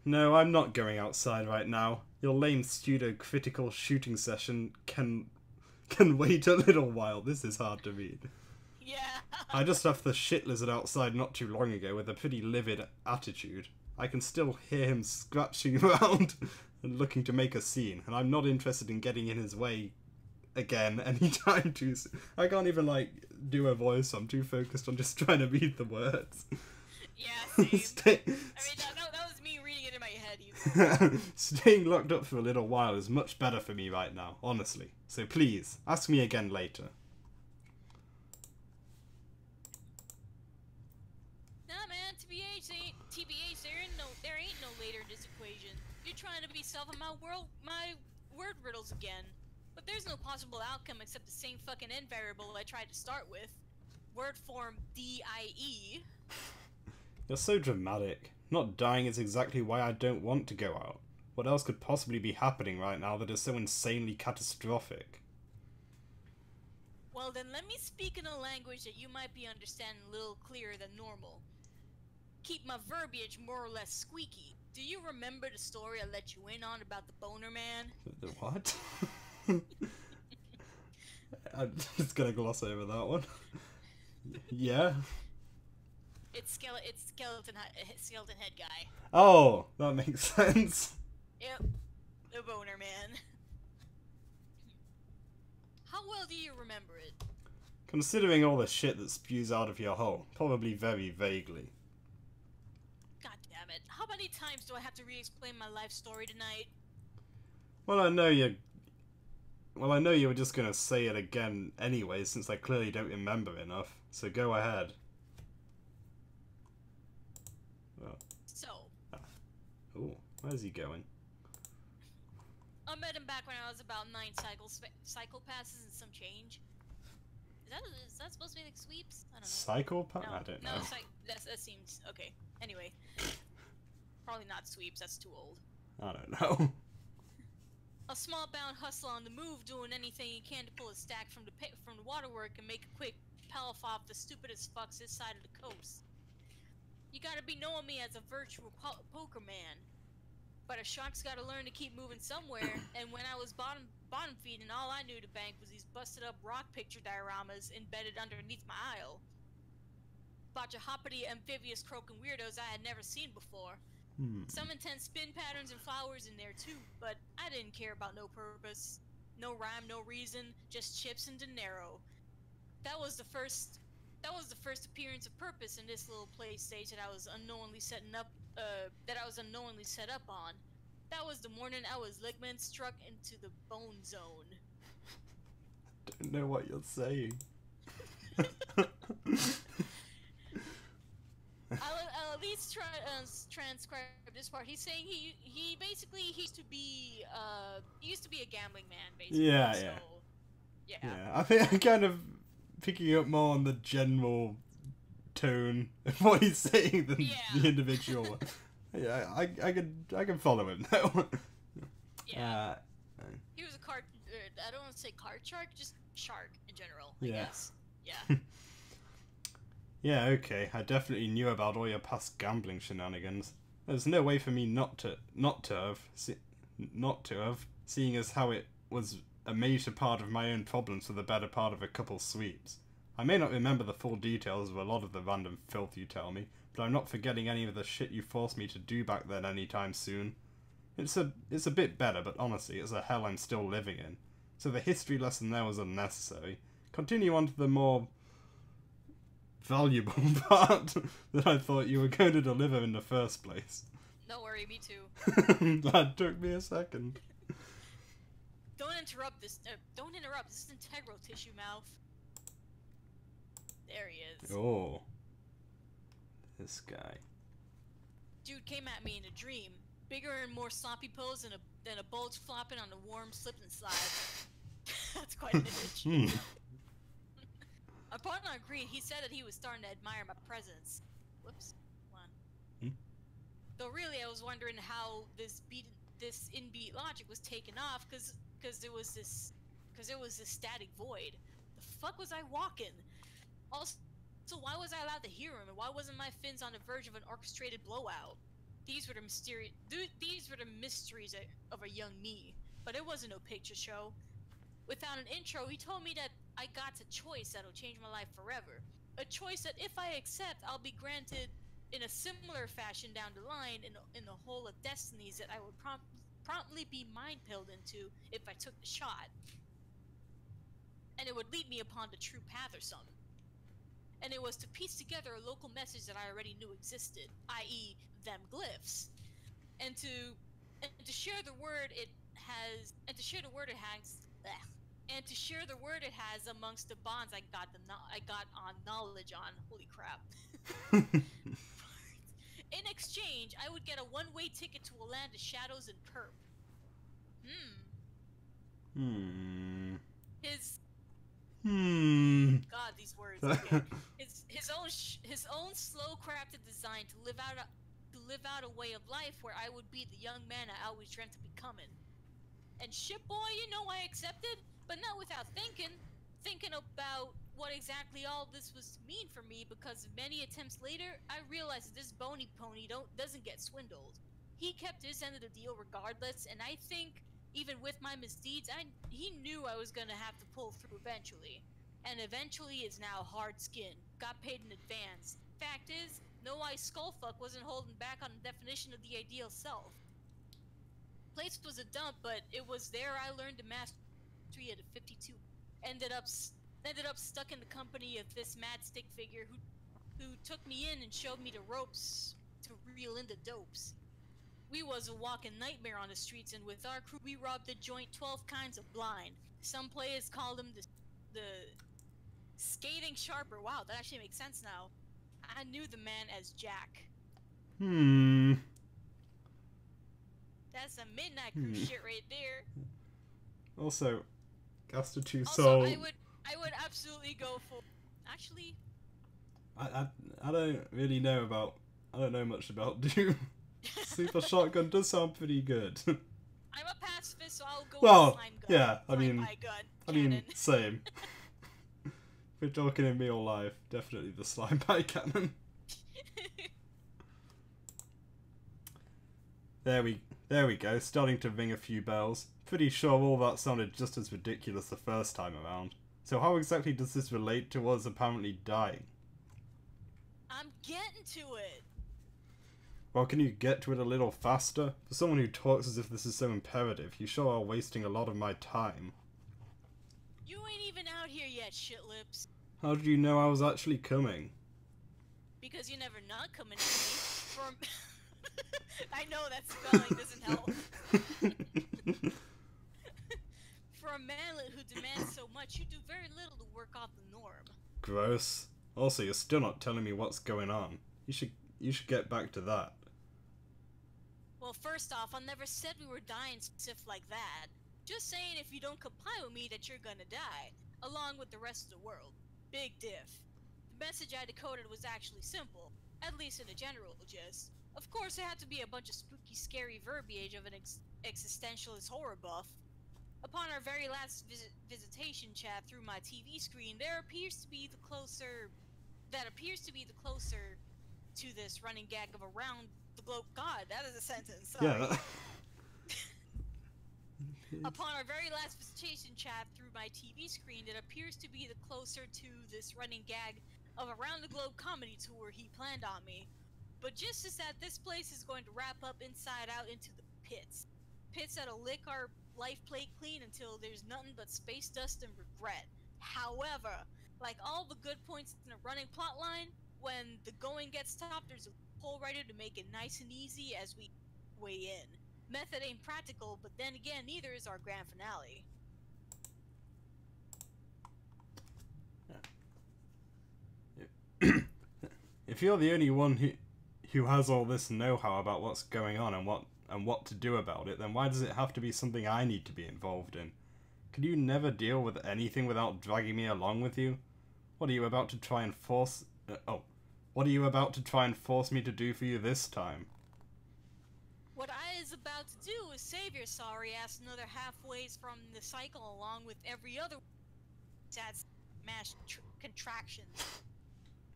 [SPEAKER 1] No, I'm not going outside right now. Your lame pseudo-critical shooting session can wait a little while. This is hard to read.
[SPEAKER 2] Yeah.
[SPEAKER 1] I just left the shit lizard outside not too long ago with a pretty livid attitude. I can still hear him scratching around and looking to make a scene, and I'm not interested in getting in his way again anytime too soon. I can't even, like, do a voice. I'm too focused on just trying to read the words.
[SPEAKER 2] Yeah, same. I mean, that
[SPEAKER 1] Staying locked up for a little while is much better for me right now, honestly. So please, ask me again later.
[SPEAKER 2] Nah, man, TBH, there ain't no later in this equation. You're trying to be solving my word riddles again. But there's no possible outcome except the same fucking end variable I tried to start with. Word form DIE.
[SPEAKER 1] You're so dramatic. Not dying is exactly why I don't want to go out. What else could possibly be happening right now that is so insanely catastrophic?
[SPEAKER 2] Well then let me speak in a language that you might be understanding a little clearer than normal. Keep my verbiage more or less squeaky. Do you remember the story I let you in on about the boner man?
[SPEAKER 1] The what? I'm just gonna gloss over that one. Yeah.
[SPEAKER 2] It's skeleton head guy.
[SPEAKER 1] Oh, that makes sense.
[SPEAKER 2] Yep, the boner man. How well do you remember it?
[SPEAKER 1] Considering all the shit that spews out of your hole, probably very vaguely.
[SPEAKER 2] God damn it. How many times do I have to re-explain my life story tonight?
[SPEAKER 1] Well, I know you were just gonna say it again anyway, since I clearly don't remember enough. So go ahead. Oh.
[SPEAKER 2] So.
[SPEAKER 1] Ooh, where's he going?
[SPEAKER 2] I met him back when I was about 9 cycle passes and some change. Is that supposed to be like sweeps? I don't know.
[SPEAKER 1] Psychopath?
[SPEAKER 2] No,
[SPEAKER 1] I don't know.
[SPEAKER 2] No, that seems okay. Anyway, probably not sweeps. That's too old.
[SPEAKER 1] I don't know.
[SPEAKER 2] A small-bound hustler on the move, doing anything he can to pull a stack from the waterwork and make a quick palace off the stupidest fucks this side of the coast. You gotta be knowing me as a virtual poker man. But a shark's gotta learn to keep moving somewhere, and when I was bottom feeding, all I knew to bank was these busted up rock picture dioramas embedded underneath my aisle. Bunch of hoppity amphibious croaking weirdos I had never seen before. Some intense spin patterns and flowers in there too, but I didn't care about no purpose. No rhyme, no reason, just chips and dinero. That was the first appearance of purpose in this little play stage that I was unknowingly set up on. That was the morning I was ligament struck into the bone zone.
[SPEAKER 1] Don't know what you're saying.
[SPEAKER 2] I'll at least try transcribe this part. He's saying he used to be a gambling man, basically.
[SPEAKER 1] Yeah,
[SPEAKER 2] so,
[SPEAKER 1] yeah. Yeah, I think I'm kind of picking up more on the general tone of what he's saying than the individual. Yeah, I can follow him though.
[SPEAKER 2] Yeah. He was a card. I don't want to say card shark, just shark in general. I guess. Yeah.
[SPEAKER 1] Yeah. Okay. I definitely knew about all your past gambling shenanigans. There's no way for me not to have, seeing as how it was a major part of my own problems for the better part of a couple sweeps. I may not remember the full details of a lot of the random filth you tell me, but I'm not forgetting any of the shit you forced me to do back then anytime soon. It's a bit better, but honestly, it's a hell I'm still living in. So the history lesson there was unnecessary. Continue on to the more valuable part that I thought you were going to deliver in the first place.
[SPEAKER 2] Don't worry, me too.
[SPEAKER 1] That took me a second.
[SPEAKER 2] Don't interrupt this. Don't interrupt. This is integral, tissue mouth. There he is.
[SPEAKER 1] Oh. This guy.
[SPEAKER 2] Dude came at me in a dream. Bigger and more sloppy pose than a bulge flopping on a warm slip and slide. That's quite an image. Our partner agreed. He said that he was starting to admire my presence. Whoops. Hold on. Though really, I was wondering how this in-beat logic was taken off, because there was this static void. The fuck was I walking? Also, why was I allowed to hear him, and why wasn't my fins on the verge of an orchestrated blowout? These were the mysteries of a young me, but it wasn't no picture show. Without an intro, he told me that I got a choice that'll change my life forever. A choice that if I accept, I'll be granted in a similar fashion down the line in the whole of destinies that I would promptly be mind-pilled into if I took the shot. And it would lead me upon the true path or something. And it was to piece together a local message that I already knew existed, i.e. them glyphs. And to and to share the word it has, and to share the word it has, bleh, and to share the word it has amongst the bonds I got on knowledge on. Holy crap! In exchange, I would get a one-way ticket to a land of shadows and perp. His God, these words. Okay. His own slow crafted design to live out a way of life where I would be the young man I always dreamt of becoming. And shit, boy, I accepted, but not without thinking about what exactly all this was to mean for me. Because many attempts later, I realized that this bony pony doesn't get swindled. He kept his end of the deal regardless, and I think even with my misdeeds, he knew I was gonna have to pull through eventually. And eventually is now hard-skinned, got paid in advance. Fact is, no ice skullfuck wasn't holding back on the definition of the ideal self. Place was a dump, but it was there I learned to mastery at a 52. Ended up stuck in the company of this mad stick figure who took me in and showed me the ropes to reel in the dopes. We was a walking nightmare on the streets, and with our crew we robbed the joint 12 kinds of blind. Some players called him the skating sharper. Wow, that actually makes sense now. I knew the man as Jack. That's a midnight crew shit right there.
[SPEAKER 1] Also, Gaster 2
[SPEAKER 2] Also,
[SPEAKER 1] Soul.
[SPEAKER 2] I would absolutely go for. Actually,
[SPEAKER 1] I don't really know about. I don't know much about Doom. Super Shotgun does sound pretty good.
[SPEAKER 2] I'm a pacifist, so I'll go
[SPEAKER 1] Well,
[SPEAKER 2] with slime gun.
[SPEAKER 1] yeah, I
[SPEAKER 2] Cannon.
[SPEAKER 1] mean, same. We're talking in real life, definitely the slime pie cannon. There we go, starting to ring a few bells. Pretty sure all that sounded just as ridiculous the first time around. So how exactly does this relate to us apparently dying?
[SPEAKER 2] I'm getting to it.
[SPEAKER 1] Well, can you get to it a little faster? For someone who talks as if this is so imperative, you sure are wasting a lot of my time.
[SPEAKER 2] You ain't even out here yet, shitlips.
[SPEAKER 1] How did you know I was actually coming?
[SPEAKER 2] Because you never not coming to me. I know that spelling doesn't help. For a manlet who demands so much, you do very little to work off the norm.
[SPEAKER 1] Gross. Also, you're still not telling me what's going on. You should get back to that.
[SPEAKER 2] Well, first off, I never said we were dying stiff like that. Just saying if you don't comply with me that you're gonna die, along with the rest of the world. Big diff. The message I decoded was actually simple, at least in a general gist. Of course, it had to be a bunch of spooky, scary verbiage of an existentialist horror buff. Upon our very last visitation chat through my TV screen, that appears to be the closer to this running gag of around the globe. God, that is a sentence. Sorry.
[SPEAKER 1] Yeah.
[SPEAKER 2] Upon our very last visitation chat through my TV screen, it appears to be the closer to this running gag of around the globe comedy tour he planned on me. But just as that, this place is going to wrap up inside out into the pits. Pits that'll lick our life plate clean until there's nothing but space dust and regret. However, like all the good points in a running plot line, when the going gets tough, there's a hole writer to make it nice and easy as we weigh in. Method ain't practical, but then again, neither is our grand finale.
[SPEAKER 1] If you're the only one who has all this know-how about what's going on and what to do about it, then why does it have to be something I need to be involved in? Could you never deal with anything without dragging me along with you? What are you about to try and force... what are you about to try and force me to do for you this time?
[SPEAKER 2] What I is about to do is save your sorry ass another halfways from the cycle along with every other sad smash contractions.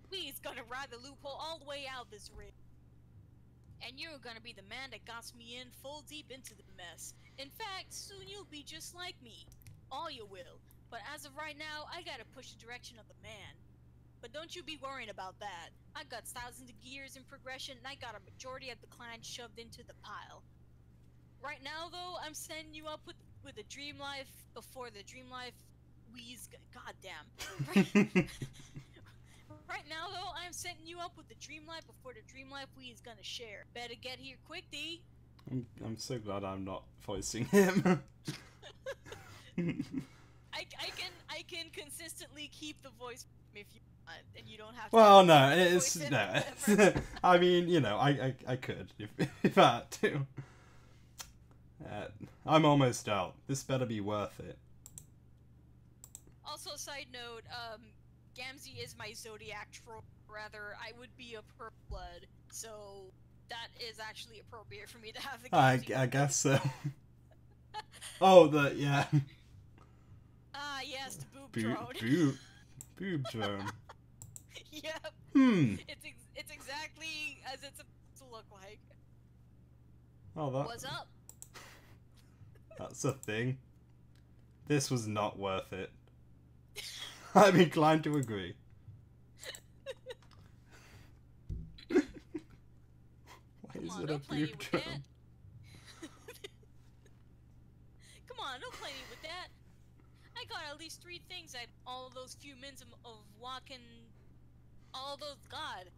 [SPEAKER 2] We's gonna ride the loophole all the way out this rig. And you're gonna be the man that got me in full deep into the mess. In fact, soon you'll be just like me. All you will. But as of right now, I gotta push the direction of the man. But don't you be worrying about that. I got thousands of gears in progression, and I got a majority of the clan shoved into the pile. Right now, though, I'm setting you up with a dream life before the dream life we's... Goddamn. Right now, though, I'm setting you up with the dream life before the dream life we is gonna share. Better get here quick, D.
[SPEAKER 1] I'm so glad I'm not voicing him.
[SPEAKER 2] I can consistently keep the voice if you want, and you don't have to.
[SPEAKER 1] Well, no, it's
[SPEAKER 2] voice
[SPEAKER 1] no.
[SPEAKER 2] it.
[SPEAKER 1] I mean, you know, I could if I had to. I'm almost out. This better be worth it.
[SPEAKER 2] Also, side note, Gamzee is my zodiac troll. Rather, I would be a purple blood, so that is actually appropriate for me to have the Gamzee.
[SPEAKER 1] I guess so. Oh, yeah.
[SPEAKER 2] Ah, yes, the boob drone.
[SPEAKER 1] Boob drone.
[SPEAKER 2] Yep.
[SPEAKER 1] Hmm.
[SPEAKER 2] It's exactly as it's supposed to look like.
[SPEAKER 1] Oh,
[SPEAKER 2] What's up?
[SPEAKER 1] That's a thing. This was not worth it. I'm inclined to agree. Why is it a boob drone?
[SPEAKER 2] Come on, don't play me with that. I got at least 3 things at all those few minutes of walking. All those, God.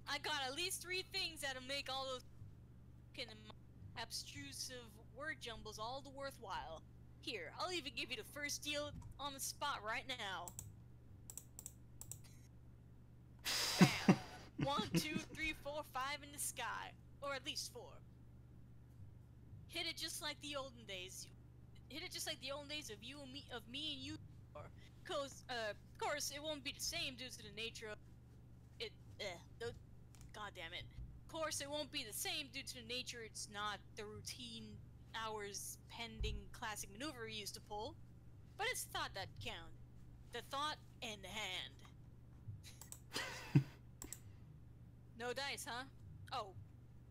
[SPEAKER 2] I got at least 3 things that'll make all those abstrusive word jumbles all the worthwhile. Here, I'll even give you the first deal on the spot right now. Bam. 1, 2, 3, 4, 5 in the sky. Or at least 4. Hit it just like the olden days. Hit it just like the olden days of you and me, of me and you. Cause, of course, it won't be the same due to the nature of it. God damn it. Of course, it won't be the same due to the nature. It's not the routine hours pending classic maneuver we used to pull. But it's thought that count. The thought and the hand. No dice, huh? Oh,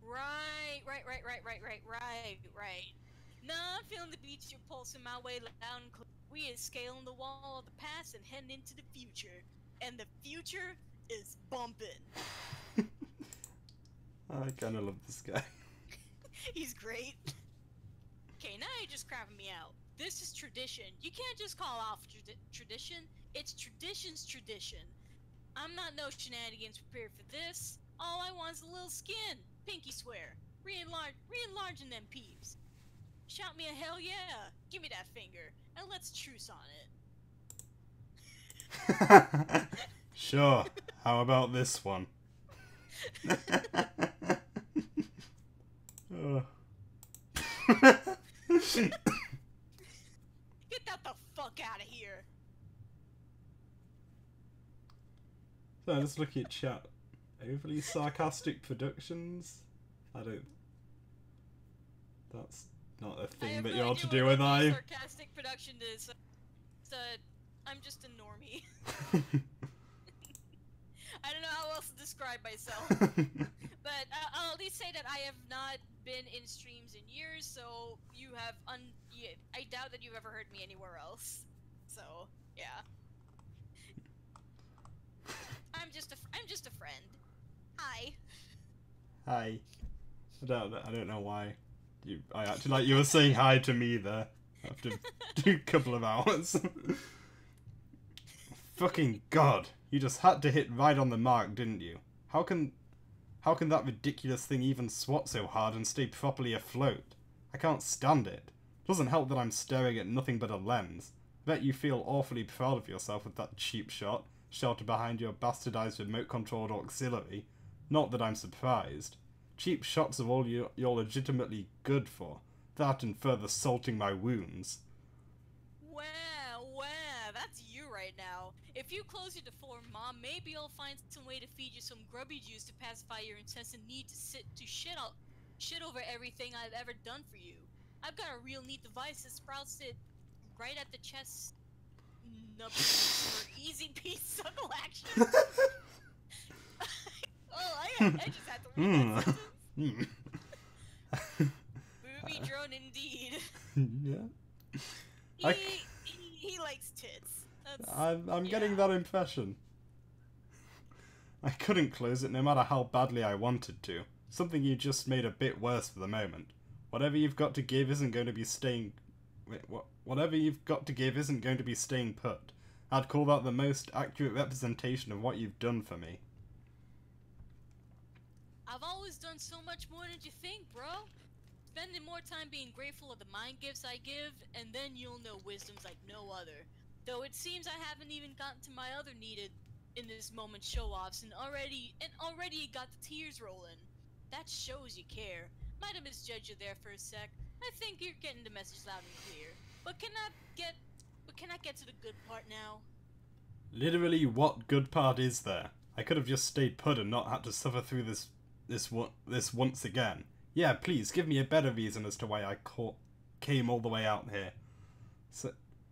[SPEAKER 2] right. Nah, I'm feeling the beats you're pulsing my way loud and clear. We is scaling the wall of the past and heading into the future. And the future is bumping.
[SPEAKER 1] I kinda love this guy.
[SPEAKER 2] He's great. Okay, now you're just crapping me out. This is tradition. You can't just call off tradition. It's tradition's tradition. I'm not no shenanigans prepared for this. All I want is a little skin. Pinky swear. Re-enlarging them peeps. Shout me a hell yeah. Give me that finger. And let's truce on it.
[SPEAKER 1] Sure. How about this one?
[SPEAKER 2] Get that the fuck out of here.
[SPEAKER 1] So I just look at chat. Overly sarcastic productions? I don't... That's not a thing that you ought to do with I.
[SPEAKER 2] Sarcastic production is... I'm just a normie. I don't know how else to describe myself. But I'll at least say that I have not been in streams in years, so you have I doubt that you've ever heard me anywhere else. So, yeah. I'm just a friend. Hi.
[SPEAKER 1] Hi. I don't know why. I acted like you were saying hi to me there after a couple of hours. Fucking God. You just had to hit right on the mark, didn't you? How can that ridiculous thing even swat so hard and stay properly afloat? I can't stand it. Doesn't help that I'm staring at nothing but a lens. Bet you feel awfully proud of yourself with that cheap shot, sheltered behind your bastardized remote-controlled auxiliary. Not that I'm surprised. Cheap shots are all you're legitimately good for. That and further salting my wounds.
[SPEAKER 2] Wow, that's you right now. If you close your door, Mom, maybe I'll find some way to feed you some grubby juice to pacify your incessant need to shit over everything I've ever done for you. I've got a real neat device that sprouts it right at the chest for easy peasy suckle action. Oh, I just had to read that sentence. Booby drone indeed.
[SPEAKER 1] Yeah.
[SPEAKER 2] He likes tits.
[SPEAKER 1] I'm getting that impression. I couldn't close it no matter how badly I wanted to. Something you just made a bit worse for the moment. Whatever you've got to give isn't going to be staying... Whatever you've got to give isn't going to be staying put. I'd call that the most accurate representation of what you've done for me.
[SPEAKER 2] I've always done so much more than you think, bro. spending more time being grateful of the mind gifts I give, and then you'll know wisdoms like no other. Though it seems I haven't even gotten to my other needed in this moment show-offs, and already got the tears rolling. That shows you care. Might have misjudged you there for a sec. I think you're getting the message loud and clear. But can I get to the good part now?
[SPEAKER 1] Literally, what good part is there? I could have just stayed put and not had to suffer through this once again. Yeah, please, give me a better reason as to why I came all the way out here.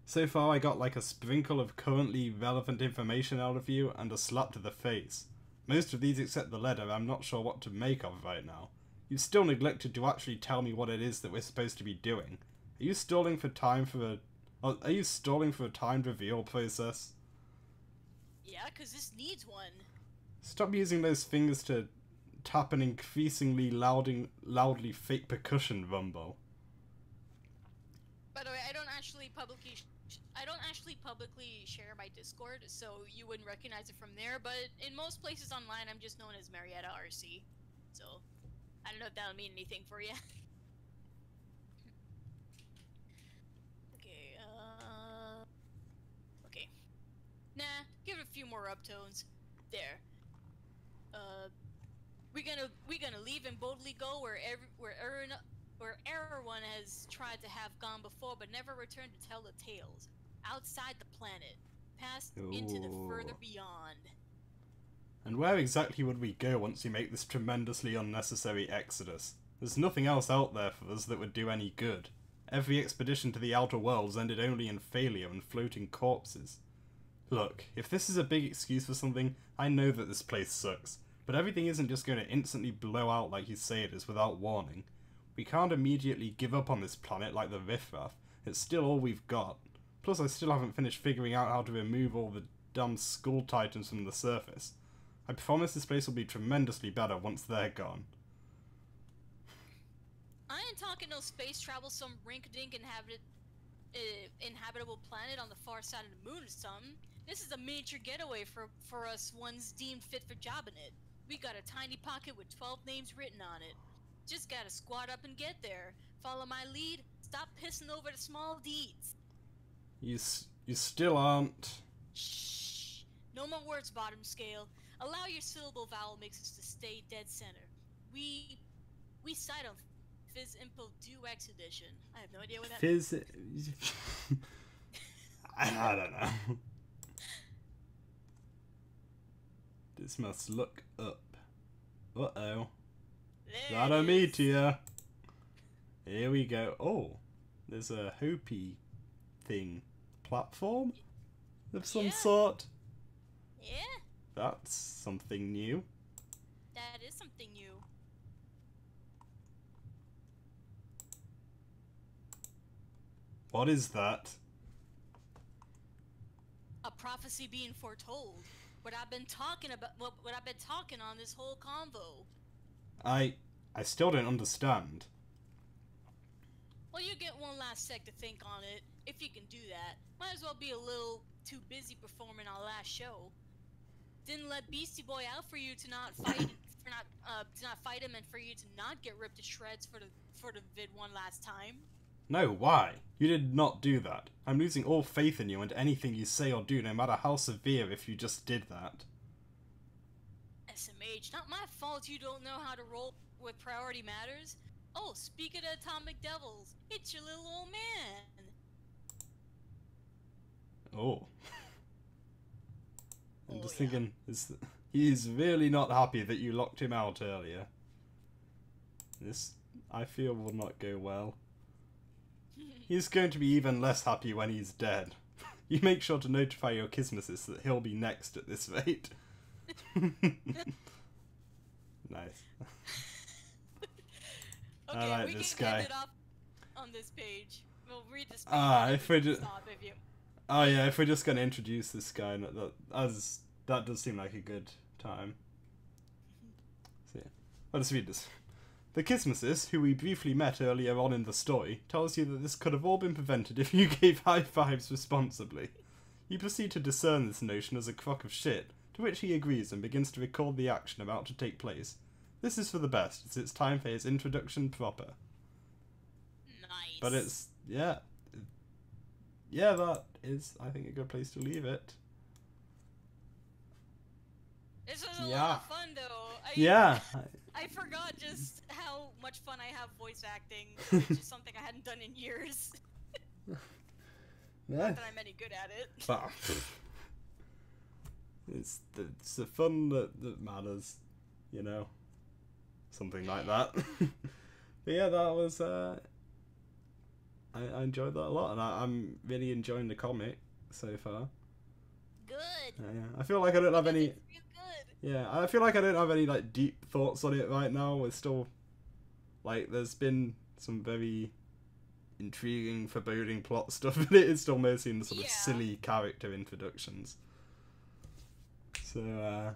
[SPEAKER 1] So far I got like a sprinkle of currently relevant information out of you and a slap to the face. Most of these except the letter I'm not sure what to make of right now. You've still neglected to actually tell me what it is that we're supposed to be doing. Are you stalling for time for a timed reveal process?
[SPEAKER 2] Yeah, 'cause this needs one.
[SPEAKER 1] Stop using those fingers to tap an increasingly loudly fake percussion rumble.
[SPEAKER 2] By the way, I don't actually publicly share my Discord, so you wouldn't recognize it from there, but in most places online I'm just known as MariettaRC. So I don't know if that'll mean anything for you. Okay, okay. Nah, give it a few more uptones. There. We gonna leave and boldly go where everyone has tried to have gone before but never returned to tell the tales. Outside the planet, past into the further beyond.
[SPEAKER 1] And where exactly would we go once we make this tremendously unnecessary exodus? There's nothing else out there for us that would do any good. Every expedition to the outer worlds ended only in failure and floating corpses. Look, if this is a big excuse for something, I know that this place sucks, but everything isn't just going to instantly blow out like you say it is without warning. We can't immediately give up on this planet like the riffraff. It's still all we've got. Plus I still haven't finished figuring out how to remove all the dumb skull titans from the surface. I promise this place will be tremendously better once they're gone.
[SPEAKER 2] I ain't talking no space travel, some rink-dink inhabitable planet on the far side of the moon or something. This is a miniature getaway for us ones deemed fit for jobbing it. We got a tiny pocket with 12 names written on it. Just gotta squat up and get there. Follow my lead. Stop pissing over the small deeds.
[SPEAKER 1] You still aren't.
[SPEAKER 2] Shh. No more words, bottom scale. Allow your syllable vowel mixes to stay dead center. We cite on Fizz Impo Do X edition. I have no idea what that
[SPEAKER 1] Fizz. I don't know. This must look up. Uh-oh. That a meteor. Here we go. Oh, there's a Hopi thing. Platform of some sort.
[SPEAKER 2] Yeah.
[SPEAKER 1] That's something new.
[SPEAKER 2] That is something new.
[SPEAKER 1] What is that?
[SPEAKER 2] A prophecy being foretold. What I've been talking about, what I've been talking on this whole convo.
[SPEAKER 1] I still don't understand.
[SPEAKER 2] Well, you get one last sec to think on it, if you can do that. Might as well be a little too busy performing our last show. Didn't let Beastie Boy out for you to not fight, to not fight him, and for you to not get ripped to shreds for the vid one last time.
[SPEAKER 1] No, why? You did not do that. I'm losing all faith in you and anything you say or do, no matter how severe, if you just did that.
[SPEAKER 2] SMH, not my fault you don't know how to roll with priority matters. Oh, speak of the Atomic Devils, it's your little old man.
[SPEAKER 1] Oh. I'm just thinking, he's really not happy that you locked him out earlier. This, I feel, will not go well. He's going to be even less happy when he's dead. You make sure to notify your Kismesis that he'll be next at this rate. Nice.
[SPEAKER 2] Okay,
[SPEAKER 1] I like
[SPEAKER 2] we
[SPEAKER 1] this
[SPEAKER 2] can
[SPEAKER 1] guy.
[SPEAKER 2] end it off on this page. We'll read this page.
[SPEAKER 1] If we just... Oh yeah, if we're just going to introduce this guy, that does seem like a good time. So yeah, I'll just read this. The Kismesis, who we briefly met earlier on in the story, tells you that this could have all been prevented if you gave high fives responsibly. You proceed to discern this notion as a crock of shit, to which he agrees and begins to record the action about to take place. This is for the best, as it's time for his introduction proper.
[SPEAKER 2] Nice.
[SPEAKER 1] But it's yeah, that is I think a good place to leave it.
[SPEAKER 2] This was a lot of fun, though. I forgot just how much fun I have voice acting, which is something I hadn't done in years.
[SPEAKER 1] Yeah.
[SPEAKER 2] Not that I'm any good at it.
[SPEAKER 1] But it's the fun that matters, you know, something like that. But yeah, that was I enjoyed that a lot, and I'm really enjoying the comic so far.
[SPEAKER 2] Good.
[SPEAKER 1] Yeah, I feel like I don't have any.
[SPEAKER 2] It's real good.
[SPEAKER 1] Yeah, I feel like I don't have any like deep thoughts on it right now. We're still like there's been some very intriguing, foreboding plot stuff, but it is still mostly in the sort of silly character introductions. So,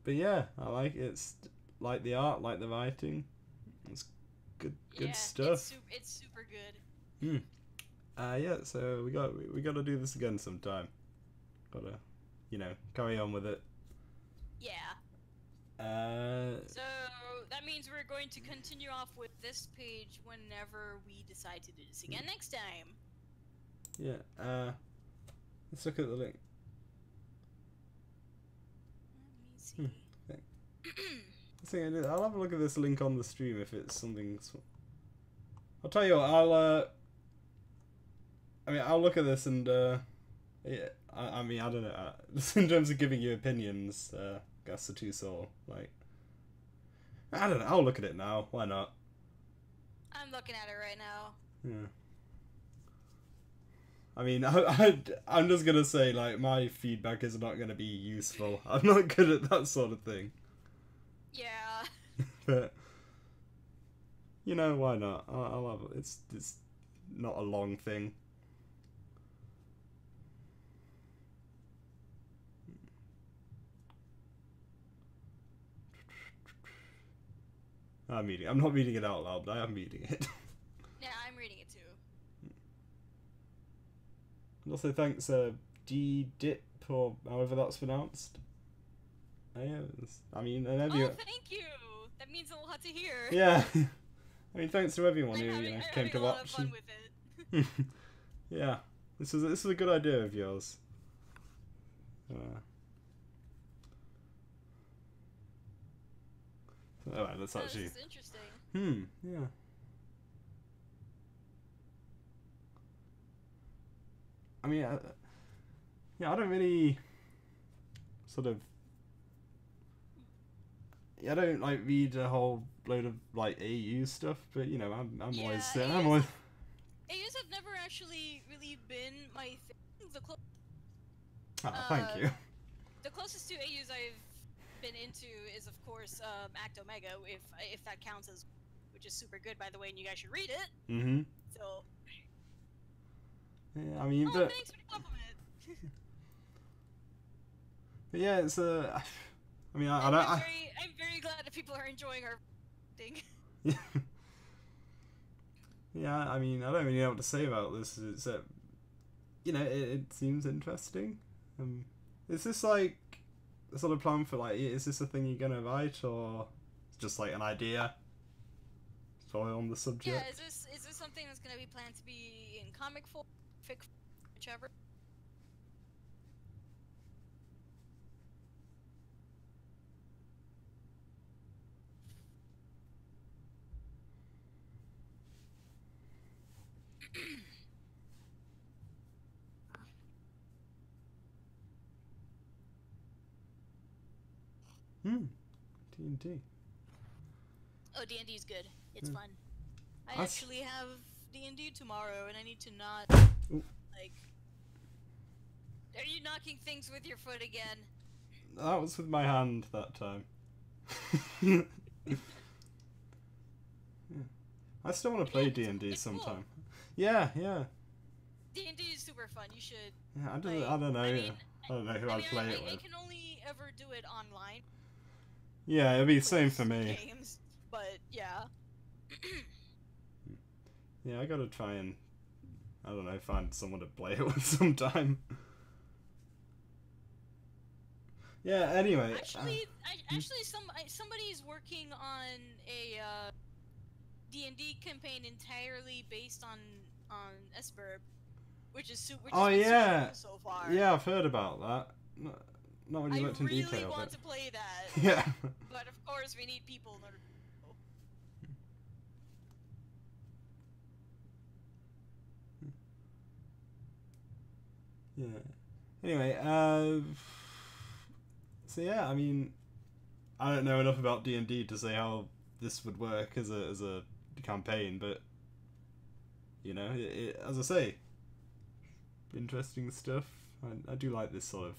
[SPEAKER 1] but yeah, I like it. It's like the art, like the writing. It's good stuff.
[SPEAKER 2] It's super good.
[SPEAKER 1] Yeah. So we got to do this again sometime. Gotta, carry on with it.
[SPEAKER 2] Yeah. So that means we're going to continue off with this page whenever we decide to do this again next time.
[SPEAKER 1] Yeah. Let's look at the link.
[SPEAKER 2] Let me see.
[SPEAKER 1] I'll have a look at this link on the stream if it's something. I'll tell you what. I'll look at this and yeah. I don't know. In terms of giving you opinions, guess the two soul like. I don't know. I'll look at it now. Why not?
[SPEAKER 2] I'm looking at it right now.
[SPEAKER 1] Yeah. I mean, I'm just gonna say, like, my feedback is not gonna be useful. I'm not good at that sort of thing.
[SPEAKER 2] Yeah.
[SPEAKER 1] But, why not? I'll have it. It's not a long thing. I'm not reading it out loud, but I am reading it.
[SPEAKER 2] Yeah, I'm reading it too.
[SPEAKER 1] And also thanks, D-Dip, or however that's pronounced. And everyone...
[SPEAKER 2] Oh, thank you! That means a lot to hear.
[SPEAKER 1] Yeah. I mean, thanks to everyone who, came to watch.
[SPEAKER 2] I'm having a lot of fun with it.
[SPEAKER 1] Yeah. This is a good idea of yours. Alright, let's actually...
[SPEAKER 2] This is interesting.
[SPEAKER 1] Yeah. I mean, I don't really sort of... I don't, like, read a whole load of, like, AU stuff, but, I'm always...
[SPEAKER 2] AUs have never actually really been my thing.
[SPEAKER 1] Thank you.
[SPEAKER 2] The closest to AUs I've been into is, of course, Act Omega, if that counts as, which is super good, by the way, and you guys should read it.
[SPEAKER 1] Mm-hmm.
[SPEAKER 2] So.
[SPEAKER 1] Yeah, I mean,
[SPEAKER 2] thanks for the compliment.
[SPEAKER 1] But yeah, it's I mean,
[SPEAKER 2] I'm very glad that people are enjoying our thing.
[SPEAKER 1] Yeah. Yeah, I mean, I don't really know what to say about this. It's it seems interesting. Is this like a sort of plan for like? Is this a thing you're gonna write, or just like an idea? Sorry, on the subject.
[SPEAKER 2] Yeah, is this something that's gonna be planned to be in comic form, fic, whichever?
[SPEAKER 1] D&D.
[SPEAKER 2] Oh, D&D is good. It's fun. I actually have D&D tomorrow, and I need to not like. Are you knocking things with your foot again?
[SPEAKER 1] That was with my hand that time. Yeah. I still want to play D&D sometime. Cool. Yeah.
[SPEAKER 2] D&D is super fun. You should.
[SPEAKER 1] Yeah, I don't know. I don't know who I'd play it with.
[SPEAKER 2] I can only ever do it online.
[SPEAKER 1] Yeah, it'd be the same for me.
[SPEAKER 2] Games, but yeah.
[SPEAKER 1] Yeah, I gotta try and find someone to play it with sometime. Yeah. Anyway.
[SPEAKER 2] Actually, somebody's working on D&D campaign entirely based on Esper, which is super.
[SPEAKER 1] Oh
[SPEAKER 2] super
[SPEAKER 1] yeah,
[SPEAKER 2] cool so far.
[SPEAKER 1] yeah, I've heard about that. Not when you
[SPEAKER 2] I
[SPEAKER 1] looked in
[SPEAKER 2] really
[SPEAKER 1] detail.
[SPEAKER 2] want
[SPEAKER 1] But...
[SPEAKER 2] to play that.
[SPEAKER 1] Yeah.
[SPEAKER 2] But of course, we need people in order.
[SPEAKER 1] Yeah. Anyway, so yeah, I mean, I don't know enough about D&D to say how this would work as a campaign, but you know, as I say, interesting stuff. I do like this sort of,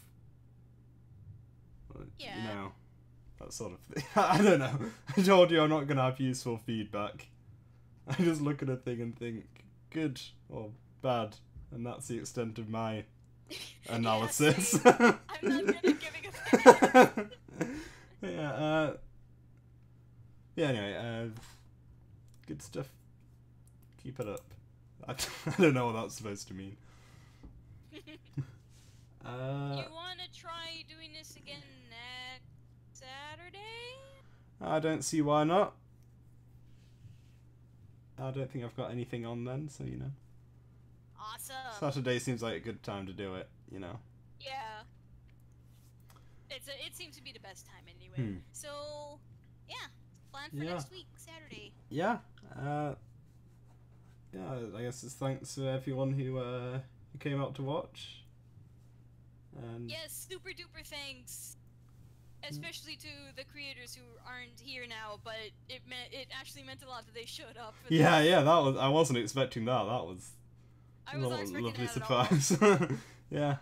[SPEAKER 1] you know, that sort of thing. I don't know. I told you I'm not gonna have useful feedback. I just look at a thing and think good or bad, and that's the extent of my analysis.
[SPEAKER 2] Yeah, I'm not good at giving opinions.
[SPEAKER 1] Yeah. Yeah. Anyway, good stuff. Keep it up. I don't know what that's supposed to mean.
[SPEAKER 2] You want to try doing this again next Saturday?
[SPEAKER 1] I don't see why not. I don't think I've got anything on then, so you know.
[SPEAKER 2] Awesome.
[SPEAKER 1] Saturday seems like a good time to do it, you know.
[SPEAKER 2] Yeah. It seems to be the best time anyway. So, yeah, plan for next week, Saturday.
[SPEAKER 1] Yeah. Yeah, I guess it's thanks to everyone who came out to watch. And
[SPEAKER 2] yes, super duper thanks. Especially to the creators who aren't here now, but it actually meant a lot that they showed up.
[SPEAKER 1] Yeah, that was, I wasn't expecting that. That was
[SPEAKER 2] I was not expecting
[SPEAKER 1] lovely
[SPEAKER 2] that
[SPEAKER 1] surprise.
[SPEAKER 2] at all.
[SPEAKER 1] Yeah.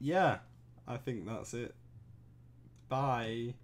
[SPEAKER 1] Yeah, I think that's it. Bye.